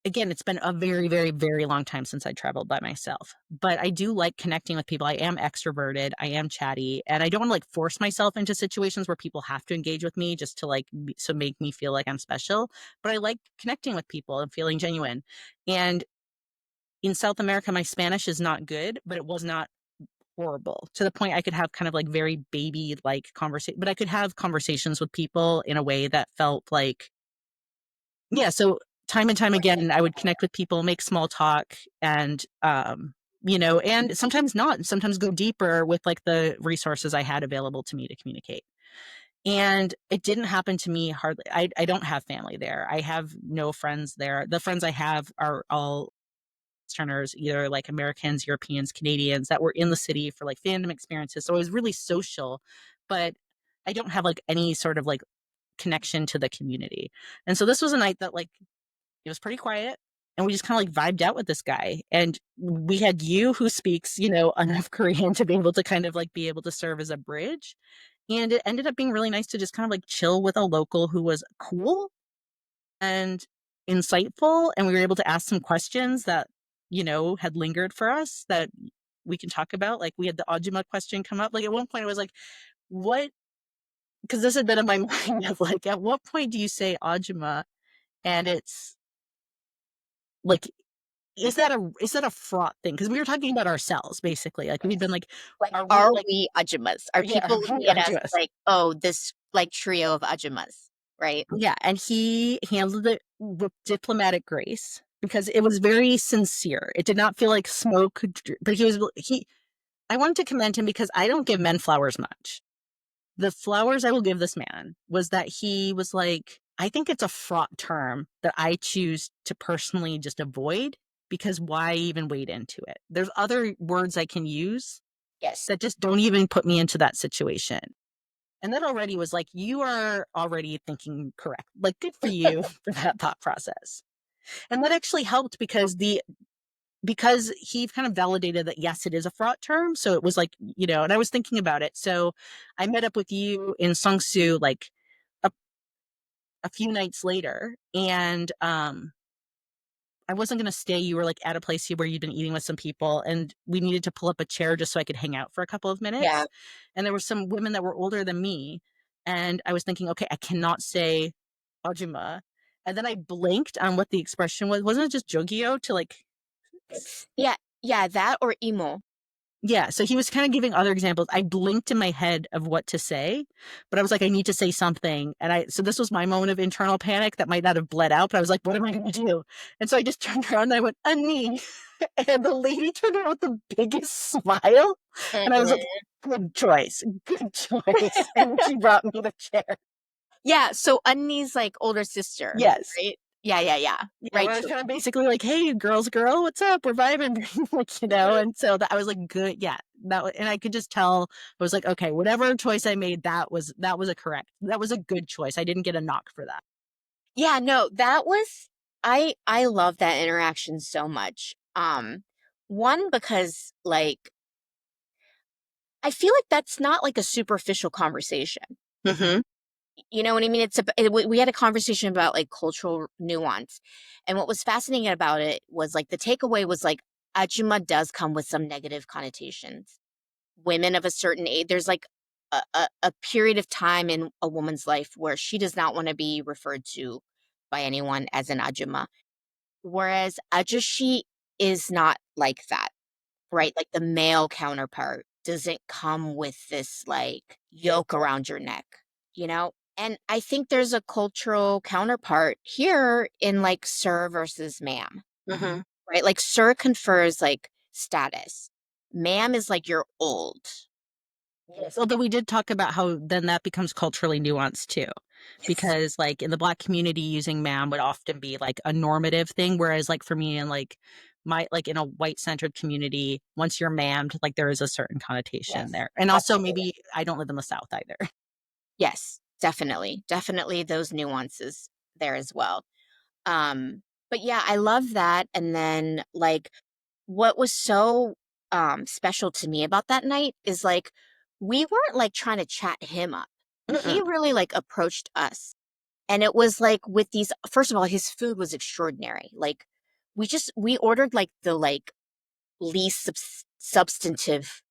again, it's been a very, very, very long time since I traveled by myself, but I do like connecting with people. I am extroverted, I am chatty, and I don't want to like force myself into situations where people have to engage with me just to like, so make me feel like I'm special. But I like connecting with people and feeling genuine. And in South America, my Spanish is not good, but it was not horrible to the point I could have kind of like very baby like conversation, but I could have conversations with people in a way that felt like, yeah. So time and time again, I would connect with people, make small talk, and and sometimes not, sometimes go deeper with like the resources I had available to me to communicate. And it didn't happen to me hardly. I don't have family there. I have no friends there. The friends I have are all Westerners, either like Americans, Europeans, Canadians that were in the city for like fandom experiences. So I was really social, but I don't have like any sort of like connection to the community. And so this was a night that like it was pretty quiet and we just kind of like vibed out with this guy. And we had you who speaks, enough Korean to be able to kind of like be able to serve as a bridge. And it ended up being really nice to just kind of like chill with a local who was cool and insightful. And we were able to ask some questions that, had lingered for us that we can talk about. Like we had the Ajuma question come up. Like at one point I was like, what? Because this had been in my mind of like, at what point do you say Ajuma? And it's like, is that a fraught thing? Because we were talking about ourselves basically. Like we've been like, Like, are we are like, we Ajumas? Are yeah, people are we looking at us Ajumas? like, "Oh, this, like, trio of Ajumas," right? Yeah, and he handled it with diplomatic grace because it was very sincere. It did not feel like smoke, but I wanted to commend him because I don't give men flowers much. The flowers I will give this man was that he was like, I think it's a fraught term that I choose to personally just avoid because why even wade into it? There's other words I can use Yes. that just don't even put me into that situation. And that already was like, you are already thinking correct. Like, good for you for that thought process. And that actually helped because he kind of validated that yes, it is a fraught term. So it was like, and I was thinking about it. So I met up with you in Sungsu like a, a few nights later, and I wasn't gonna stay. You were like at a place where you'd been eating with some people, and we needed to pull up a chair just so I could hang out for a couple of Yeah. minutes. And there were some women that were older than me, and I was thinking, okay, I cannot say Ajuma. And then I blinked on what the expression was. Wasn't it just Jogyo to like Yeah, yeah, that or emo. yeah, so he was kind of giving other examples. I blinked in my head of what to say, but I was like, I need to say something. So this was my moment of internal panic that might not have bled out, but I was like, what am I going to do? And so I just turned around and I went, Ani. And the lady turned around with the biggest smile. And I was like, Mhm. good choice, good choice. And she brought me the chair. Yeah, so Unni's, like, older sister, Yes. right? Yeah, yeah, yeah. Yeah, Right, where I was so kind of basically like, "Hey, girl, what's up? We're vibing," And so that I was like, "Good, yeah." And I could just tell. I was like, "Okay, whatever choice I made, that was a good choice. I didn't get a knock for that." yeah, no, that was I love that interaction so much. One, because, like, I feel like that's not like a superficial conversation. Mhm. You know what I mean? We had a conversation about like cultural nuance, and what was fascinating about it was like the takeaway was like ajuma does come with some negative connotations. Women of a certain age, there's like a period of time in a woman's life where she does not want to be referred to by anyone as an ajuma, whereas ajushi is not like that, right? Like the male counterpart doesn't come with this like yoke around your neck, you know? And I think there's a cultural counterpart here in like sir versus ma'am, Mhm. right? Like sir confers like status. Ma'am is like you're old. Yes, although we did talk about how then that becomes culturally nuanced too, Yes. because, like, in the Black community, using "ma'am" would often be, like, a normative thing, whereas, like, for me and, like, in a white-centered community, once you're "ma'amed," like, there is a certain connotation Yes. there, and also Absolutely. maybe I don't live in the South either. Yes, definitely. Definitely those nuances there as well. But yeah, I love that. And then like what was so special to me about that night is like we weren't like trying to chat him up. He Mm-mm. really like approached us. And it was like with these first of all, his food was extraordinary. Like we ordered like the like least substantive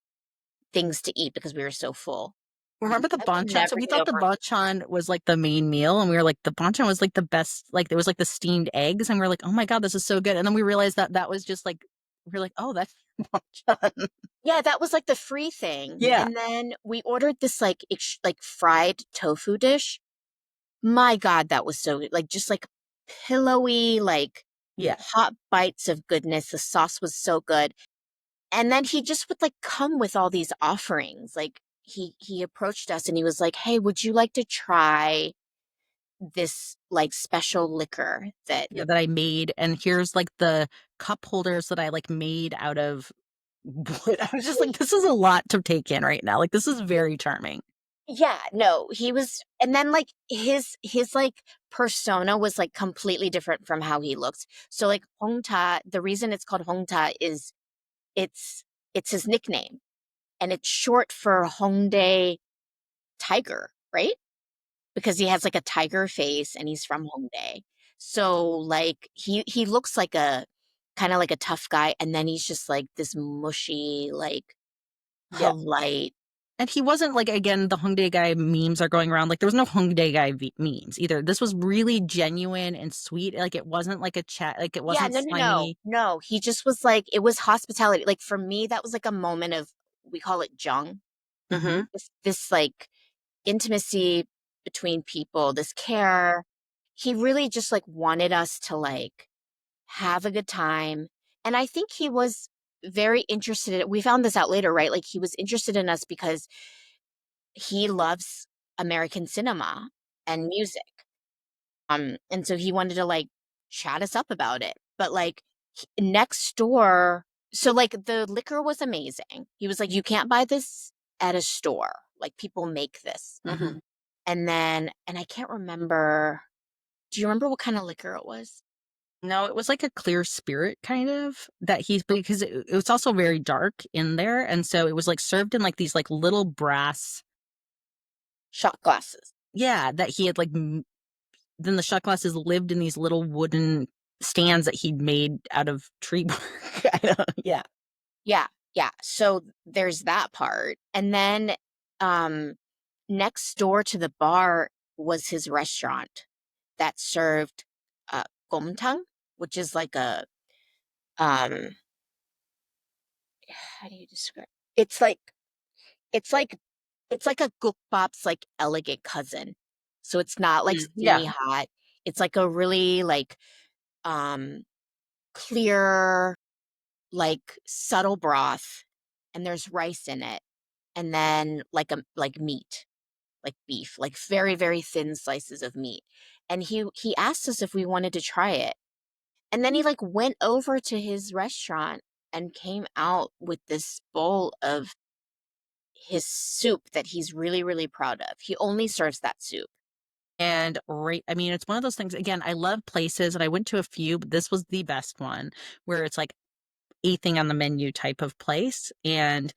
things to eat because we were so full. Remember the I will banchan? So never we get thought the over. banchan was, like, the main meal, and we were like, the banchan was, like, the best, like, there was, like, the steamed eggs, and we are like, "Oh my god, this is so good," and then we realized that that was just, like we're like, "Oh, that's banchan." Yeah, that was like the free thing, Yeah, and then we ordered this, like, like, fried tofu dish. My god, that was so good, like, just, like, pillowy, like, yeah. hot bites of goodness, the sauce was so good, and then he just would, like, come with all these offerings, like, he approached us and he was like, "Hey, would you like to try this, like, special liquor that." Yeah, that I made, and here's, like, the cup holders that I, like, made out of wood. I was just like, "This is a lot to take in right now." Like, this is very charming. Yeah, no, he was and then, like, his, like, persona was, like, completely different from how he looks. So, like, Hongta, the reason it's called Hongta is it's it's his nickname, and it's short for Hongdae tiger, right? Because he has, like, a tiger face, and he's from Hongdae. So, like, he looks like a kinda like a tough guy, and then he's just, like, this mushy, like, Yeah. polite. And he wasn't like again, the Hongdae guy memes are going around, like, there was no Hongdae guy memes either. This was really genuine and sweet, like, it wasn't like a chat like, it Yeah, wasn't no, no, no. slimy. No, he just was like it was hospitality. Like, for me, that was like a moment of we call it jung. Mhm. This, like, intimacy between people, this care. He really just, like, wanted us to, like, have a good time, and I think he was very interested in we found this out later, right? Like, he was interested in us because he loves American cinema and music. And so he wanted to, like, chat us up about it, but, like, next door so, like, the liquor was amazing. He was like, "You can't buy this at a store, like, people make this." Mhm. And then and I can't remember do you remember what kinda liquor it was? No, it was like a clear spirit kind of that he's because it was also very dark in there, and so it was, like, served in, like, these, like, little brass. Shot glasses. Yeah, that he had, like, then the shot glasses lived in these little wooden stands that he'd made out of tree bark. I don't yeah. Yeah, yeah, so there's that part, and then, um, next door to the bar was his restaurant that served, 곰탕, which is like a, um how do you describe it's like it's like it's like a gukbap's, like, elegant cousin. So it's not, like, Yeah. steamy hot. It's like a really, like, um, clear, like, subtle broth, and there's rice in it, and then, like, meat, like beef, like, very, very thin slices of meat. And he asked us if we wanted to try it. And then he, like, went over to his restaurant and came out with this bowl of his soup that he's really, really proud of. He only serves that soup. And right I mean, it's one of those things again, I love places and I went to a few, but this was the best one where it's like a thing on the menu type of place. And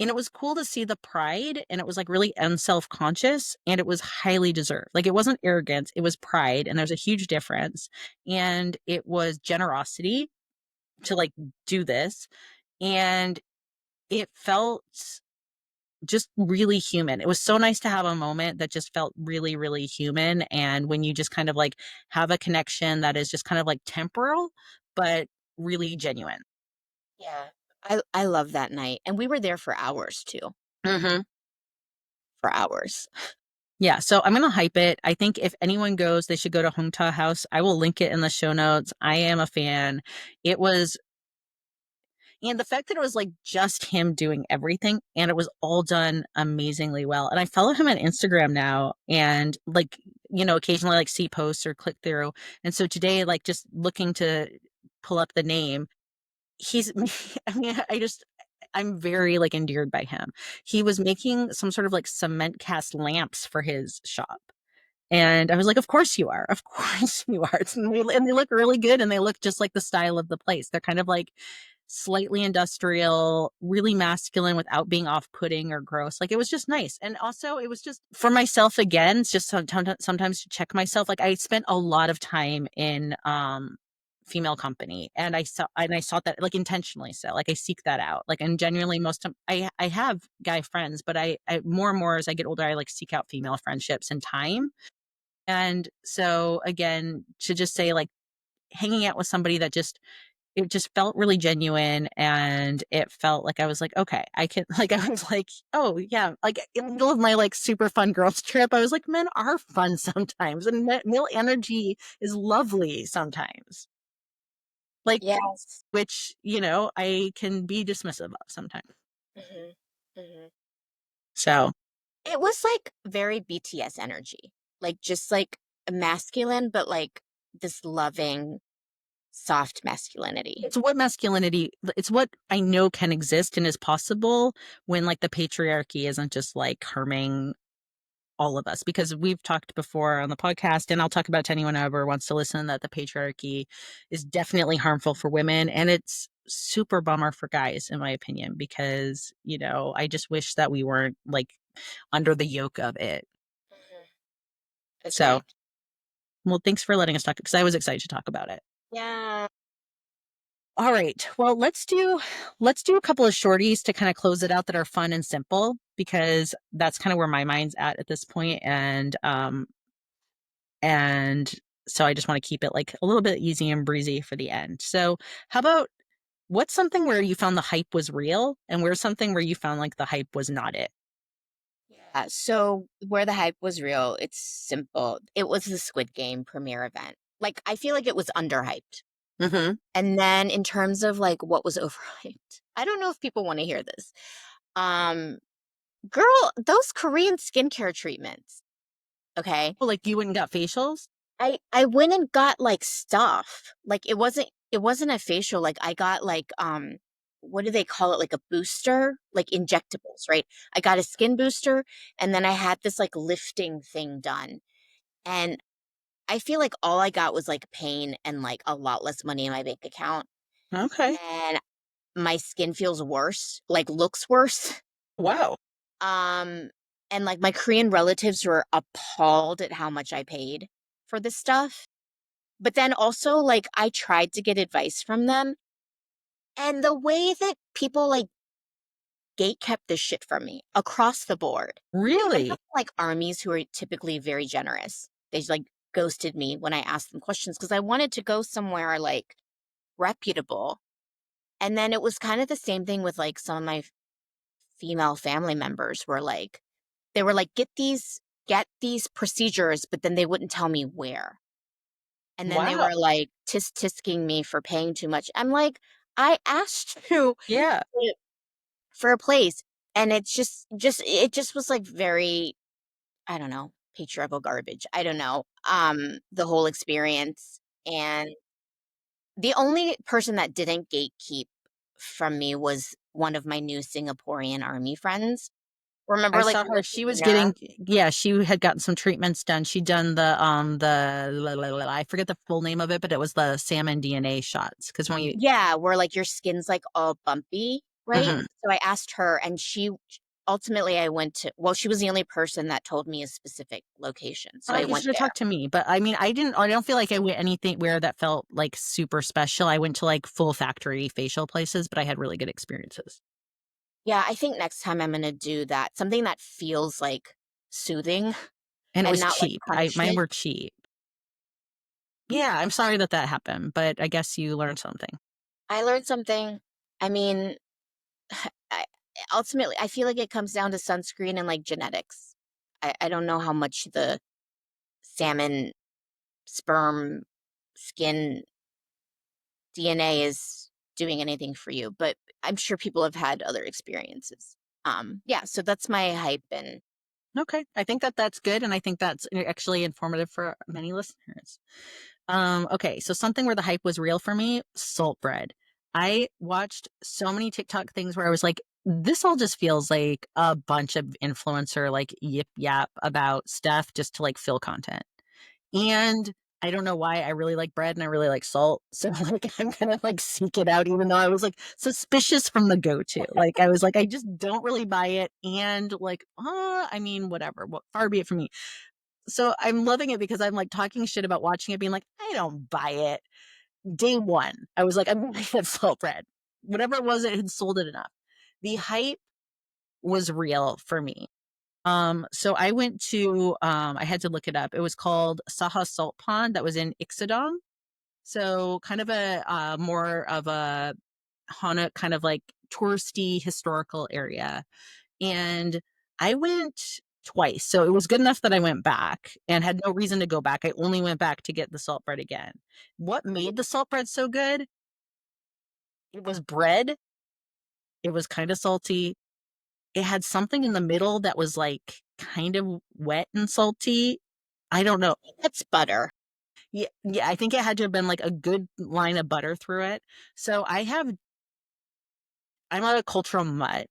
and it was cool to see the pride, and it was like really unself-conscious, and it was highly deserved. Like it wasn't arrogance, it was pride, and there's a huge difference. And it was generosity to like do this. And it felt just really human. It was so nice to have a moment that just felt really, really human. And when you just kind of like have a connection that is just kind of like temporal, but really genuine. Yeah. I love that night, and we were there for hours too, Hmm. for hours. Yeah, so I'm gonna hype it. I think if anyone goes, they should go to Hometa House. I will link it in the show notes. I am a fan. It was, and the fact that it was like just him doing everything and it was all done amazingly well. And I follow him on Instagram now and like, occasionally like see posts or click through. And so today, like just looking to pull up the name, he's, I mean, I'm very like endeared by him. He was making some sort of like cement cast lamps for his shop. And I was like, of course you are. Of course you are. And they look really good and they look just like the style of the place. They're kind of like slightly industrial, really masculine without being off putting or gross. Like it was just nice. And also, it was just for myself again, it's just sometimes to check myself. Like I spent a lot of time in, female company and I sought that like intentionally, so like I seek that out like, and genuinely most of I have guy friends, but I more and more as I get older I like seek out female friendships and time. And so again, to just say like hanging out with somebody that just it just felt really genuine and it felt like I was like, okay, I can like I was like, oh yeah, like in the middle of my like super fun girls trip, I was like, men are fun sometimes and male energy is lovely sometimes. Like Yes. which, I can be dismissive of sometimes. Mhm. Mhm. So It was, like, very BTS energy, like, just, like, masculine, but, like, this loving, soft masculinity. it's what I know can exist and is possible when like the patriarchy isn't just like harming all of us, because we've talked before on the podcast and I'll talk about it to anyone who ever wants to listen that the patriarchy is definitely harmful for women and it's super bummer for guys in my opinion because I just wish that we weren't like under the yoke of it. Mhm. So, Agreed. well, thanks for letting us talk because I was excited to talk about it. Yeah. All right. Well, let's do a couple of shorties to kind of close it out that are fun and simple because that's kind of where my mind's at this point, and so I just want to keep it like a little bit easy and breezy for the end. So, how about what's something where you found the hype was real and where's something where you found like the hype was not it? Yeah, so where the hype was real, it's simple. It was the Squid Game premiere event. Like, I feel like it was underhyped. Mhm. And then in terms of, like, what was overhyped, I don't know if people wanna hear this. Um, girl, those Korean skincare treatments, okay? Well, like you went and got facials? I went and got, like, stuff. Like, it wasn't a facial, like, I got, like, what do they call it? Like, a booster? Like, injectables, right? I got a skin booster, and then I had this, like, lifting thing done, and I feel like all I got was, like, pain and, like, a lot less money in my bank account, Okay. and my skin feels worse, like, looks worse. Wow. Um, and, like, my Korean relatives were appalled at how much I paid for this stuff. But then also, like, I tried to get advice from them, and the way that people, like, gate kept this shit from me across the board. And Really? not like armies who are typically very generous. They just, like, ghosted me when I asked them questions because I wanted to go somewhere, like, reputable. And then it was kind of the same thing with, like, some of my female family members were like they were like, "Get these procedures," but then they wouldn't tell me where. And then they Wow. were, like, tisking me for paying too much. I'm like, "I asked you Yeah. for a place," and it's just was, like, very, I don't know, patriarchal garbage. I don't know, the whole experience, and the only person that didn't gatekeep from me was one of my new Singaporean army friends. I Remember, like, saw we her. went to She was dinner? getting yeah, she had gotten some treatments done. She'd done I forget the full name of it, but it was the salmon DNA shots. Because when you Yeah, where, like, your skin's, like, all bumpy. right? Mhm. So I asked her, and she ultimately I went to well, she was the only person that told me a specific location, so I You went should have there. talked to me, but I mean, I don't feel like I went anything where that felt, like, super special. I went to, like, full factory facial places, but I had really good experiences. Yeah, I think next time I'm gonna do that, something that feels, like, soothing And it and was not like cheap. I Mine punishment. were cheap. Yeah, I'm sorry that that happened, but I guess you learned something. I learned something. I mean, I ultimately, I feel like it comes down to sunscreen and, like, genetics. I don't know how much the salmon sperm skin DNA is doing anything for you, but I'm sure people have had other experiences. Yeah, so that's my hype and Okay, I think that that's good, and I think that's actually informative for many listeners. Okay, so something where the hype was real for me, salt bread. I watched so many TikTok things where I was like, this all just feels like a bunch of influencer like yip yap about stuff just to like fill content. And I don't know why I really like bread and I really like salt. So like I'm gonna like seek it out even though I was like suspicious from the go-to. Like I was like, I just don't really buy it. And like, I mean, whatever. What far be it from me. So I'm loving it because I'm like talking shit about watching it, being like, I don't buy it. Day one, I was like, I'm gonna get salt bread. Whatever it was, it had sold it enough. The hype was real for me. So I went to I had to look it up. It was called Saha Salt Pond that was in Ixodong. So kind of a more of a hanok kind of like touristy historical area. And I went twice. So it was good enough that I went back and had no reason to go back. I only went back to get the salt bread again. What made the salt bread so good? It was bread. It was kind of salty. It had something in the middle that was like kind of wet and salty. I don't know. that's butter. Yeah, yeah, I think it had to have been like a good line of butter through it. So I'm not a cultural mutt.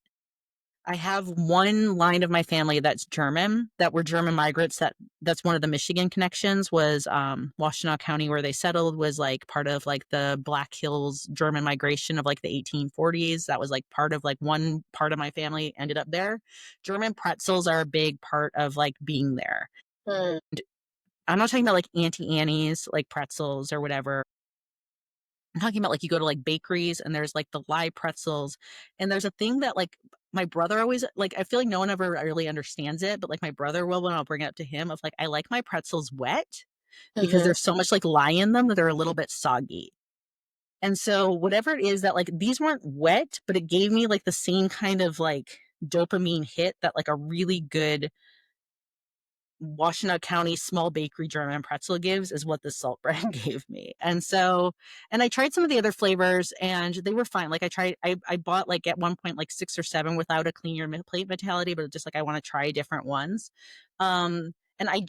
I have one line of my family that's German, that were German migrants. That's one of the Michigan connections was Washtenaw County where they settled was like part of like the Black Hills German migration of like the 1840s. That was like part of like one part of my family ended up there. German pretzels are a big part of like being there. Mm, I'm not talking about like Auntie Annie's like pretzels or whatever. I'm talking about like you go to like bakeries and there's like the live pretzels and there's a thing that like my brother always like I feel like no one ever really understands it, but like my brother will when I'll bring it up to him of like I like my pretzels wet because mhm. there's so much like lye in them that they're a little bit soggy. And so whatever it is that like these weren't wet, but it gave me like the same kind of like dopamine hit that like a really good Washtenaw County small bakery German pretzel gives is what the salt bread gave me. And so, and I tried some of the other flavors and they were fine. Like I bought like at one point like 6 or 7 without a clean your plate mentality, but just like I want to try different ones. And I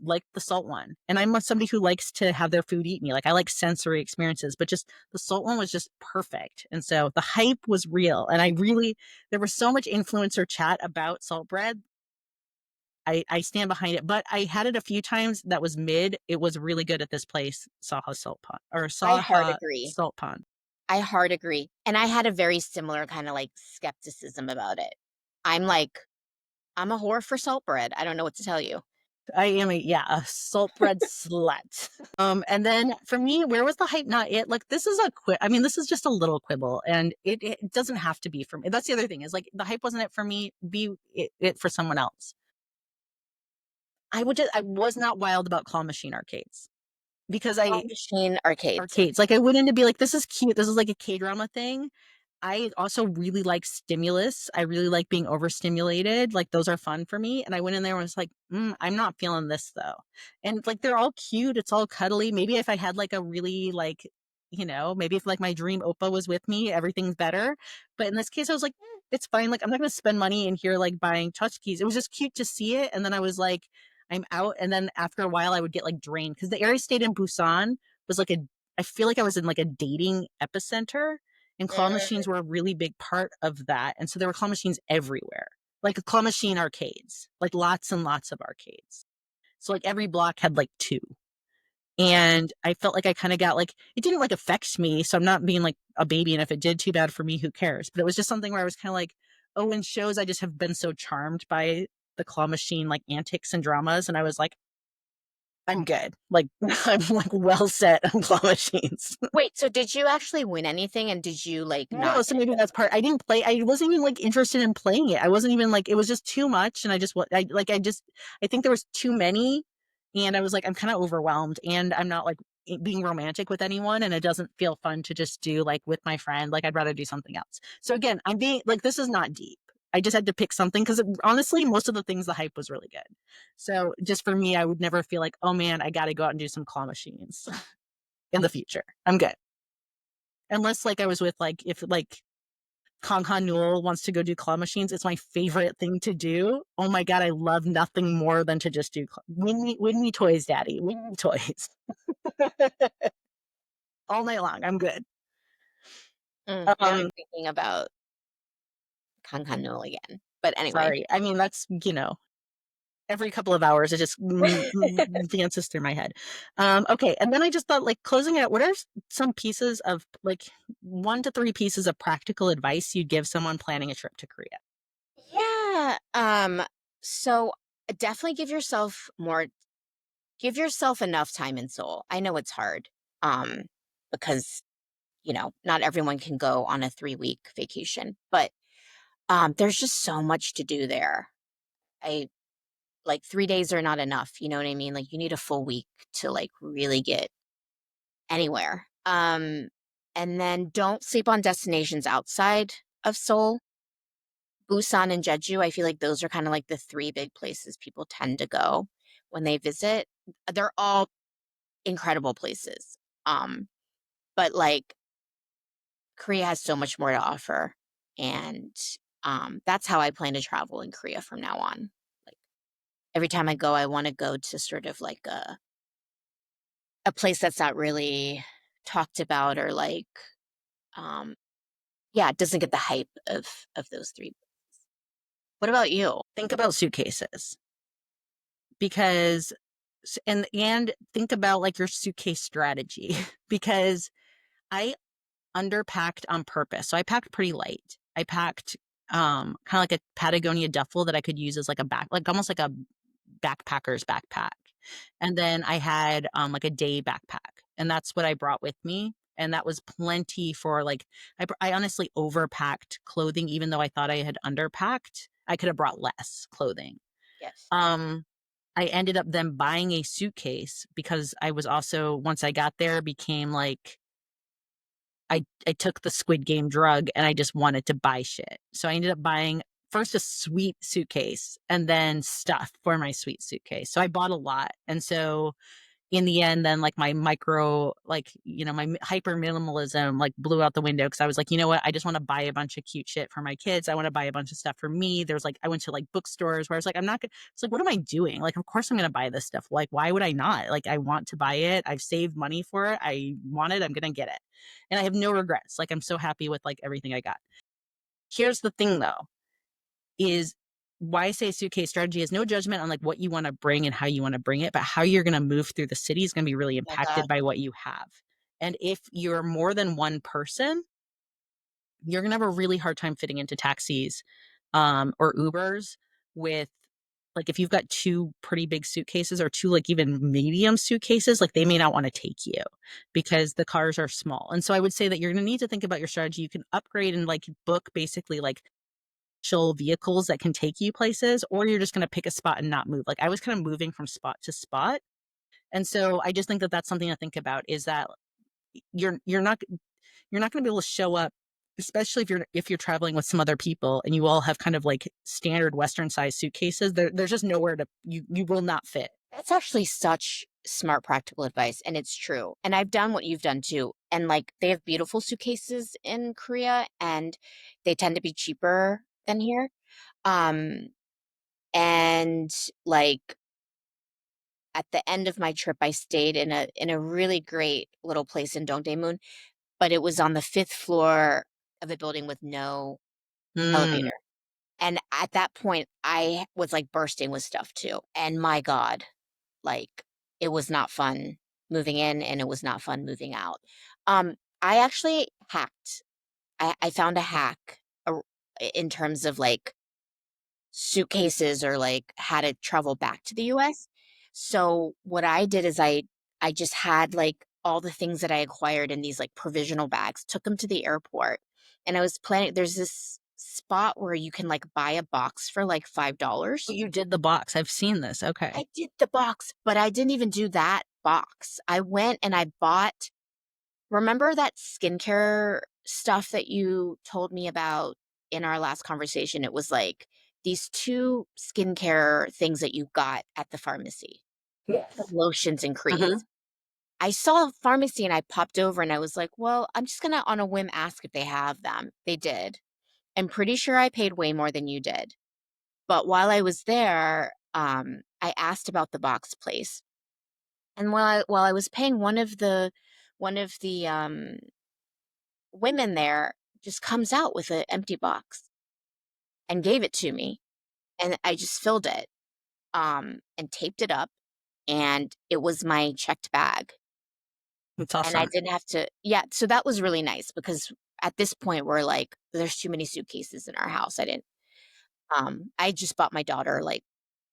like the salt one. And I'm somebody who likes to have their food eat me. Like I like sensory experiences, but just the salt one was just perfect. And so the hype was real. And I really, there was so much influencer chat about salt bread. I stand behind it, but I had it a few times that was mid. It was really good at this place, I hard Saha agree. Salt Pond. I hard agree. And I had a very similar kind of like skepticism about it. I'm like, I'm a whore for salt bread. I don't know what to tell you. I am a salt bread slut. And then for me, where was the hype? Not it. Like this is a quit. I mean, this is just a little quibble, and it doesn't have to be for me. That's the other thing is like the hype wasn't it for me. Be it for someone else. I was not wild about claw machine arcades because Claw I machine arcades. arcades like I went in to be like this is cute. This is like a K drama thing. I also really like stimulus. I really like being overstimulated. Like those are fun for me. And I went in there and was like, I'm not feeling this though. And like they're all cute. It's all cuddly. Maybe if I had like a really like, maybe if like my dream Opa was with me, everything's better. But in this case, I was like, it's fine. Like I'm not gonna spend money in here like buying tchotchkes. It was just cute to see it. And then I was like, I'm out. And then after a while I would get like drained because the area I stayed in Busan was like I feel like I was in like a dating epicenter and claw Mm, machines were a really big part of that. And so there were claw machines everywhere, like claw machine arcades, like lots and lots of arcades. So like every block had like two. And I felt like I kind of got like it didn't like affect me, so I'm not being like a baby, and if it did, too bad for me, who cares? But it was just something where I was kind of like, oh, in shows I just have been so charmed by the claw machine like antics and dramas, and I was like, I'm good. Like I'm like well set on claw machines. Wait, so did you actually win anything and did you like No, not so get maybe that's part. I didn't play. I wasn't even like interested in playing it. I wasn't even like it was just too much, and I just what I like. I just I think there was too many, and I was like I'm kind of overwhelmed, and I'm not like being romantic with anyone, and it doesn't feel fun to just do like with my friend. Like I'd rather do something else. So again, I'm being like this is not deep. I just had to pick something because honestly, most of the things the hype was really good. So just for me, I would never feel like oh man, I got to go out and do some claw machines in the future. I'm good unless like I was with like if like Kong Newell wants to go do claw machines. It's my favorite thing to do. Oh my god, I love nothing more than to just do win me toys, daddy. Win me toys. All night long. I'm good. now I'm Um, thinking about Kankanul again. But anyway. sorry. I mean, that's every couple of hours it just dances through my head. Okay, and then I just thought like closing out, what are some pieces of like 1 to 3 pieces of practical advice you'd give someone planning a trip to Korea? Yeah. So definitely give yourself enough time in Seoul. I know it's hard. Because, not everyone can go on a 3-week vacation, but there's just so much to do there. I like 3 days are not enough, you know what I mean? Like you need a full week to like really get anywhere. And then don't sleep on destinations outside of Seoul. Busan and Jeju, I feel like those are kind of like the three big places people tend to go when they visit. They're all incredible places. Um, but like Korea has so much more to offer. And that's how I plan to travel in Korea from now on. Like every time I go, I want to go to sort of like a place that's not really talked about or like um yeah, it doesn't get the hype of those three. What about you? Think about suitcases because and think about like your suitcase strategy because I underpacked on purpose. So I packed pretty light. I packed kind of like a Patagonia duffel that I could use as like a back like almost like a backpacker's backpack. And then I had like a day backpack. And that's what I brought with me. And that was plenty for like I honestly overpacked clothing even though I thought I had underpacked. I could have brought less clothing. Yes. Um I ended up then buying a suitcase because I was also once I got there became like I took the Squid Game drug and I just wanted to buy shit. So I ended up buying first a sweet suitcase and then stuff for my sweet suitcase. So I bought a lot. And so in the end, then like my micro, like, my hyper minimalism like blew out the window because I was like, you know what? I just want to buy a bunch of cute shit for my kids. I want to buy a bunch of stuff for me. There's like, I went to like bookstores where I was like, I'm not gonna, it's like, what am I doing? Like, of course I'm going to buy this stuff. Like, why would I not? Like, I want to buy it. I've saved money for it. I want it. I'm going to get it. And I have no regrets. Like, I'm so happy with like everything I got. Here's the thing though, is why I say suitcase strategy is no judgment on like what you want to bring and how you want to bring it, but how you're going to move through the city is going to be really Oh my God. impacted by what you have. And if you're more than one person, you're going to have a really hard time fitting into taxis or Ubers with like if you've got two pretty big suitcases or two like even medium suitcases, like they may not want to take you because the cars are small. And so I would say that you're going to need to think about your strategy. You can upgrade and like book basically like vehicles that can take you places, or you're just going to pick a spot and not move. Like I was kind of moving from spot to spot. And so I just think that that's something to think about is that you're not going to be able to show up, especially if you're traveling with some other people and you all have kind of like standard Western size suitcases. There's just nowhere to you will not fit. That's actually such smart practical advice and it's true. And I've done what you've done too. And like they have beautiful suitcases in Korea and they tend to be cheaper than here. Um and like at the end of my trip I stayed in a really great little place in Dongdaemun, but it was on the 5th floor of a building with no Mm. elevator. And at that point I was like bursting with stuff too. And my God, like it was not fun moving in, and it was not fun moving out. I actually hacked. I found a hack ar in terms of, like, suitcases or, like, how to travel back to the US. So, what I did is I just had, like, all the things that I acquired in these, like, provisional bags, took them to the airport, and I was planning there's this spot where you can, like, buy a box for, like, Oh, $5. you did the box. I've seen this. Okay. I did the box, but I didn't even do that box. I went and I bought remember that skincare stuff that you told me about in our last conversation? It was like these 2 skincare things that you got at the pharmacy, the Yes. lotions and Mhm. creams. I saw a pharmacy and I popped over and I was like, "Well, I'm just gonna on a whim ask if they have them." They did. I'm pretty sure I paid way more than you did. But while I was there, I asked about the box place. And while I was paying, one of the women there just comes out with an empty box and gave it to me, and I just filled it, and taped it up, and it was my checked bag, That's and I awesome. didn't have to yeah, so that was really nice because at this point, we're like, there's too many suitcases in our house. I just bought my daughter, like,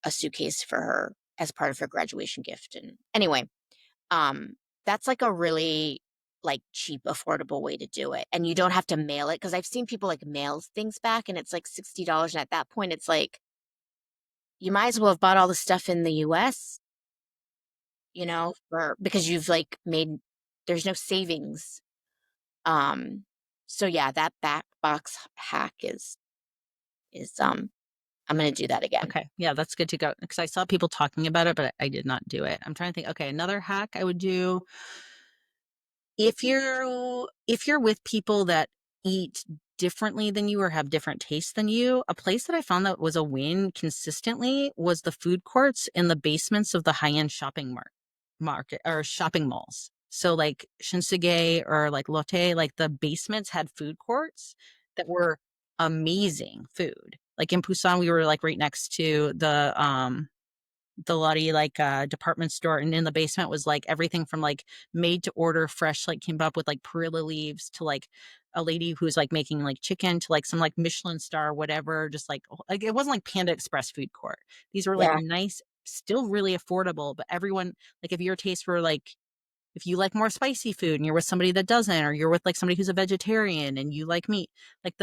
a suitcase for her as part of her graduation gift, and anyway, Um, that's like a really, like, cheap, affordable way to do it, and you don't have to mail it because 'cause I've seen people, like, mail things back, and it's, like, $60, and at that point, it's like, you might as well have bought all the stuff in the US, for because you've, like, made there's no savings. Um, so yeah, that back box hack is I'm gonna do that again. Okay. Yeah, that's good to go because I saw people talking about it, but I did not do it. I'm trying to think. Okay, another hack I would do if you're with people that eat differently than you or have different tastes than you, a place that I found that was a win consistently was the food courts in the basements of the high-end market or shopping malls. So like Shinsegae or like Lotte, like the basements had food courts that were amazing food. Like in Busan, we were like right next to the Lottie like department store, and in the basement was like everything from like made to order fresh like came up with like perilla leaves to like a lady who's like making like chicken to like some like Michelin star whatever, just like it wasn't like Panda Express food court. These were like Yeah. nice, still really affordable, but everyone, like if your tastes were like, if you like more spicy food and you're with somebody that doesn't, or you're with like somebody who's a vegetarian and you like meat, like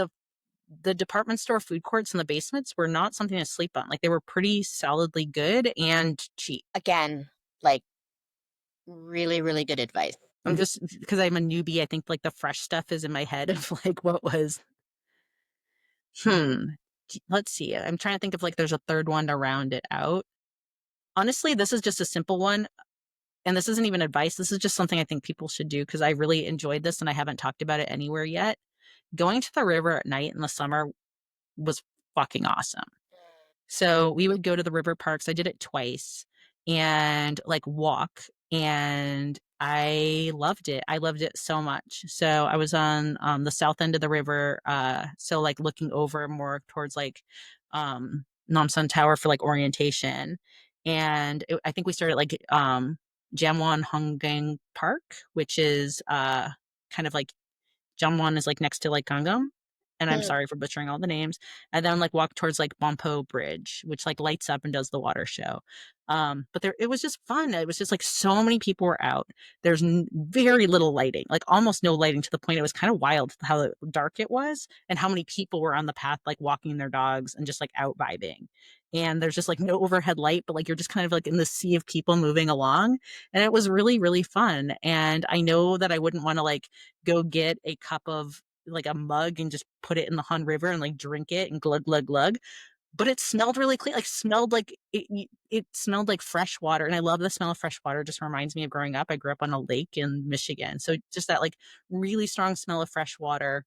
the department store food courts in the basements were not something to sleep on. Like they were pretty solidly good and cheap. Again, like, really, really good advice. I'm just because I'm a newbie, I think like the fresh stuff is in my head of like what was hmm. Let's see. I'm trying to think if like there's a third one to round it out. Honestly, this is just a simple one. And this isn't even advice. This is just something I think people should do because I really enjoyed this and I haven't talked about it anywhere yet. Going to the river at night in the summer was fucking awesome. So we would go to the river parks. I did it twice and like walk, and I loved it. I loved it so much. So I was on the south end of the river, so like looking over more towards like Namsan Tower for like orientation. And I think we started like Jamwon Honggang Park, which is kind of like Jangwon is like next to like Gangnam, and I'm Hmm. sorry for butchering all the names. And then like walk towards like Bompo Bridge, which like lights up and does the water show. But there, it was just fun. It was just like so many people were out. There's very little lighting, like almost no lighting, to the point it was kind of wild how dark it was and how many people were on the path, like walking their dogs and just like out vibing. And there's just like no overhead light, but like you're just kind of like in the sea of people moving along. And it was really, really fun. And I know that I wouldn't want to like go get a cup of like a mug and just put it in the Han River and like drink it and glug glug glug. But it smelled really clean. Like smelled like it smelled like fresh water, and I love the smell of fresh water. It just reminds me of growing up. I grew up on a lake in Michigan, so just that like really strong smell of fresh water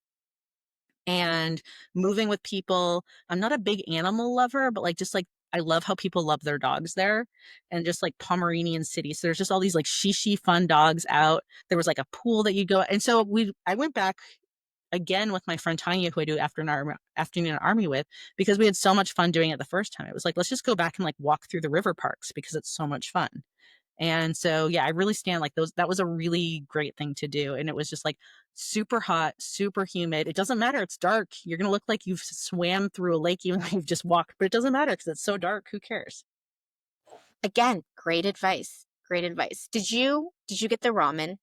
and moving with people. I'm not a big animal lover, but like just like I love how people love their dogs there, and just like Pomeranian City. So there's just all these like shishi fun dogs out. There was like a pool that you go, and so I went back again with my friend Tanya, who I do afternoon army with, because we had so much fun doing it the first time. It was like let's just go back and like walk through the river parks because it's so much fun. And so, yeah, I really stand like those. That was a really great thing to do. And it was just like super hot, super humid. It doesn't matter. It's dark. You're going to look like you've swam through a lake, even though you've just walked, but it doesn't matter because it's so dark. Who cares? Again, great advice. Great advice. Did you get the ramen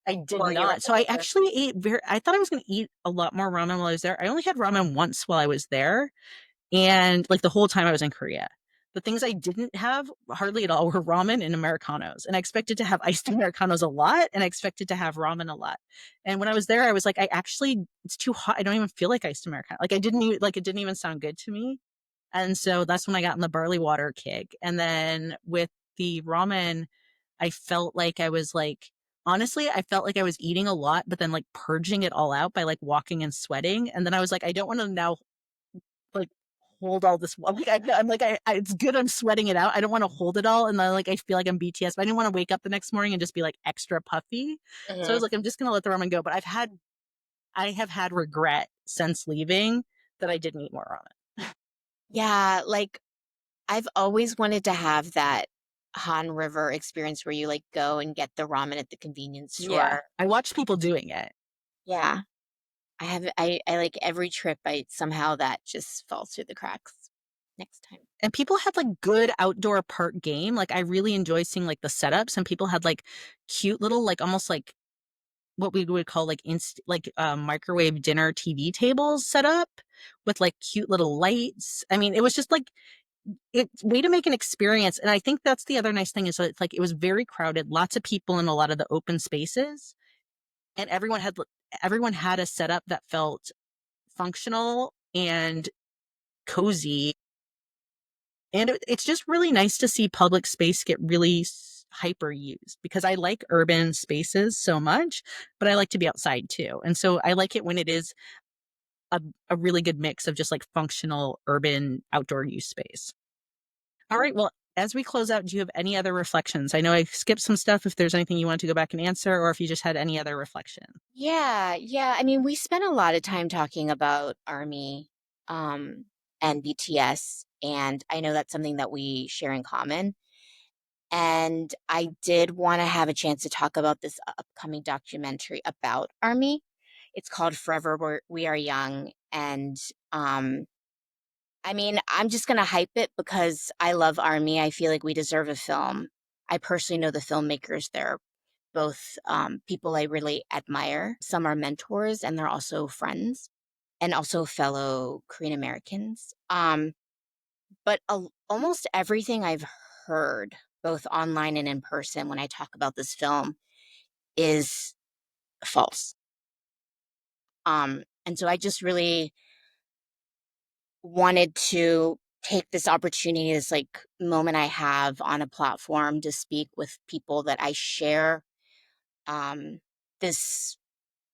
I did while you were not. So I there? actually ate I thought I was going to eat a lot more ramen while I was there. I only had ramen once while I was there. And like the whole time I was in Korea. The things I didn't have hardly at all were ramen and Americanos. And I expected to have iced Americanos a lot and I expected to have ramen a lot. And when I was there, I was like, I actually, it's too hot. I don't even feel like iced Americano. Like I didn't even, like it didn't even sound good to me. And so that's when I got in the barley water kick. And then with the ramen, I felt like I was like, honestly, I felt like I was eating a lot, but then like purging it all out by like walking and sweating. And then I was like, I don't want to now like hold all this like I'm like it's good I'm sweating it out. I don't want to hold it all and then like I feel like I'm BTS, but I didn't want to wake up the next morning and just be like extra puffy. So I Mhm. was like, I'm just gonna let the ramen go. But I have had regret since leaving that I didn't eat more ramen. Yeah, like, I've always wanted to have that Han River experience where you, like, go and get the ramen at the convenience Yeah. store. I watched people doing it. Yeah. I like, every trip, I somehow that just falls through the cracks next time. And people had like good outdoor park game. Like I really enjoy seeing like the setups and people had like cute little like almost like what we would call like microwave dinner TV tables set up with like cute little lights. I mean, it was just like it's way to make an experience. And I think that's the other nice thing is that it's like it was very crowded, lots of people in a lot of the open spaces, and everyone had a setup that felt functional and cozy. And it's just really nice to see public space get really hyper used because I like urban spaces so much, but I like to be outside too. And so I like it when it is a, a really good mix of just like functional urban outdoor use space. All right. Well, as we close out, do you have any other reflections? I know I skipped some stuff if there's anything you want to go back and answer, or if you just had any other reflection. Yeah, yeah, I mean, we spent a lot of time talking about ARMY, um, and BTS, and I know that's something that we share in common, and I did wanna have a chance to talk about this upcoming documentary about ARMY. It's called Forever We Are Young, and, um, I mean, I'm just gonna hype it because I love ARMY. I feel like we deserve a film. I personally know the filmmakers. They're both, people I really admire. Some are mentors, and they're also friends, and also fellow Korean Americans. But almost everything I've heard, both online and in person, when I talk about this film, is false. And so I just really wanted to take this opportunity, this like moment I have on a platform to speak with people that I share um, this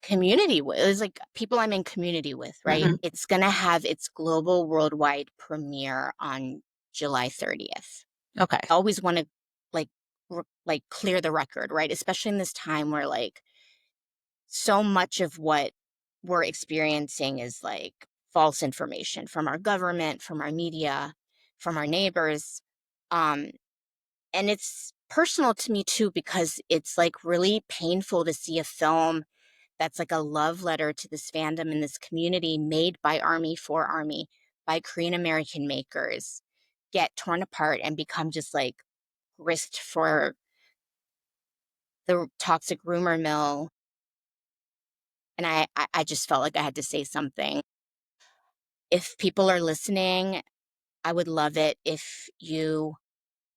community with. It's like people I'm in community with, right? Hmm. It's gonna have its global worldwide premiere on July 30th. Okay. I always want to like like clear the record, right? Especially in this time where like so much of what we're experiencing is like false information from our government, from our media, from our neighbors. Um, and it's personal to me too, because it's like really painful to see a film that's like a love letter to this fandom and this community made by Army for Army, by Korean American makers, get torn apart and become just like grist for the toxic rumor mill. And I just felt like I had to say something. If people are listening, I would love it if you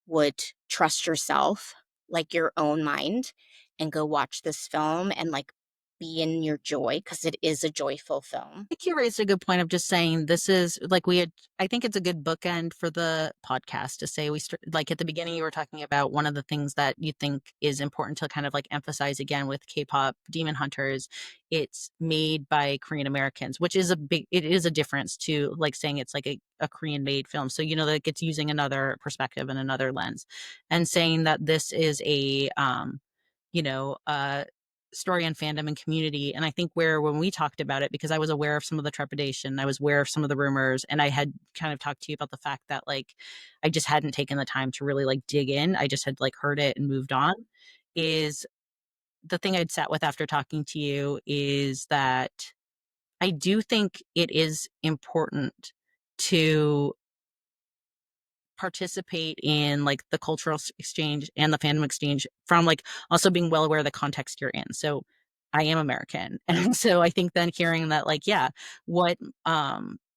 would trust yourself, like your own mind, and go watch this film and like be in your joy because it is a joyful film. I think you raised a good point of just saying this is like we had. I think it's a good bookend for the podcast to say like at the beginning you were talking about one of the things that you think is important to kind of like emphasize again with K-pop Demon Hunters. It's made by Korean Americans, which is it is a difference to like saying it's like a Korean made film. So you know that it's using another perspective and another lens, and saying that this is a you know story on fandom and community. And I think where when we talked about it, because I was aware of some of the trepidation, I was aware of some of the rumors, and I had kind of talked to you about the fact that like I just hadn't taken the time to really like dig in. I just had like heard it and moved on. Is the thing I'd sat with after talking to you is that I do think it is important to participate in like the cultural exchange and the fandom exchange from like also being well aware of the context you're in. So I am American. And so I think then hearing that like, yeah, what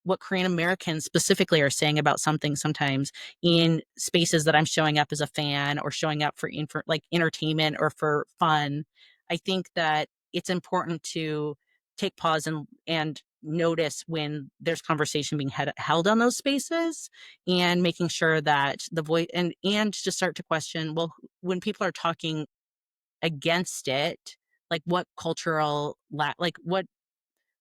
what Korean Americans specifically are saying about something sometimes in spaces that I'm showing up as a fan or showing up for like entertainment or for fun, I think that it's important to take pause and notice when there's conversation being held on those spaces and making sure that the voice and to start to question, well, when people are talking against it, like what cultural like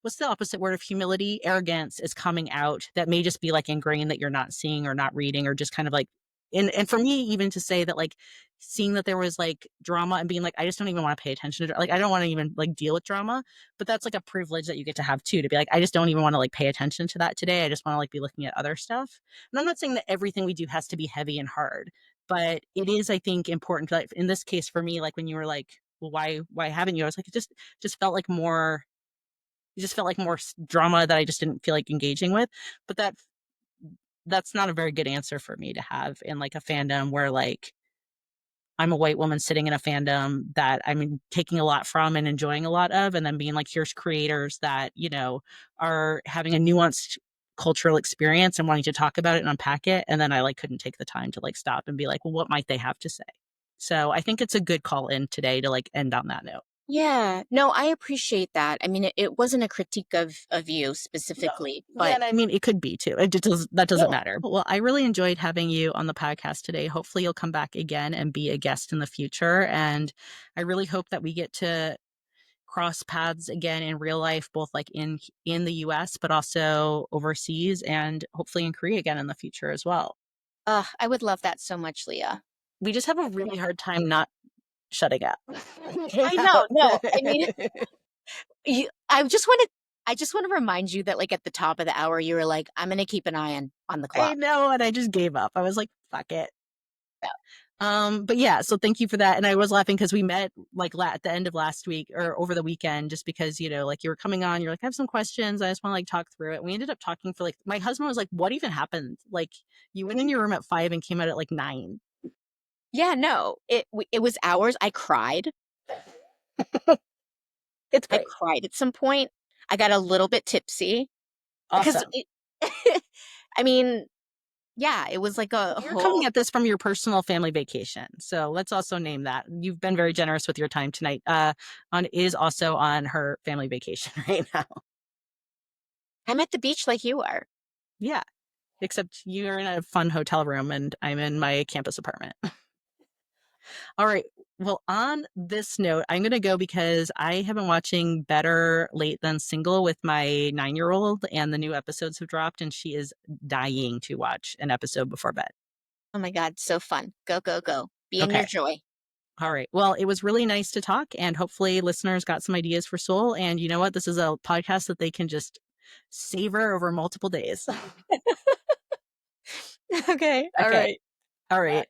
what's the opposite word of humility? Arrogance is coming out that may just be like ingrained that you're not seeing or not reading or just kind of like and for me even to say that like seeing that there was like drama and being like I just don't even want to pay attention to like I don't want to even like deal with drama, but that's like a privilege that you get to have too to be like I just don't even want to like pay attention to that today. I just want to like be looking at other stuff. And I'm not saying that everything we do has to be heavy and hard, but it is I think important like in this case for me like when you were like well why haven't you? I was like it just felt like more it just felt like more drama that I just didn't feel like engaging with. But that's not a very good answer for me to have in like a fandom where like I'm a white woman sitting in a fandom that I'm taking a lot from and enjoying a lot of, and then being like, here's creators that, you know, are having a nuanced cultural experience and wanting to talk about it and unpack it. And then I like couldn't take the time to like stop and be like, well, what might they have to say? So I think it's a good call in today to like end on that note. Yeah. No, I appreciate that. I mean, it wasn't a critique of you No. specifically, Yeah, but and I mean, it could be too. It just does that doesn't yeah. matter. Well, I really enjoyed having you on the podcast today. Hopefully, you'll come back again and be a guest in the future. And I really hope that we get to cross paths again in real life, both like in the U.S. but also overseas, and hopefully in Korea again in the future as well. I would love that so much, Leah. We just have a really hard time not shutting up. I know. No, I mean, you, I just want to remind you that like at the top of the hour, you were like, I'm gonna keep an eye on the I clock. know, and I just gave up. I was like, fuck it. But yeah, so thank you for that. And I was laughing because we met like at the end of last week or over the weekend, just because, you know, like you were coming on, you're like, I have some questions. I just want to like talk through it. We ended up talking for like, my husband was like, what even happened? Like you went in your room at 5 and came out at like 9. Yeah, no, it was hours. I cried. It's I great. cried at some point. I got a little bit tipsy because Awesome. it, I mean, yeah, it was like a You're coming whole. at this from your personal family vacation. So let's also name that. You've been very generous with your time tonight. On is also on her family vacation right now. I'm at the beach like you are. Yeah. Except you're in a fun hotel room and I'm in my campus apartment. All right. Well, on this note, I'm going to go because I have been watching Better Late Than Single with my 9-year-old, and the new episodes have dropped, and she is dying to watch an episode before bed. Oh my God, so fun. Go, go, go. Be in Okay. your joy. All right. Well, it was really nice to talk, and hopefully, listeners got some ideas for Soul. And you know what? This is a podcast that they can just savor over multiple days. Okay. All Okay. right. All Bye. right.